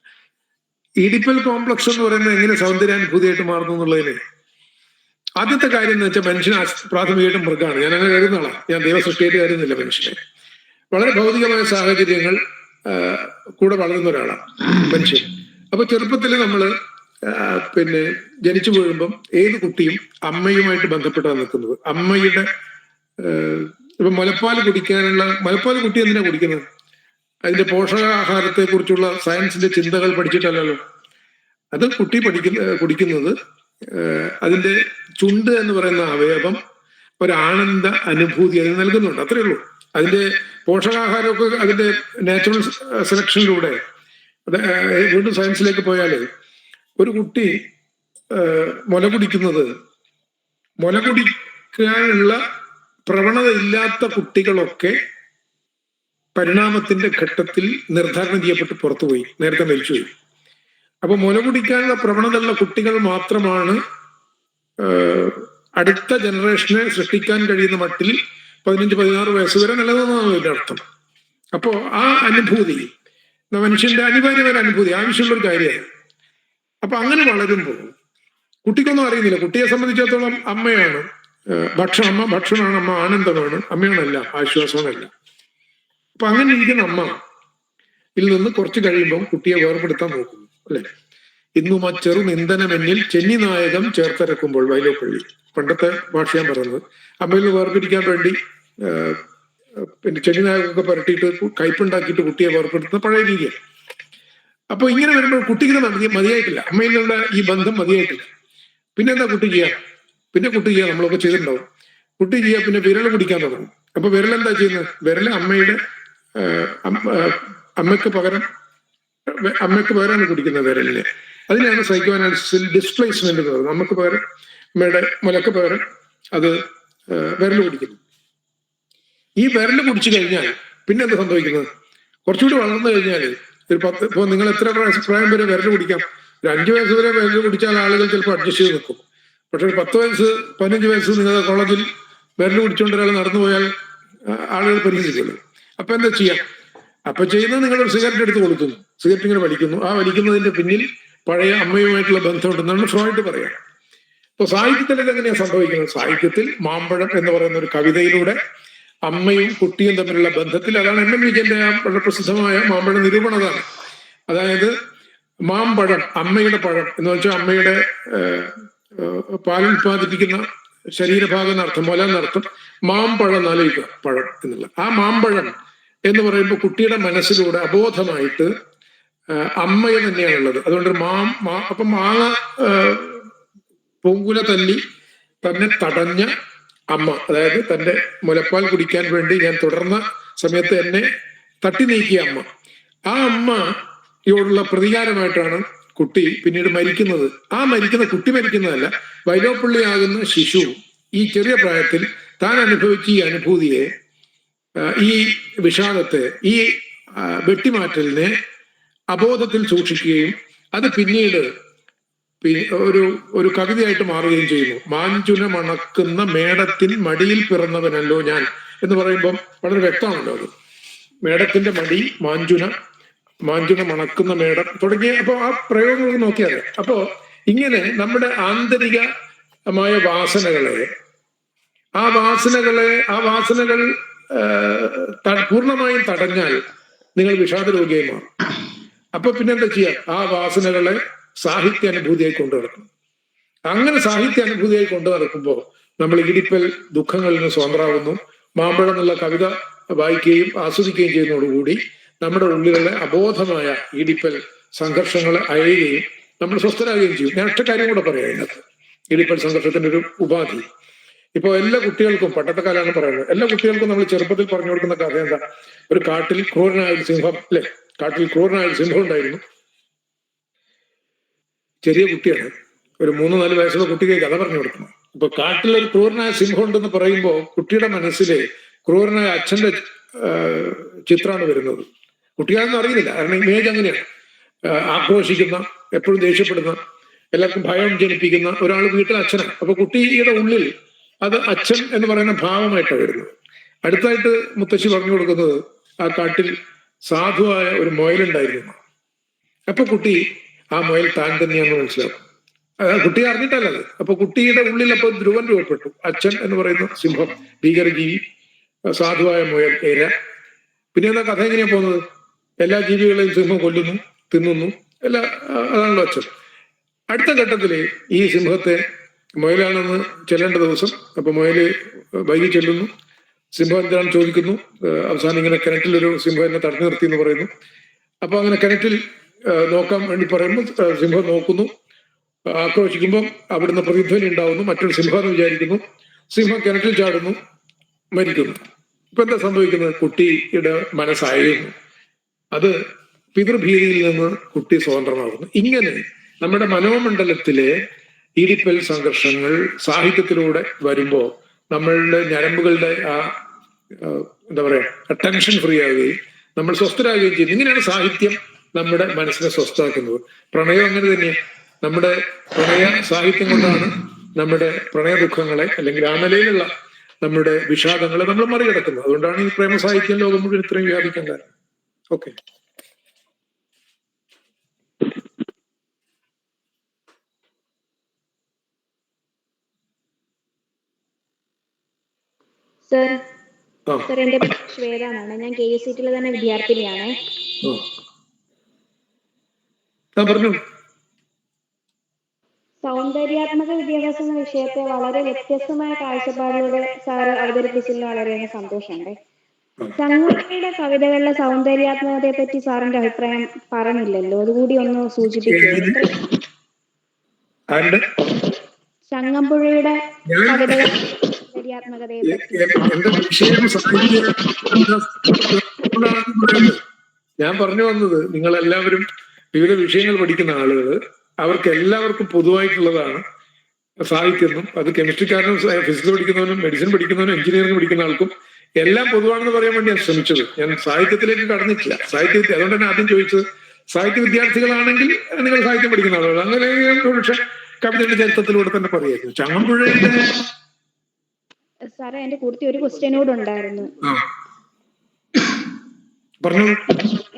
ഈഡിപ്പൽ കോംപ്ലക്സ് എന്ന് പറയുന്നത് എങ്ങനെ സൗന്ദര്യാനുഭൂതിയായിട്ട് മാറുന്നു എന്നുള്ളതിന് ആദ്യത്തെ കാര്യം എന്ന് വെച്ചാൽ മനുഷ്യൻ പ്രാഥമികമായിട്ടും മൃഗമാണ്. ഞാൻ അങ്ങനെ കരുതുന്ന ആളാണ്. ഞാൻ ദൈവസൃഷ്ടിയായിട്ട് കരുതുന്നില്ല മനുഷ്യനെ. വളരെ ഭൗതികമായ സാഹചര്യങ്ങൾ കൂടെ വളരുന്ന ഒരാളാണ് മനുഷ്യൻ. അപ്പൊ ചെറുപ്പത്തിൽ നമ്മള് പിന്നെ ജനിച്ചു വീഴുമ്പം ഏത് കുട്ടിയും അമ്മയുമായിട്ട് ബന്ധപ്പെട്ടാണ് നിൽക്കുന്നത്. അമ്മയുടെ ഇപ്പൊ മുലപ്പാൽ കുട്ടി എന്തിനാ കുടിക്കുന്നത്? അതിന്റെ പോഷകാഹാരത്തെ കുറിച്ചുള്ള സയൻസിന്റെ ചിന്തകൾ പഠിച്ചിട്ടല്ലല്ലോ. അത് കുട്ടി കുടിക്കുന്നത് അതിന്റെ ചുണ്ട് എന്ന് പറയുന്ന അവയവം ഒരാനന്ദ അനുഭൂതി അതിന് നൽകുന്നുണ്ട്, അത്രയേ ഉള്ളൂ. അതിന്റെ പോഷകാഹാരമൊക്കെ അതിന്റെ നാച്ചുറൽ സെലക്ഷനിലൂടെ വീണ്ടും സയൻസിലേക്ക് പോയാല് ഒരു കുട്ടി മുല കുടിക്കാനുള്ള പ്രവണത ഇല്ലാത്ത കുട്ടികളൊക്കെ പരിണാമത്തിന്റെ ഘട്ടത്തിൽ നിർദ്ധാരണം ചെയ്യപ്പെട്ട് പുറത്തുപോയി, നേരത്തെ മരിച്ചുപോയി. അപ്പൊ മുല കുടിക്കാനുള്ള പ്രവണതയുള്ള കുട്ടികൾ മാത്രമാണ് അടുത്ത ജനറേഷനെ സൃഷ്ടിക്കാൻ കഴിയുന്ന മട്ടിൽ 15-16 വയസ്സ് വരെ നിലനിന്നാണ് ഇതിന്റെ അർത്ഥം. അപ്പോ ആ അനുഭൂതി മനുഷ്യന്റെ അനിവാര്യമായ അനുഭൂതി, ആവശ്യമുള്ളൊരു കാര്യമാണ്. അപ്പൊ അങ്ങനെ വളരുമ്പോൾ കുട്ടിക്കൊന്നും അറിയുന്നില്ല. കുട്ടിയെ സംബന്ധിച്ചിടത്തോളം അമ്മയാണ് അമ്മ ഭക്ഷണമാണ്, അമ്മ ആനന്ദമാണ്, അമ്മയാണല്ല ആശ്വാസമല്ല. അപ്പൊ അങ്ങനെ ഇരിക്കുന്ന അമ്മ ഇതിൽ നിന്ന് കുറച്ച് കഴിയുമ്പോൾ കുട്ടിയെ വേർപെടുത്താൻ നോക്കുന്നു, അല്ലെ? ഇന്നും ആ ചെറു നിന്ദനമെന്നിൽ ചെന്നി നായകം ചേർത്തിറക്കുമ്പോൾ, വൈലോപ്പള്ളി പണ്ടത്തെ ഭാഷയാൻ പറയുന്നത്. അമ്മയിൽ നിന്ന് വേർപിരിക്കാൻ വേണ്ടി പിന്നെ ചെന്നി നായകമൊക്കെ പുരട്ടിയിട്ട് കയ്പുണ്ടാക്കിയിട്ട് കുട്ടിയെ വേർപെടുത്തുന്ന പഴയ രീതിയാണ്. അപ്പൊ ഇങ്ങനെ വരുമ്പോൾ കുട്ടിക്ക് മതിയായിട്ടില്ല, അമ്മയിൽ നിന്നുള്ള ഈ ബന്ധം മതിയായിട്ടില്ല. പിന്നെ എന്താ കുട്ടി ചെയ്യുക നമ്മളൊക്കെ ചെയ്തിട്ടുണ്ടാവും. കുട്ടി ചെയ്യുക പിന്നെ വിരൽ കുടിക്കാൻ തുടങ്ങും. അപ്പൊ വിരൽ എന്താ ചെയ്യുന്നത്? വിരല് അമ്മയ്ക്ക് പകരമാണ് കുടിക്കുന്നത് വിരലിനെ. അതിനാണ് സൈക്കോ അനാലിസിസിൽ ഡിസ്പ്ലേസ്മെന്റ് എന്ന് പറയുന്നത്. അമ്മക്ക് പകരം അമ്മയുടെ മുലക്ക് പകരം അത് വിരൽ കുടിക്കുന്നു. ഈ വിരൽ കുടിച്ചു കഴിഞ്ഞാൽ പിന്നെ എന്താ സംഭവിക്കുന്നത്? കുറച്ചുകൂടി വളർന്നു കഴിഞ്ഞാൽ ഇപ്പൊ നിങ്ങൾ എത്ര പ്രായം വരെ വിരൽ കുടിക്കാം? ഒരു 5 വയസ്സ് വരെ വിരൽ കുടിച്ചാൽ ആളുകൾ ചിലപ്പോൾ അഡ്ജസ്റ്റ് ചെയ്ത് നിൽക്കും. പക്ഷെ ഒരു 10 വയസ്സ് 15 വയസ്സ് നിങ്ങളുടെ കോളേജിൽ വിരൽ കുടിച്ചുകൊണ്ട് ഒരാൾ നടന്നു പോയാൽ ആളുകൾ പരിഹസിക്കുമല്ലോ. അപ്പൊ എന്താ ചെയ്യാം? അപ്പൊ ചെയ്യുന്നത് നിങ്ങളൊരു സിഗരറ്റ് എടുത്ത് കൊളുത്തുന്നു, സിഗരറ്റ് ഇങ്ങനെ വലിക്കുന്നു. ആ വലിക്കുന്നതിന്റെ പിന്നിൽ പഴയ അമ്മയുമായിട്ടുള്ള ബന്ധമുണ്ടെന്നാണ് ഫ്രോയിഡ് പറയാം. അപ്പൊ സാഹിത്യത്തിൽ ഇതെങ്ങനെയാ സംഭവിക്കുന്നത്? സാഹിത്യത്തിൽ മാമ്പഴം എന്ന് പറയുന്ന ഒരു കവിതയിലൂടെ അമ്മയും കുട്ടിയും തമ്മിലുള്ള ബന്ധത്തിൽ, അതാണ് MN വിജയന്റെ വളരെ പ്രസിദ്ധമായ മാമ്പഴ നിരൂപണതാണ്. അതായത് മാമ്പഴം, അമ്മയുടെ പഴം എന്ന് വെച്ചാൽ അമ്മയുടെ പാൽ ഉൽപ്പാദിപ്പിക്കുന്ന ശരീരഭാഗം എന്നർത്ഥം, മുല എന്നർത്ഥം. മാമ്പഴം എന്നാലോചിക്കുക, പഴം എന്നുള്ള ആ മാമ്പഴം എന്ന് പറയുമ്പോൾ കുട്ടിയുടെ മനസ്സിലൂടെ അബോധമായിട്ട് അമ്മയെ തന്നെയാണുള്ളത്. അതുകൊണ്ട് അപ്പൊ മാങ്ങ പൂങ്കുല തല്ലി തന്നെ തടഞ്ഞ അമ്മ, അതായത് തന്റെ മുലപ്പാൽ കുടിക്കാൻ വേണ്ടി ഞാൻ തുടർന്ന സമയത്ത് എന്നെ തട്ടി നീക്കിയ അമ്മ, ആ അമ്മയോടുള്ള പ്രതികാരമായിട്ടാണ് കുട്ടി പിന്നീട് മരിക്കുന്നത്. ആ മരിക്കുന്ന കുട്ടി മരിക്കുന്നതല്ല, വൈലോപ്പിള്ളിയാകുന്ന ശിശു ഈ ചെറിയ പ്രായത്തിൽ താൻ അനുഭവിച്ച ഈ അനുഭൂതിയെ, ഈ വിഷാദത്തെ, ഈ വെട്ടിമാറ്റലിനെ അബോധത്തിൽ സൂക്ഷിക്കുകയും അത് പിന്നീട് ഒരു കവിതയായിട്ട് മാറുകയും ചെയ്യുന്നു. മാഞ്ചുന മണക്കുന്ന മേടത്തിൻ മടിയിൽ പിറന്നവനല്ലോ ഞാൻ എന്ന് പറയുമ്പം വളരെ വ്യക്തമാണല്ലോ അത്. മേടത്തിന്റെ മടി, മാഞ്ചുന മണക്കുന്ന മേടം തുടങ്ങിയ അപ്പൊ ആ പ്രയോഗങ്ങൾ നോക്കിയാൽ അപ്പോ ഇങ്ങനെ നമ്മുടെ ആന്തരികമായ വാസനകൾ പൂർണ്ണമായും തടഞ്ഞാൽ നിങ്ങൾ വിഷാദ രോഗിയായി മാറും. അപ്പൊ പിന്നെന്താ ചെയ്യുക? ആ വാസനകളെ സാഹിത്യ അനുഭൂതിയായി കൊണ്ടു നടക്കും. അങ്ങനെ സാഹിത്യ അനുഭൂതിയായി കൊണ്ടു നടക്കുമ്പോൾ നമ്മൾ ഇടിപ്പൽ ദുഃഖങ്ങളിൽ നിന്ന് സ്വതന്ത്രമാകുന്നു. മാമ്പഴം എന്നുള്ള കവിത വായിക്കുകയും ആസ്വദിക്കുകയും ചെയ്യുന്നതോടുകൂടി നമ്മുടെ ഉള്ളിലുള്ള അബോധമായ ഇടിപ്പൽ സംഘർഷങ്ങളെ അയയുകയും നമ്മൾ സ്വസ്ഥരാകുകയും ചെയ്യും. ഞാൻ ഒറ്റ കാര്യം കൂടെ പറയാം ഇതിനകത്ത്. ഇടിപ്പൽ സംഘർഷത്തിന്റെ ഒരു ഉപാധി ഇപ്പൊ എല്ലാ കുട്ടികൾക്കും, പണ്ടത്തെ കാലമാണ് പറയുന്നത്, എല്ലാ കുട്ടികൾക്കും നമ്മൾ ചെറുപ്പത്തിൽ പറഞ്ഞു കൊടുക്കുന്ന കഥ എന്താ? ഒരു കാട്ടിൽ ക്രൂരനായ ഒരു സിംഹം, അല്ലെ? കാട്ടിൽ ക്രൂരനായ ഒരു സിംഹം ഉണ്ടായിരുന്നു. ചെറിയ കുട്ടിയാണ്, ഒരു 3-4 വയസ്സുള്ള കുട്ടിക്ക് കഥ പറഞ്ഞു കൊടുക്കണം. ഇപ്പൊ കാട്ടിലൊരു ക്രൂരനായ സിംഹം ഉണ്ടെന്ന് പറയുമ്പോൾ കുട്ടിയുടെ മനസ്സിലെ ക്രൂരനായ അച്ഛന്റെ ചിത്രമാണ് വരുന്നത്. കുട്ടിയാണെന്ന് അറിയുന്നില്ല, കാരണം ഇമേജ് അങ്ങനെയാണ്. ആക്രോശിക്കുന്ന, എപ്പോഴും ദേഷ്യപ്പെടുന്ന, എല്ലാവർക്കും ഭയം ജനിപ്പിക്കുന്ന ഒരാൾ വീട്ടിൽ അച്ഛനാണ്. അപ്പൊ കുട്ടിയുടെ ഉള്ളിൽ അത് അച്ഛൻ എന്ന് പറയുന്ന ഭാവമായിട്ടാണ് വരുന്നത്. അടുത്തായിട്ട് മുത്തശ്ശി പറഞ്ഞു കൊടുക്കുന്നത് ആ കാട്ടിൽ സാധുവായ ഒരു മുയലുണ്ടായിരുന്നു. അപ്പൊ കുട്ടി ആ മുയൽ താൻ തന്നെയാണെന്ന് മനസ്സിലാക്കും. കുട്ടി അറിഞ്ഞിട്ടല്ലത്. അപ്പൊ കുട്ടിയുടെ ഉള്ളിൽ അപ്പൊ ധ്രുവൻ രൂപപ്പെട്ടു. അച്ഛൻ എന്ന് പറയുന്ന സിംഹം, ഭീകരജീവി, സാധുവായ മുയൽ, ഇര. പിന്നെ എന്താ കഥ എങ്ങനെയാ പോകുന്നത്? എല്ലാ ജീവികളെയും സിംഹം കൊല്ലുന്നു, തിന്നുന്നു, അതാണല്ലോ അച്ഛൻ. അടുത്ത ഘട്ടത്തില് ഈ സിംഹത്തെ, മുയലാണെന്ന് ചെല്ലേണ്ട ദിവസം, അപ്പൊ മുയല് വൈകി ചെല്ലുന്നു. സിംഹം എന്താണെന്ന് ചോദിക്കുന്നു. അവസാനം ഇങ്ങനെ കിണറ്റിലൊരു സിംഹം എന്നെ തടഞ്ഞു നിർത്തി എന്ന് പറയുന്നു. അപ്പൊ അങ്ങനെ കിണറ്റിൽ നോക്കാൻ വേണ്ടി പറയുമ്പോൾ സിംഹം നോക്കുന്നു. ആക്രോശിക്കുമ്പോൾ അവിടുന്ന് പ്രതിധ്വനി ഉണ്ടാവുന്നു. മറ്റൊരു സിംഹം എന്ന് വിചാരിക്കുന്നു. സിംഹം കിണറ്റിൽ ചാടുന്നു, മരിക്കുന്നു. ഇപ്പൊ എന്താ സംഭവിക്കുന്നത്? കുട്ടിയുടെ മനസ്സായിരുന്നു. അത് പിതൃഭീതിയിൽ നിന്ന് കുട്ടി സ്വതന്ത്രമാകുന്നു. ഇങ്ങനെ നമ്മുടെ മനോമണ്ഡലത്തിലെ ഇടിപ്പൽ സംഘർഷങ്ങൾ സാഹിത്യത്തിലൂടെ വരുമ്പോൾ നമ്മളുടെ ഞരമ്പുകളുടെ എന്താ പറയാ ടെൻഷൻ ഫ്രീ ആവുകയും നമ്മൾ സ്വസ്ഥരാകുകയും ചെയ്യുന്നു. ഇങ്ങനെയാണ് സാഹിത്യം നമ്മുടെ മനസ്സിനെ സ്വസ്ഥമാക്കുന്നത്. പ്രണയം അങ്ങനെ തന്നെയാണ്. നമ്മുടെ പ്രണയ സാഹിത്യം കൊണ്ടാണ് നമ്മുടെ പ്രണയ ദുഃഖങ്ങളെ, അല്ലെങ്കിൽ ആ നിലയിലുള്ള നമ്മുടെ വിഷാദങ്ങളെ നമ്മൾ മറികടക്കുന്നത്. അതുകൊണ്ടാണ് ഈ പ്രേമ സാഹിത്യം ലോകം മുഴുവൻ ഇത്രയും വ്യാപിക്കാൻ കാരണം. ഓക്കെ. സർ, എന്റെ പേര് ശ്വേത എന്നാണ്. ഞാൻ KUCT തന്നെ വിദ്യാർത്ഥിനിയാണ്. സൗന്ദര്യാത്മക വിദ്യാഭ്യാസം എന്ന വിഷയത്തെ വളരെ വ്യത്യസ്തമായ കാഴ്ചപ്പാടിലൂടെ സാറ് അവതരിപ്പിച്ചതിൽ വളരെയേറെ സന്തോഷമുണ്ട്. ചങ്ങമ്പുഴയുടെ കവിതകളിലെ സൗന്ദര്യാത്മകതയെ പറ്റി സാറിന്റെ അഭിപ്രായം പറഞ്ഞില്ലല്ലോ, അതുകൂടി ഒന്ന് സൂചിപ്പിക്കുക. ചങ്ങമ്പുഴയുടെ കവിതകൾ സൗന്ദര്യാത്മകതയെ പറ്റി. ഞാൻ പറഞ്ഞു വന്നത്, നിങ്ങൾ എല്ലാവരും വിവിധ വിഷയങ്ങൾ പഠിക്കുന്ന ആളുകൾ, അവർക്ക് എല്ലാവർക്കും പൊതുവായിട്ടുള്ളതാണ് സാഹിത്യം. അത് കെമിസ്ട്രിക്കാരനും ഫിസിക്സ് പഠിക്കുന്നവനും മെഡിസിൻ പഠിക്കുന്നവനും എഞ്ചിനീയറിംഗ് പഠിക്കുന്ന ആൾക്കും എല്ലാം പൊതുവാണെന്ന് പറയാൻ വേണ്ടി ഞാൻ ശ്രമിച്ചത്. ഞാൻ സാഹിത്യത്തിലേക്ക് കടന്നിട്ടില്ല. സാഹിത്യത്തിൽ അതുകൊണ്ട് തന്നെ ആദ്യം ചോദിച്ചത്, സാഹിത്യ വിദ്യാർത്ഥികളാണെങ്കിൽ നിങ്ങൾ സാഹിത്യം പഠിക്കുന്ന ആളുകൾ, അങ്ങനെ പക്ഷെ കവിതയുടെ ചരിത്രത്തിലൂടെ തന്നെ പറയായിരുന്നു. ചങ്ങമ്പുഴയുടെ സാറേ, എന്റെ കൂട്ടത്തിൽ ഒരു ക്വസ്റ്റ്യനോട് ഉണ്ടായിരുന്നു.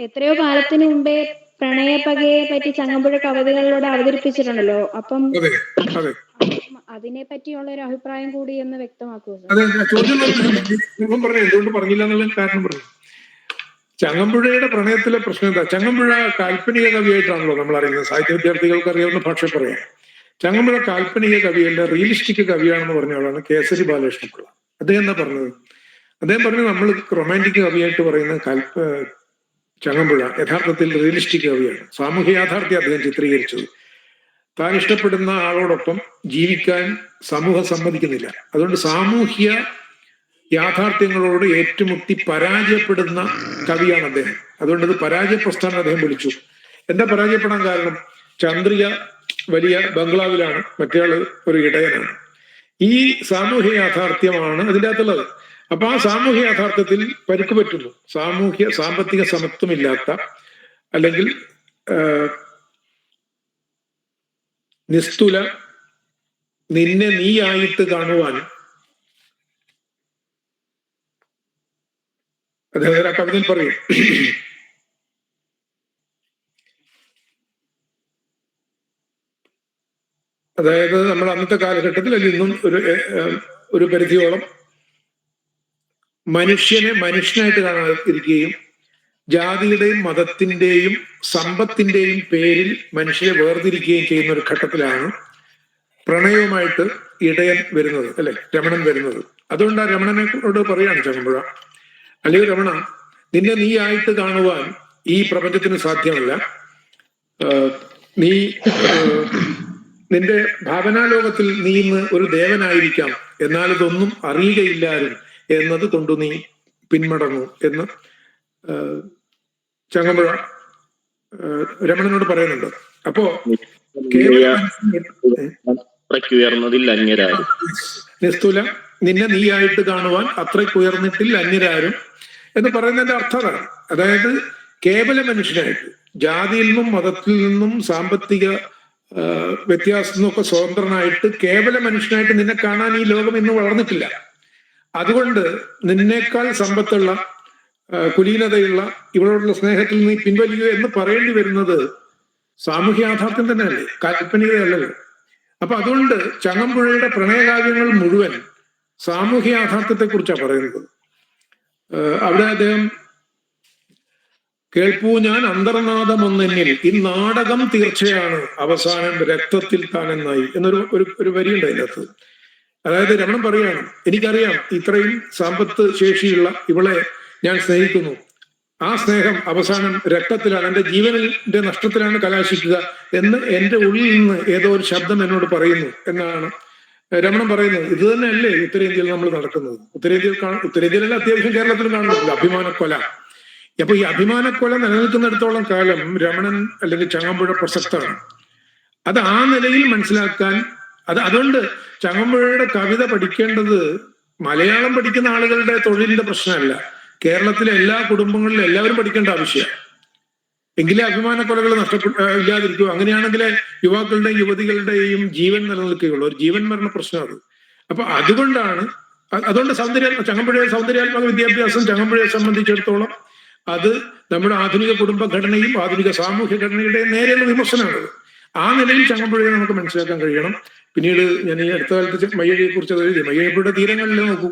എത്രയോ കാലത്തിന് മുമ്പേ പ്രണയപ്പകയെ പറ്റി ചങ്ങമ്പുഴ കവിതകളിലൂടെ അവതരിപ്പിച്ചിട്ടുണ്ടല്ലോ. അപ്പം അതിനെ പറ്റിയുള്ള ഒരു അഭിപ്രായം കൂടി എന്ന് വ്യക്തമാക്കുമോ? എന്തുകൊണ്ട് പറഞ്ഞില്ല എന്നുള്ള കാരണം പറഞ്ഞു. ചങ്ങമ്പുഴയുടെ പ്രണയത്തിലെ പ്രശ്നം എന്താ? ചങ്ങമ്പുഴ കാൽപ്പനിക കവിയായിട്ടാണല്ലോ നമ്മൾ അറിയുന്നത്. സാഹിത്യ വിദ്യാർത്ഥികൾക്ക് അറിയാവുന്ന ഭാഷ പറയാം. ചങ്ങമ്പുഴ കാൽപ്പനിക കവിയല്ല, റിയലിസ്റ്റിക് കവിയാണെന്ന് പറഞ്ഞ ആളാണ് കേസരി ബാലകൃഷ്ണപിള്ള. അദ്ദേഹം എന്താ പറഞ്ഞത്? അദ്ദേഹം പറഞ്ഞു, നമ്മൾ റൊമാൻറ്റിക് കവിയായിട്ട് പറയുന്ന ചങ്ങമ്പുഴ യഥാർത്ഥത്തിൽ റിയലിസ്റ്റിക് കവിയാണ്. സാമൂഹ്യ യാഥാർത്ഥ്യം അദ്ദേഹം ചിത്രീകരിച്ചത്. താൻ ഇഷ്ടപ്പെടുന്ന ആളോടൊപ്പം ജീവിക്കാൻ സമൂഹം സമ്മതിക്കുന്നില്ല. അതുകൊണ്ട് സാമൂഹ്യ യാഥാർത്ഥ്യങ്ങളോട് ഏറ്റുമുട്ടി പരാജയപ്പെടുന്ന കവിയാണ് അദ്ദേഹം. അതുകൊണ്ട് അത് പരാജയ പ്രസ്ഥാനം അദ്ദേഹം വിളിച്ചു. എന്താ പരാജയപ്പെടാൻ കാരണം? ചന്ദ്രിക വലിയ ബംഗ്ലാവിലാണ്, മറ്റേയാള് ഒരു ഇടയനാണ്. ഈ സാമൂഹ്യ യാഥാർത്ഥ്യമാണ് അതിൻ്റെ അകത്തുള്ളത്. അപ്പൊ ആ സാമൂഹ്യ യാഥാർത്ഥ്യത്തിൽ പരിക്ക് പറ്റുന്നു. സാമ്പത്തിക സമത്വമില്ലാത്ത, അല്ലെങ്കിൽ നിസ്തുല നിന്നെ നീയായിട്ട് കാണുവാൻ അദ്ദേഹം ആ കവിതയിൽ പറയും. അതായത് നമ്മൾ അന്നത്തെ കാലഘട്ടത്തിൽ, അല്ലെങ്കിൽ ഇന്നും ഒരു പരിധിയോളം മനുഷ്യനെ മനുഷ്യനായിട്ട് കാണാതിരിക്കുകയും ജാതിയുടെയും മതത്തിന്റെയും സമ്പത്തിന്റെയും പേരിൽ മനുഷ്യരെ വേർതിരിക്കുകയും ചെയ്യുന്ന ഒരു ഘട്ടത്തിലാണ് പ്രണയവുമായിട്ട് ഇടയൻ വരുന്നത്, അല്ലെ, രമണൻ വരുന്നത്. അതുകൊണ്ട് ആ രമണനോട് പറയാണ് ചങ്ങമ്പുഴ, അല്ലെങ്കിൽ രമണ, നിന്നെ നീ ആയിട്ട് കാണുവാൻ ഈ പ്രപഞ്ചത്തിന് സാധ്യമല്ല. നിന്റെ ഭാവനാലോകത്തിൽ നീ ഇന്ന് ഒരു ദേവനായിരിക്കാം, എന്നാൽ ഇതൊന്നും അറിയുകയില്ലാരും എന്നത് കൊണ്ട് നീ പിന്മടങ്ങൂ എന്ന് ചങ്ങമ്പുഴ രമണനോട് പറയുന്നുണ്ട്. അപ്പോ നിസ്തുല നിന്നെ നീയായിട്ട് കാണുവാൻ അത്രയ്ക്ക് ഉയർന്നിട്ടില്ല അന്യരാരും എന്ന് പറയുന്നതിന്റെ അർത്ഥം അതാണ്. അതായത് കേവല മനുഷ്യനായിട്ട്, ജാതിയിൽ നിന്നും മതത്തിൽ നിന്നും സാമ്പത്തിക വ്യത്യാസത്തിൽ നിന്നൊക്കെ സ്വതന്ത്രനായിട്ട് കേവല മനുഷ്യനായിട്ട് നിന്നെ കാണാൻ ഈ ലോകം ഇന്ന് വളർന്നിട്ടില്ല. അതുകൊണ്ട് നിന്നേക്കാൾ സമ്പത്തുള്ള, കുലീനതയുള്ള, ഇവരോടുള്ള സ്നേഹത്തിൽ നീ പിൻവലിക്കുക എന്ന് പറയേണ്ടി വരുന്നത് സാമൂഹ്യ യാഥാർത്ഥ്യം തന്നെയല്ലേ, കാൽപ്പനികതയല്ലല്ലോ. അപ്പൊ അതുകൊണ്ട് ചങ്ങമ്പുഴയുടെ പ്രണയകാവ്യങ്ങൾ മുഴുവൻ സാമൂഹ്യ യാഥാർത്ഥ്യത്തെ കുറിച്ചാണ് പറയുന്നത്. അവിടെ അദ്ദേഹം കേൾപ്പൂ ഞാൻ അന്തർനാദമൊന്നെന്നിൽ ഈ നാടകം തീർച്ചയാണ് അവസാനം രക്തത്തിൽ താനെന്നായി എന്നൊരു വരിയുണ്ട് അതിനകത്ത്. അതായത് രമണൻ പറയാണ്, എനിക്കറിയാം ഇത്രയും സാമ്പത്ത് ശേഷിയുള്ള ഇവളെ ഞാൻ സ്നേഹിക്കുന്നു, ആ സ്നേഹം അവസാനം രക്തത്തിലാണ്, എൻ്റെ ജീവനിന്റെ നഷ്ടത്തിലാണ് കലാശിക്കുക എന്ന് എൻ്റെ ഉള്ളിൽ നിന്ന് ഏതോ ഒരു ശബ്ദം എന്നോട് പറയുന്നു എന്നാണ് രമണൻ പറയുന്നത്. ഇത് തന്നെയല്ലേ ഉത്തരേന്ത്യയിൽ നമ്മൾ നടക്കുന്നത്? ഉത്തരേന്ത്യയിലല്ല, അത്യാവശ്യം കേരളത്തിലും കാണുന്നുണ്ട് അഭിമാനക്കൊല. അപ്പൊ ഈ അഭിമാനക്കൊല നിലനിൽക്കുന്നിടത്തോളം കാലം രമണൻ അല്ലെങ്കിൽ ചങ്ങമ്പുഴ പ്രസക്തമാണ്. അത് ആ നിലയിൽ മനസ്സിലാക്കാൻ, അതുകൊണ്ട് ചങ്ങമ്പുഴയുടെ കവിത പഠിക്കേണ്ടത് മലയാളം പഠിക്കുന്ന ആളുകളുടെ തൊഴിലിന്റെ പ്രശ്നമല്ല, കേരളത്തിലെ എല്ലാ കുടുംബങ്ങളിലും എല്ലാവരും പഠിക്കേണ്ട ആവശ്യമാണ്. എങ്കിലേ അഭിമാനക്കൊലകൾ ഇല്ലാതിരിക്കൂ. അങ്ങനെയാണെങ്കിലേ യുവാക്കളുടെയും യുവതികളുടെയും ജീവൻ നിലനിൽക്കുകയുള്ളൂ. ഒരു ജീവൻ മരണ പ്രശ്നം അത്. അപ്പൊ അതുകൊണ്ട് ചങ്ങമ്പുഴയുടെ സൗന്ദര്യാത്മക വിദ്യാഭ്യാസം ചങ്ങമ്പുഴയെ സംബന്ധിച്ചിടത്തോളം അത് നമ്മുടെ ആധുനിക കുടുംബഘടനയും ആധുനിക സാമൂഹ്യ ഘടനയുടെയും നേരെയുള്ള വിമർശനമാണ്. ആ നിലയിൽ ചങ്ങമ്പുഴയെ നമുക്ക് മനസ്സിലാക്കാൻ കഴിയണം. പിന്നീട് ഞാൻ ഈ അടുത്ത കാലത്ത് മയ്യഴിയെ കുറിച്ച് എഴുതി. മയ്യഴിപ്പുഴയുടെ തീരങ്ങളിൽ നോക്കൂ,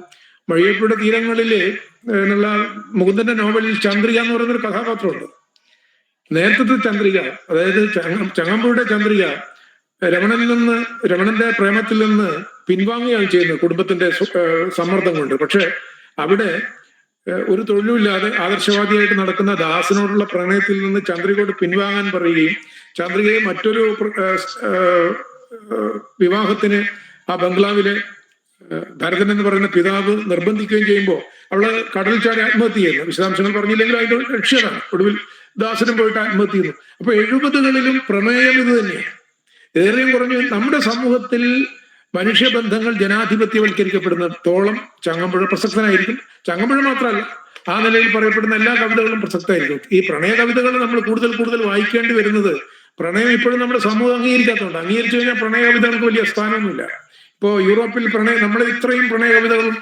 മയ്യഴിപ്പുഴയുടെ തീരങ്ങളിലെ എന്നുള്ള മുകുന്ദന്റെ നോവലിൽ ചന്ദ്രിക എന്ന് പറയുന്നൊരു കഥാപാത്രമുണ്ട്. നേരത്തെ ചന്ദ്രിക, അതായത് ചങ്ങമ്പുഴയുടെ ചന്ദ്രിക രമണന്റെ പ്രേമത്തിൽ നിന്ന് പിൻവാങ്ങുകയാണ് ചെയ്യുന്നത് കുടുംബത്തിന്റെ സമ്മർദ്ദം കൊണ്ട്. പക്ഷെ അവിടെ ഒരു തൊഴിലുമില്ലാതെ ആദർശവാദിയായിട്ട് നടക്കുന്ന ദാസനോടുള്ള പ്രണയത്തിൽ നിന്ന് ചന്ദ്രികയോട് പിൻവാങ്ങാൻ പറയുകയും ചന്ദ്രികയെ മറ്റൊരു വിവാഹത്തിന് ആ ബംഗ്ലാവിലെ ഭരതൻ എന്ന് പറയുന്ന പിതാവ് നിർബന്ധിക്കുകയും ചെയ്യുമ്പോൾ അവള് കടൽ ചാടി ആത്മഹത്യ ചെയ്യുന്നു. വിശദാംശങ്ങൾ പറഞ്ഞില്ലെങ്കിൽ അതിന്റെ ലക്ഷ്യമാണ്. ഒടുവിൽ ദാസനും പോയിട്ട് ആത്മഹത്യ ചെയ്യുന്നു. അപ്പൊ 70കളിലും പ്രമേയം ഇത് തന്നെയാണ്. ഏറെയും കുറഞ്ഞു നമ്മുടെ സമൂഹത്തിൽ മനുഷ്യബന്ധങ്ങൾ ജനാധിപത്യവൽക്കരിക്കപ്പെടുന്നിടത്തോളം ചങ്ങമ്പുഴ പ്രസക്തനായിരിക്കും. ചങ്ങമ്പുഴ മാത്രമല്ല, ആ നിലയിൽ പറയപ്പെടുന്ന എല്ലാ കവിതകളും പ്രസക്തമായിരിക്കും. ഈ പ്രണയ കവിതകൾ നമ്മൾ കൂടുതൽ വായിക്കേണ്ടി വരുന്നത് പ്രണയം ഇപ്പോഴും നമ്മുടെ സമൂഹം അംഗീകരിക്കാത്തതുകൊണ്ട്. അംഗീകരിച്ചു കഴിഞ്ഞാൽ പ്രണയ കവിതകൾക്ക് വലിയ സ്ഥാനമൊന്നുമില്ല. ഇപ്പോ യൂറോപ്പിൽ നമ്മൾ ഇത്രയും പ്രണയ കവിതകളും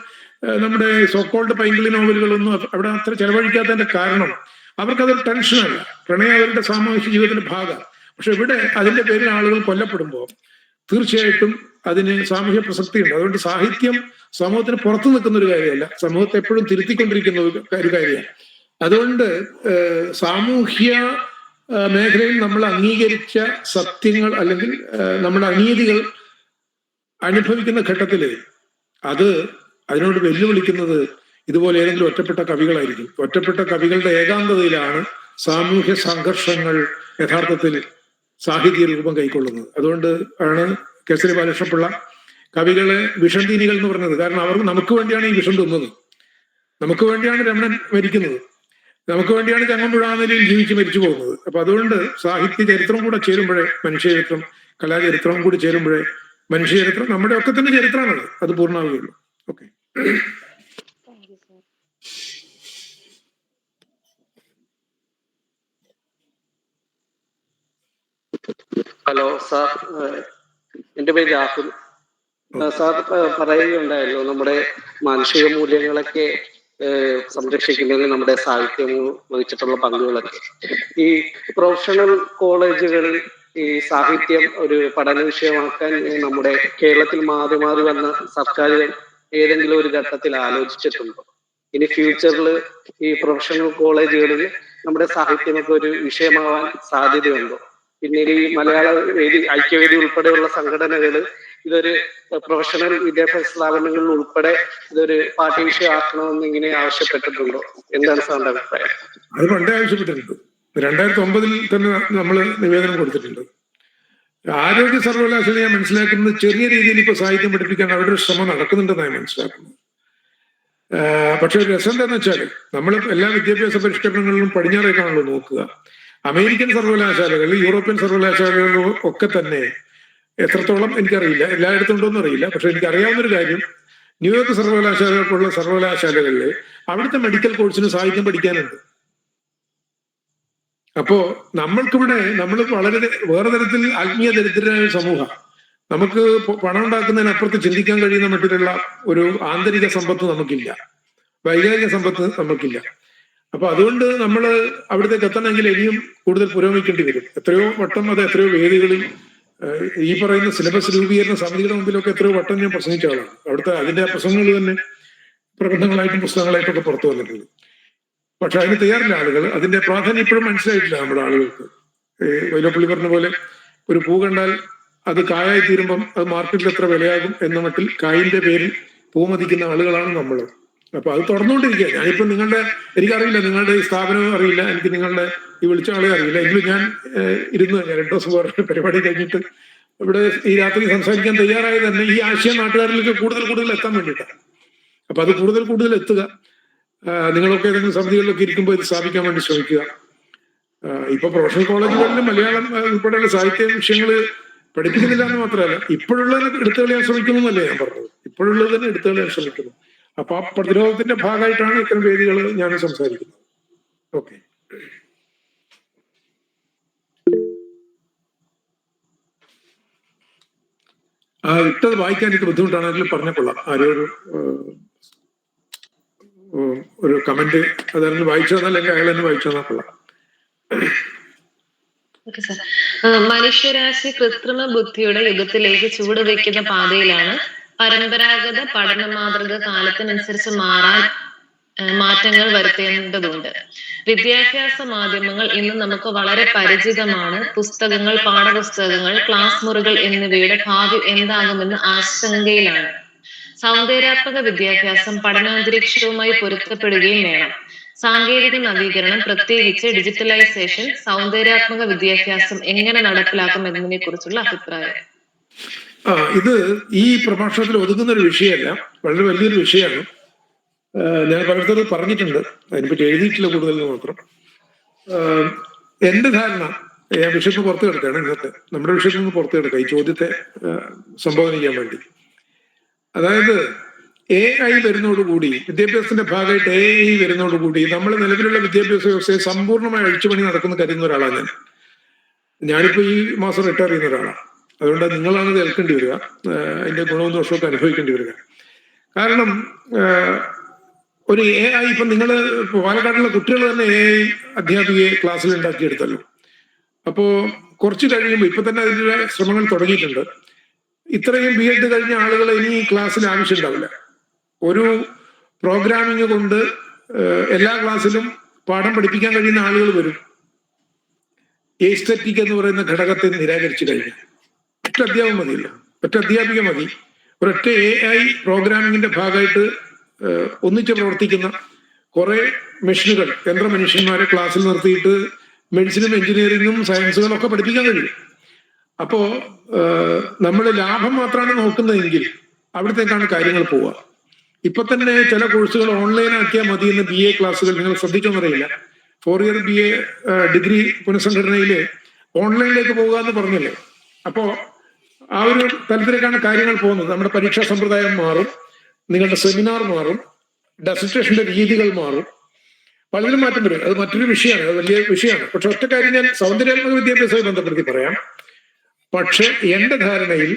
നമ്മുടെ സോക്കോൾഡ് പൈങ്കിളി നോവലുകളൊന്നും അവിടെ അത്ര ചെലവഴിക്കാത്തതിന്റെ കാരണം അവർക്കതൊരു ടെൻഷനല്ല. പ്രണയം അവരുടെ സാമൂഹിക ജീവിതത്തിന്റെ ഭാഗമാണ്. പക്ഷെ ഇവിടെ അതിന്റെ പേരിൽ ആളുകൾ കൊല്ലപ്പെടുമ്പോൾ തീർച്ചയായിട്ടും അതിന് സാമൂഹ്യ പ്രസക്തിയുണ്ട്. അതുകൊണ്ട് സാഹിത്യം സമൂഹത്തിന് പുറത്തു നിൽക്കുന്ന ഒരു കാര്യമല്ല, സമൂഹത്തെ എപ്പോഴും തിരുത്തിക്കൊണ്ടിരിക്കുന്ന ഒരു കാര്യമാണ്. അതുകൊണ്ട് സാമൂഹ്യ മേഖലയിൽ നമ്മൾ അംഗീകരിച്ച സത്യങ്ങൾ അല്ലെങ്കിൽ നമ്മുടെ അനീതികൾ അനുഭവിക്കുന്ന ഘട്ടത്തില് അതിനോട് വെല്ലുവിളിക്കുന്നത് ഇതുപോലെ ഏതെങ്കിലും ഒറ്റപ്പെട്ട കവികളായിരിക്കും. ഒറ്റപ്പെട്ട കവികളുടെ ഏകാന്തതയിലാണ് സാമൂഹ്യ സംഘർഷങ്ങൾ യഥാർത്ഥത്തിൽ സാഹിത്യ രൂപം കൈക്കൊള്ളുന്നത്. അതുകൊണ്ട് ആണ് കേസരി ബാലകൃഷ്ണപിള്ള കവികളെ വിഷന്തീനികൾ എന്ന് പറഞ്ഞത്. കാരണം അവർ നമുക്ക് വേണ്ടിയാണ് ഈ വിഷം തിന്നത്, നമുക്ക് വേണ്ടിയാണ് രമണൻ മരിക്കുന്നത്, നമുക്ക് വേണ്ടിയാണ് ചങ്ങമ്പുഴാനിലയിൽ ജീവിച്ച് മരിച്ചു പോകുന്നത്. അപ്പൊ അതുകൊണ്ട് സാഹിത്യ ചരിത്രം കൂടെ ചേരുമ്പോഴേ മനുഷ്യചരിത്രം, കലാചരിത്രവും കൂടി ചേരുമ്പോഴേ മനുഷ്യചരിത്രം നമ്മുടെ ഒക്കെ തന്നെ ചരിത്രമാണത്, അത് പൂർണ്ണമാവുകയുള്ളൂ. ഓക്കെ. ഹലോ സാർ, എൻ്റെ പേര് രാഹുൽ. സാർ പറയുകയുണ്ടായല്ലോ നമ്മുടെ മാനുഷിക മൂല്യങ്ങളൊക്കെ സംരക്ഷിക്കുന്നതിൽ നമ്മുടെ സാഹിത്യം വഹിച്ചിട്ടുള്ള പങ്കുകളൊക്കെ. ഈ പ്രൊഫഷണൽ കോളേജുകളിൽ ഈ സാഹിത്യം ഒരു പഠന വിഷയമാക്കാൻ നമ്മുടെ കേരളത്തിൽ മാറി മാറി വന്ന സർക്കാരുകൾ ഏതെങ്കിലും ഒരു ഘട്ടത്തിൽ ആലോചിച്ചിട്ടുണ്ടോ? ഇനി ഫ്യൂച്ചറിൽ ഈ പ്രൊഫഷണൽ കോളേജുകളിൽ നമ്മുടെ സാഹിത്യമൊക്കെ ഒരു വിഷയമാവാൻ സാധ്യതയുണ്ടോ? പിന്നീട് ഈ മലയാള വേദി, ഐക്യവേദി ഉൾപ്പെടെയുള്ള സംഘടനകൾ ഇതൊരു പ്രൊഫഷണൽ വിദ്യാഭ്യാസ സ്ഥാപനങ്ങളിൽ ഉൾപ്പെടെ ഇതൊരു പാഠ്യ വിഷയമാക്കണമെന്ന് ഇങ്ങനെ ആവശ്യപ്പെട്ടിട്ടുണ്ടോ? എന്താണ് സാറിന്റെ അഭിപ്രായം? അത് പണ്ടേ ആവശ്യപ്പെട്ടിട്ടുണ്ട്. 2009 തന്നെ നമ്മൾ നിവേദനം കൊടുത്തിട്ടുണ്ട്. ആരോഗ്യ സർവകലാശാല ഞാൻ മനസ്സിലാക്കുന്നത് ചെറിയ രീതിയിൽ ഇപ്പൊ സാഹിത്യം പഠിപ്പിക്കാൻ അവരുടെ ഒരു ശ്രമം നടക്കുന്നുണ്ടെന്നാണ് മനസ്സിലാക്കുന്നത്. പക്ഷെ ഒരു രസം എന്താണെന്ന് വെച്ചാൽ നമ്മൾ എല്ലാ വിദ്യാഭ്യാസ പരിഷ്കരണങ്ങളിലും പടിഞ്ഞാറേക്കാണല്ലോ നോക്കുക. അമേരിക്കൻ സർവകലാശാലകൾ, യൂറോപ്യൻ സർവകലാശാലകളും ഒക്കെ തന്നെ എത്രത്തോളം എനിക്കറിയില്ല, എല്ലായിടത്തും ഉണ്ടോന്നും അറിയില്ല. പക്ഷെ എനിക്കറിയാവുന്നൊരു കാര്യം, ന്യൂയോർക്ക് സർവകലാശാലകൾക്കുള്ള സർവകലാശാലകളിൽ അവിടുത്തെ മെഡിക്കൽ കോഴ്സിന് സാഹിത്യം പഠിക്കാനുണ്ട്. അപ്പോ നമ്മൾക്കിവിടെ നമ്മൾ വളരെ വേറെ തരത്തിൽ ആത്മീയ ദരിദ്രരായ സമൂഹം, നമുക്ക് പണം ഉണ്ടാക്കുന്നതിനപ്പുറത്ത് ചിന്തിക്കാൻ കഴിയുന്ന മട്ടിലുള്ള ഒരു ആന്തരിക സമ്പത്ത് നമുക്കില്ല, വൈകാരിക സമ്പത്ത് നമുക്കില്ല. അപ്പൊ അതുകൊണ്ട് നമ്മൾ അവിടത്തേക്ക് എത്തണമെങ്കിൽ ഇനിയും കൂടുതൽ പുരോഗമിക്കേണ്ടി വരും. എത്രയോ വട്ടം അത് എത്രയോ വേദികളിൽ ഈ പറയുന്ന സിലബസ് രൂപീകരണ സമിതിയുടെ മുമ്പിലൊക്കെ എത്രയോ വട്ടം ഞാൻ പ്രസംഗിച്ച ആളാണ്. അവിടുത്തെ അതിന്റെ പ്രസംഗങ്ങൾ തന്നെ പ്രബന്ധങ്ങളായിട്ടും പുസ്തകങ്ങളായിട്ടൊക്കെ പുറത്തു വന്നിട്ടുണ്ട്. പക്ഷെ അതിന് തയ്യാറില്ല ആളുകൾ. അതിന്റെ പ്രാധാന്യം ഇപ്പോഴും മനസ്സിലായിട്ടില്ല നമ്മുടെ ആളുകൾക്ക്. വൈലോപ്പള്ളി പറഞ്ഞ പോലെ ഒരു പൂ കണ്ടാൽ അത് കായായി തീരുമ്പം അത് മാർക്കറ്റിൽ എത്ര വിലയാകും എന്ന മട്ടിൽ കായിന്റെ പേരിൽ പൂ മതിക്കുന്ന ആളുകളാണ് നമ്മൾ. അപ്പൊ അത് തുടർന്നുകൊണ്ടിരിക്കുക. ഞാനിപ്പോ എനിക്കറിയില്ല, നിങ്ങളുടെ ഈ സ്ഥാപനവും അറിയില്ല, എനിക്ക് നിങ്ങളുടെ ഈ വിളിച്ച ആളെ അറിയില്ല. എങ്കിലും ഞാൻ ഇരുന്ന് 2 ദിവസം വേറെ പരിപാടി കഴിഞ്ഞിട്ട് ഇവിടെ ഈ രാത്രി സംസാരിക്കാൻ തയ്യാറായത് തന്നെ ഈ ആശയം നാട്ടുകാരിലേക്ക് കൂടുതൽ എത്താൻ വേണ്ടിയിട്ടാണ്. അപ്പൊ അത് കൂടുതൽ എത്തുക. നിങ്ങളൊക്കെ ഏതെങ്കിലും സമിതികളിലൊക്കെ ഇരിക്കുമ്പോൾ ഇത് സ്ഥാപിക്കാൻ വേണ്ടി ശ്രമിക്കുക. ഇപ്പൊ പ്രൊഫഷണൽ കോളേജുകളിൽ മലയാളം ഉൾപ്പെടെയുള്ള സാഹിത്യ വിഷയങ്ങൾ പഠിപ്പിക്കുന്നില്ല എന്ന് മാത്രമല്ല, ഇപ്പോഴുള്ളത് എടുത്തു കളയാൻ ശ്രമിക്കുന്നു എന്നല്ലേ ഞാൻ പറഞ്ഞത്. ഇപ്പോഴുള്ളത് തന്നെ എടുത്തു കളയാൻ ശ്രമിക്കുന്നു. അപ്പൊ ആ പ്രതിരോധത്തിന്റെ ഭാഗമായിട്ടാണ് ഇത്തരം വേദികൾ ഞാൻ സംസാരിക്കുന്നത്. ഓക്കെ. ഇട്ടത് വായിക്കാൻ എനിക്ക് ബുദ്ധിമുട്ടാണെങ്കിലും പറഞ്ഞുകൊള്ളാം. ഒരു കമന്റ് അതാരെങ്കിലും വായിച്ചു തന്നാൽ, അല്ലെങ്കിൽ അയാൾ തന്നെ വായിച്ചു തന്നാൽ കൊള്ളാം. മനുഷ്യരാശി കൃത്രിമ ബുദ്ധിയുടെ യുഗത്തിലേക്ക് ചുവടുവെക്കുന്ന പാതയിലാണ്. പരമ്പരാഗത പഠന മാതൃക കാലത്തിനനുസരിച്ച് മാറ്റങ്ങൾ വരുത്തേണ്ടതുണ്ട്. വിദ്യാഭ്യാസ മാധ്യമങ്ങൾ ഇന്ന് നമുക്ക് വളരെ പരിചിതമാണ്. പുസ്തകങ്ങൾ, പാഠപുസ്തകങ്ങൾ, ക്ലാസ് മുറികൾ എന്നിവയുടെ ഭാവി എന്താകുമെന്ന് ആശങ്കയിലാണ്. സൗന്ദര്യാത്മക വിദ്യാഭ്യാസം പഠനാന്തരീക്ഷവുമായി പൊരുത്തപ്പെടുകയും വേണം. സാങ്കേതിക നവീകരണം, പ്രത്യേകിച്ച് ഡിജിറ്റലൈസേഷൻ, സൗന്ദര്യാത്മക വിദ്യാഭ്യാസം എങ്ങനെ നടപ്പിലാക്കും എന്നതിനെ കുറിച്ചുള്ള അഭിപ്രായം. ഇത് ഈ പ്രഭാഷണത്തിൽ ഒതുങ്ങുന്ന ഒരു വിഷയമല്ല, വളരെ വലിയൊരു വിഷയമാണ്. ഞാൻ പലയിടത്തും പറഞ്ഞിട്ടുണ്ട്, അതിനെപ്പറ്റി എഴുതിയിട്ടില്ല കൂടുതൽ മാത്രം. എന്റെ ധാരണ, ഞാൻ വിഷയത്തിന് പുറത്തു കിടക്കുകയാണ് ഇന്നത്തെ നമ്മുടെ വിഷയത്തിൽ നിന്ന് പുറത്തു കിടക്കുക ഈ ചോദ്യത്തെ സംബോധന ചെയ്യാൻ വേണ്ടി. അതായത് AI വരുന്നതോടുകൂടി, വിദ്യാഭ്യാസത്തിന്റെ ഭാഗമായിട്ട് AI വരുന്നതോടുകൂടി നമ്മൾ നിലവിലുള്ള വിദ്യാഭ്യാസ വ്യവസ്ഥയെ സമ്പൂർണ്ണമായി അഴിച്ചുപണി നടക്കുന്ന കരുതുന്ന ഒരാളാണ് ഞാനിപ്പോ ഈ മാസം റിട്ടയർ ചെയ്യുന്ന ഒരാളാണ്. അതുകൊണ്ട് നിങ്ങളാണ് ഇത് ഏൽക്കേണ്ടി വരിക, അതിന്റെ ഗുണവും ദോഷമൊക്കെ അനുഭവിക്കേണ്ടി വരിക. കാരണം ഒരു AI ഇപ്പൊ നിങ്ങൾ പാലക്കാടുള്ള കുട്ടികൾ തന്നെ AI അധ്യാപികയെ ക്ലാസ്സിൽ ഉണ്ടാക്കിയെടുത്തല്ലോ. അപ്പോ കുറച്ച് കഴിയുമ്പോൾ, ഇപ്പൊ തന്നെ അതിന്റെ ശ്രമങ്ങൾ തുടങ്ങിയിട്ടുണ്ട്. ഇത്രയും B.Ed കഴിഞ്ഞ ആളുകൾ ഇനി ക്ലാസ്സിൽ ആവശ്യമുണ്ടാവില്ല. ഒരു പ്രോഗ്രാമിംഗ് കൊണ്ട് എല്ലാ ക്ലാസ്സിലും പാഠം പഠിപ്പിക്കാൻ കഴിയുന്ന ആളുകൾ വരും. എസ്തെറ്റിക് എന്ന് പറയുന്ന ഘടകത്തെ നിരാകരിച്ചു കഴിഞ്ഞു. ഒറ്റ അധ്യാപകം മതിയല്ലോ, ഒറ്റ അധ്യാപിക മതി. ഒരൊറ്റ AI പ്രോഗ്രാമിങ്ങിന്റെ ഭാഗമായിട്ട് ഒന്നിച്ച് പ്രവർത്തിക്കുന്ന കുറെ മെഷീനുകൾ, യന്ത്രമനുഷ്യന്മാരെ ക്ലാസ്സിൽ നിർത്തിയിട്ട് മെഡിസിനും എഞ്ചിനീയറിംഗും സയൻസുകളും ഒക്കെ പഠിപ്പിക്കാൻ കഴിയും. അപ്പോ നമ്മൾ ലാഭം മാത്രമാണ് നോക്കുന്നതെങ്കിൽ അവിടത്തേക്കാണ് കാര്യങ്ങൾ പോവുക. ഇപ്പൊ തന്നെ ചില കോഴ്സുകൾ ഓൺലൈൻ ആക്കിയാൽ മതി എന്ന് BA ക്ലാസ്സുകൾ നിങ്ങൾ ശ്രദ്ധിച്ചോന്നറിയില്ല. 4 ഇയർ BA ഡിഗ്രി പുനഃസംഘടനയില് ഓൺലൈനിലേക്ക് പോകുക എന്ന് പറഞ്ഞല്ലേ. അപ്പോ ആ ഒരു തലത്തിലേക്കാണ് കാര്യങ്ങൾ പോകുന്നത്. നമ്മുടെ പരീക്ഷാ സമ്പ്രദായം മാറും, നിങ്ങളുടെ സെമിനാർ മാറും, ഡെസിറ്റേഷന്റെ രീതികൾ മാറും, പലതിലും മാറ്റം വരും. അത് മറ്റൊരു വിഷയമാണ്, അത് വലിയ വിഷയമാണ്. പക്ഷെ ഒറ്റ കാര്യം ഞാൻ സൗന്ദര്യാത്മക വിദ്യാഭ്യാസവുമായി ബന്ധപ്പെടുത്തി പറയാം. പക്ഷെ എന്റെ ധാരണയിൽ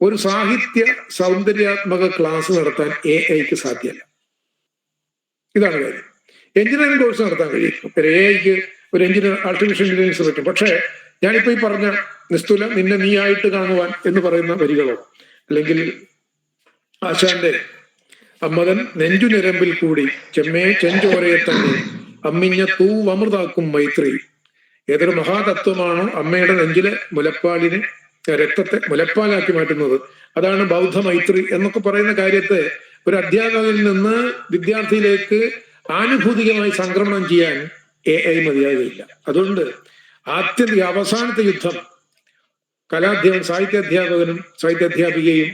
ഒരു സാഹിത്യ സൗന്ദര്യാത്മക ക്ലാസ് നടത്താൻ AIക്ക് സാധ്യമല്ല. ഇതാണ് കാര്യം. എഞ്ചിനീയറിംഗ് കോഴ്സ് നടത്താൻ കഴിയും. AIക്ക് ഒരു എഞ്ചിനീയർ ആർട്ടിഫിഷ്യൽ ഇന്റലിജൻസ് പറ്റും. പക്ഷേ ഞാനിപ്പോ ഈ പറഞ്ഞ നിസ്തുല നിന്നെ നീയായിട്ട് കാണുവാൻ എന്ന് പറയുന്ന വരികളോ, അല്ലെങ്കിൽ ആശാന്റെ അമ്മതൻ നെഞ്ചു നിരമ്പിൽ കൂടി ചെമ്മേ ചെഞ്ചോരയെ തന്നെ അമ്മിഞ്ഞ തൂവമൃതാക്കും മൈത്രി, ഏതൊരു മഹാതത്വമാണോ അമ്മയുടെ നെഞ്ചിലെ മുലപ്പാലിനെ, രക്തത്തെ മുലപ്പാലാക്കി മാറ്റുന്നത്, അതാണ് ബൗദ്ധ മൈത്രി എന്നൊക്കെ പറയുന്ന കാര്യത്തെ ഒരു അധ്യാപകനിൽ നിന്ന് വിദ്യാർത്ഥിയിലേക്ക് ആനുഭൂതികമായി സംക്രമണം ചെയ്യാൻ AI മതിയാകുകയില്ല. അതുകൊണ്ട് ആത്യന്തിക അവസാനത്തെ യുദ്ധം സാഹിത്യാധ്യാപകനും സാഹിത്യാധ്യാപികയും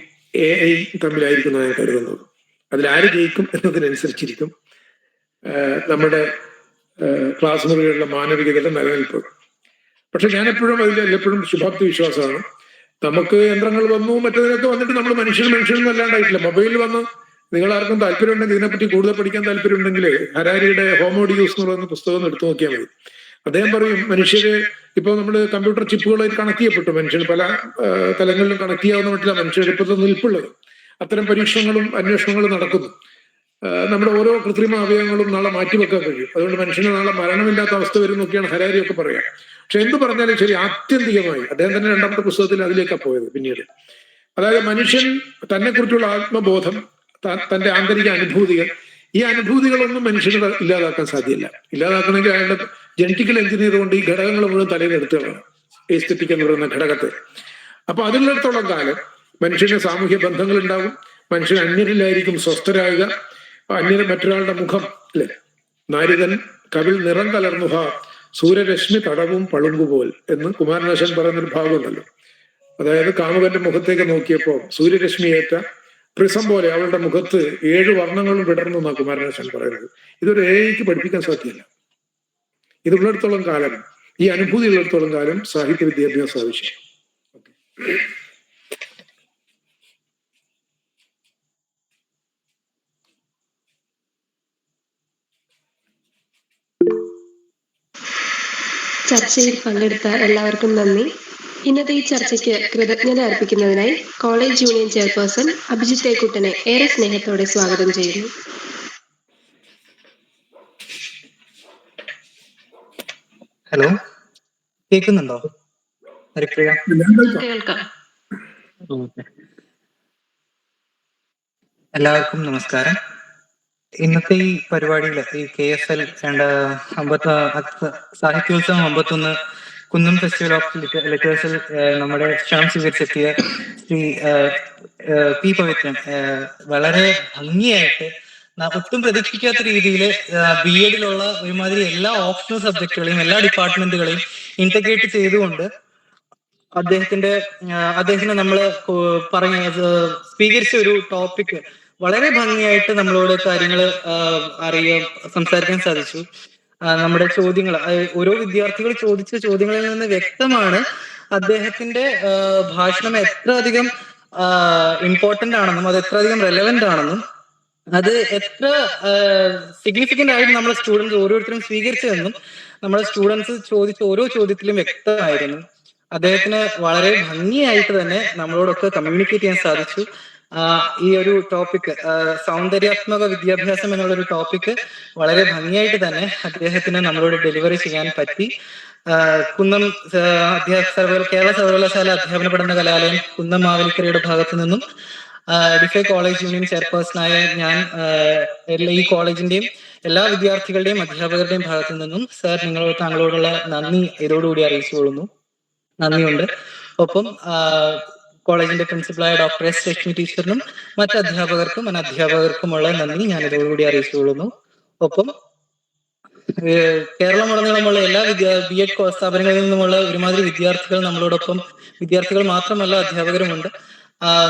AI തമ്മിലായിരിക്കും ഞാൻ കരുതുന്നത്. അതിലാര് ജയിക്കും എന്നതിനനുസരിച്ചിരിക്കും നമ്മുടെ ക്ലാസ് മുറികളിലുള്ള മാനവികതയുടെ നിലനിൽപ്പ്. പക്ഷെ ഞാൻ എപ്പോഴും ശുഭാപ്തി വിശ്വാസമാണ്. നമുക്ക് യന്ത്രങ്ങൾ വന്നു, മറ്റേതിനൊക്കെ വന്നിട്ട് നമ്മൾ മനുഷ്യനൊന്നും അല്ലാണ്ടായിട്ടില്ല. മൊബൈൽ വന്ന് നിങ്ങൾ ആർക്കും താല്പര്യം ഉണ്ടെങ്കിൽ, ഇതിനെപ്പറ്റി കൂടുതൽ പഠിക്കാൻ താല്പര്യം ഉണ്ടെങ്കിൽ ഹരാരിയുടെ ഹോമോ ഡിയൂസ് എന്ന് പറയുന്ന പുസ്തകം എടുത്തു നോക്കിയാൽ മതി. അദ്ദേഹം പറയും മനുഷ്യര് ഇപ്പൊ നമ്മൾ കമ്പ്യൂട്ടർ ചിപ്പുകളായിട്ട് കണക്ട് ചെയ്യപ്പെട്ടു. മനുഷ്യർ പല തലങ്ങളിലും കണക്ട് ചെയ്യാവുന്ന മറ്റുള്ള മനുഷ്യരുടെ ഇപ്പോഴത്തെ നിൽപ്പുള്ളത്. അത്തരം പരീക്ഷണങ്ങളും അന്വേഷണങ്ങളും നടക്കുന്നു. നമ്മുടെ ഓരോ കൃത്രിമ അവയവങ്ങളും നാളെ മാറ്റിവെക്കാൻ കഴിയും. അതുകൊണ്ട് മനുഷ്യന് നാളെ മരണമില്ലാത്ത അവസ്ഥ വരും എന്നൊക്കെയാണ് ഹരാരിയൊക്കെ പറയാം. പക്ഷെ എന്ത് പറഞ്ഞാലും ശരി, ആത്യന്തികമായി അദ്ദേഹം തന്നെ 2ാമത്തെ പുസ്തകത്തിൽ അതിലേക്കാണ് പോയത് പിന്നീട്. അതായത് മനുഷ്യൻ തന്നെ കുറിച്ചുള്ള ആത്മബോധം, തന്റെ ആന്തരിക അനുഭൂതികൾ, ഈ അനുഭൂതികളൊന്നും മനുഷ്യന് ഇല്ലാതാക്കാൻ സാധ്യമല്ല. ഇല്ലാതാക്കണമെങ്കിൽ അയാളുടെ ജനറ്റിക്കൽ എഞ്ചിനീയർ കൊണ്ട് ഈ ഘടകങ്ങൾ മുഴുവൻ തലയിൽ എടുത്തു കളയണം, എസ്തെറ്റിക് എന്ന് പറയുന്ന ഘടകത്തെ. അപ്പൊ അതിനുള്ളിടത്തോളം കാലം മനുഷ്യന് സാമൂഹ്യ ബന്ധങ്ങൾ ഉണ്ടാകും, മനുഷ്യൻ അന്യരിലായിരിക്കും സ്വസ്ഥരാകുക. അന്യന് മറ്റൊരാളുടെ മുഖം, അല്ലെ, നാരികൻ കവിൽ നിറം കലർന്നുഹ സൂര്യരശ്മി തടവും പളുങ്കുപോൽ എന്ന് കുമാരനാശാൻ പറയുന്നൊരു ഭാഗമുണ്ടല്ലോ. അതായത് കാമുകന്റെ മുഖത്തേക്ക് നോക്കിയപ്പോ സൂര്യരശ്മിയേറ്റ പ്രിസം പോലെ അവളുടെ മുഖത്ത് 7 വർണ്ണങ്ങളും വിടർന്നു എന്നാണ് കുമാരനാശാൻ പറയുന്നത്. ഇതൊരു AIക്ക് പഠിപ്പിക്കാൻ സാധ്യമല്ല. ഇതുള്ളിടത്തോളം കാലം, ഈ അനുഭൂതി ഉള്ളിടത്തോളം കാലം സാഹിത്യ വിദ്യാഭ്യാസം ആവശ്യം. ചർച്ചയിൽ പങ്കെടുത്ത എല്ലാവർക്കും നന്ദി. ഇന്നത്തെ ഈ ചർച്ചയ്ക്ക് കൃതജ്ഞത അർപ്പിക്കുന്നതിനായി കോളേജ് യൂണിയൻ ചെയർപേഴ്സൺ അഭിജിത്ത് തേക്കുട്ടനെ ഏറെ സ്നേഹത്തോടെ സ്വാഗതം ചെയ്യുന്നു. ഹലോ, കേൾക്കുന്നുണ്ടോ ഹരിപ്രിയ? കേൾക്കാം. എല്ലാവർക്കും നമസ്കാരം. ഇന്നത്തെ ഈ പരിപാടിയിൽ ഈ KSL സാഹിത്യോത്സവം 51 കുന്നം ഫെസ്റ്റിവൽ ഓഫ് ലിറ്ററേച്ചറിൽ നമ്മുടെ ക്ഷണം സ്വീകരിച്ചെത്തിയ ശ്രീ P. പവിത്രൻ വളരെ ഭംഗിയായിട്ട് ഒട്ടും പ്രതീക്ഷിക്കാത്ത രീതിയിൽ BEdലുള്ള ഒരുമാതിരി എല്ലാ ഓപ്ഷണൽ സബ്ജക്റ്റുകളെയും എല്ലാ ഡിപ്പാർട്ട്മെന്റുകളെയും ഇന്റഗ്രേറ്റ് ചെയ്തുകൊണ്ട് അദ്ദേഹത്തിന് നമ്മൾ സ്വീകരിച്ച ഒരു ടോപ്പിക് വളരെ ഭംഗിയായിട്ട് നമ്മളോട് കാര്യങ്ങൾ സംസാരിക്കാൻ സാധിച്ചു. നമ്മുടെ ചോദ്യങ്ങൾ, ഓരോ വിദ്യാർത്ഥികൾ ചോദിച്ച ചോദ്യങ്ങളിൽ നിന്ന് വ്യക്തമാണ് അദ്ദേഹത്തിന്റെ ഭാഷണം എത്ര അധികം ഇമ്പോർട്ടന്റ് ആണെന്നും അത് എത്ര അധികം റെലവെന്റ് ആണെന്നും അത് എത്ര സിഗ്നിഫിക്കന്റ് ആയിട്ട് നമ്മളെ സ്റ്റുഡൻസ് ഓരോരുത്തരും സ്വീകരിച്ചതെന്നും നമ്മളെ സ്റ്റുഡൻസ് ചോദിച്ച ഓരോ ചോദ്യത്തിലും വ്യക്തമായിരുന്നു. അദ്ദേഹത്തിന് വളരെ ഭംഗിയായിട്ട് തന്നെ നമ്മളോടൊക്കെ കമ്മ്യൂണിക്കേറ്റ് ചെയ്യാൻ സാധിച്ചു. ഈ ഒരു ടോപ്പിക് സൗന്ദര്യാത്മക വിദ്യാഭ്യാസം എന്നുള്ളൊരു ടോപ്പിക് വളരെ ഭംഗിയായിട്ട് തന്നെ അദ്ദേഹത്തിന് നമ്മളോട് ഡെലിവറി ചെയ്യാൻ പറ്റി. കുന്നം കേരള സർവകലാശാല അധ്യാപന പഠന കലാലയം കുന്നം മാവേലിക്കരയുടെ ഭാഗത്തു നിന്നും ഡിഫൈ കോളേജ് യൂണിയൻ ചെയർപേഴ്സണായ ഞാൻ ഈ കോളേജിന്റെയും എല്ലാ വിദ്യാർത്ഥികളുടെയും അധ്യാപകരുടെയും ഭാഗത്തു നിന്നും സാർ താങ്കളോടുള്ള നന്ദി ഇതോടുകൂടി അറിയിച്ചുകൊള്ളുന്നു. നന്ദിയുണ്ട്. ഒപ്പം കോളേജിന്റെ പ്രിൻസിപ്പളായ ഡോക്ടർ എസ് ലക്ഷ്മി ടീച്ചറിനും മറ്റ് അധ്യാപകർക്കും അനധ്യാപകർക്കുമുള്ള നന്ദി ഞാൻ ഇതോടുകൂടി അറിയിച്ചുകൊള്ളുന്നു. ഒപ്പം കേരളമുടനീളമുള്ള എല്ലാ BEd സ്ഥാപനങ്ങളിൽ നിന്നുമുള്ള ഒരുമാതിരി വിദ്യാർത്ഥികൾ നമ്മളോടൊപ്പം, വിദ്യാർത്ഥികൾ മാത്രമല്ല അധ്യാപകരുമുണ്ട്,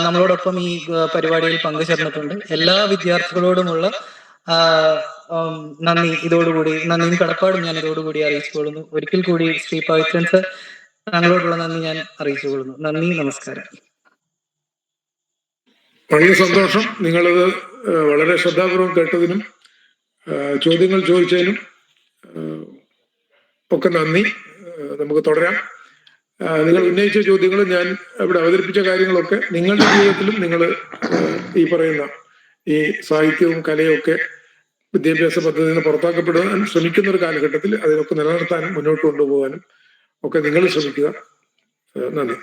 നമ്മളോടൊപ്പം ഈ പരിപാടിയിൽ പങ്കുചേർന്നിട്ടുണ്ട്. എല്ലാ വിദ്യാർത്ഥികളോടുമുള്ള നന്ദി ഇതോടുകൂടി, നന്ദിയും കടപ്പാടും ഞാൻ ഇതോടുകൂടി അറിയിച്ചുകൊള്ളുന്നു. ഒരിക്കൽ കൂടി ശ്രീ പവിത്രൻ സർ, താങ്കളോടുള്ള നന്ദി ഞാൻ അറിയിച്ചുകൊള്ളുന്നു. നന്ദി, നമസ്കാരം. വളരെ സന്തോഷം. നിങ്ങളത് വളരെ ശ്രദ്ധാപൂർവം കേട്ടതിനും ചോദ്യങ്ങൾ ചോദിച്ചതിനും ഒക്കെ നന്ദി. നമുക്ക് തുടരാം. നിങ്ങൾ ഉന്നയിച്ച ചോദ്യങ്ങൾ, ഞാൻ ഇവിടെ അവതരിപ്പിച്ച കാര്യങ്ങളൊക്കെ നിങ്ങളുടെ ജീവിതത്തിലും നിങ്ങൾ ഈ പറയുന്ന ഈ സാഹിത്യവും കലയും ഒക്കെ വിദ്യാഭ്യാസ പദ്ധതിയിൽ നിന്ന് പുറത്താക്കപ്പെടാൻ ശ്രമിക്കുന്ന ഒരു കാലഘട്ടത്തിൽ അതിനൊക്കെ നിലനിർത്താനും മുന്നോട്ട് കൊണ്ടുപോകാനും ഒക്കെ നിങ്ങൾ ശ്രമിക്കുക. നന്ദി.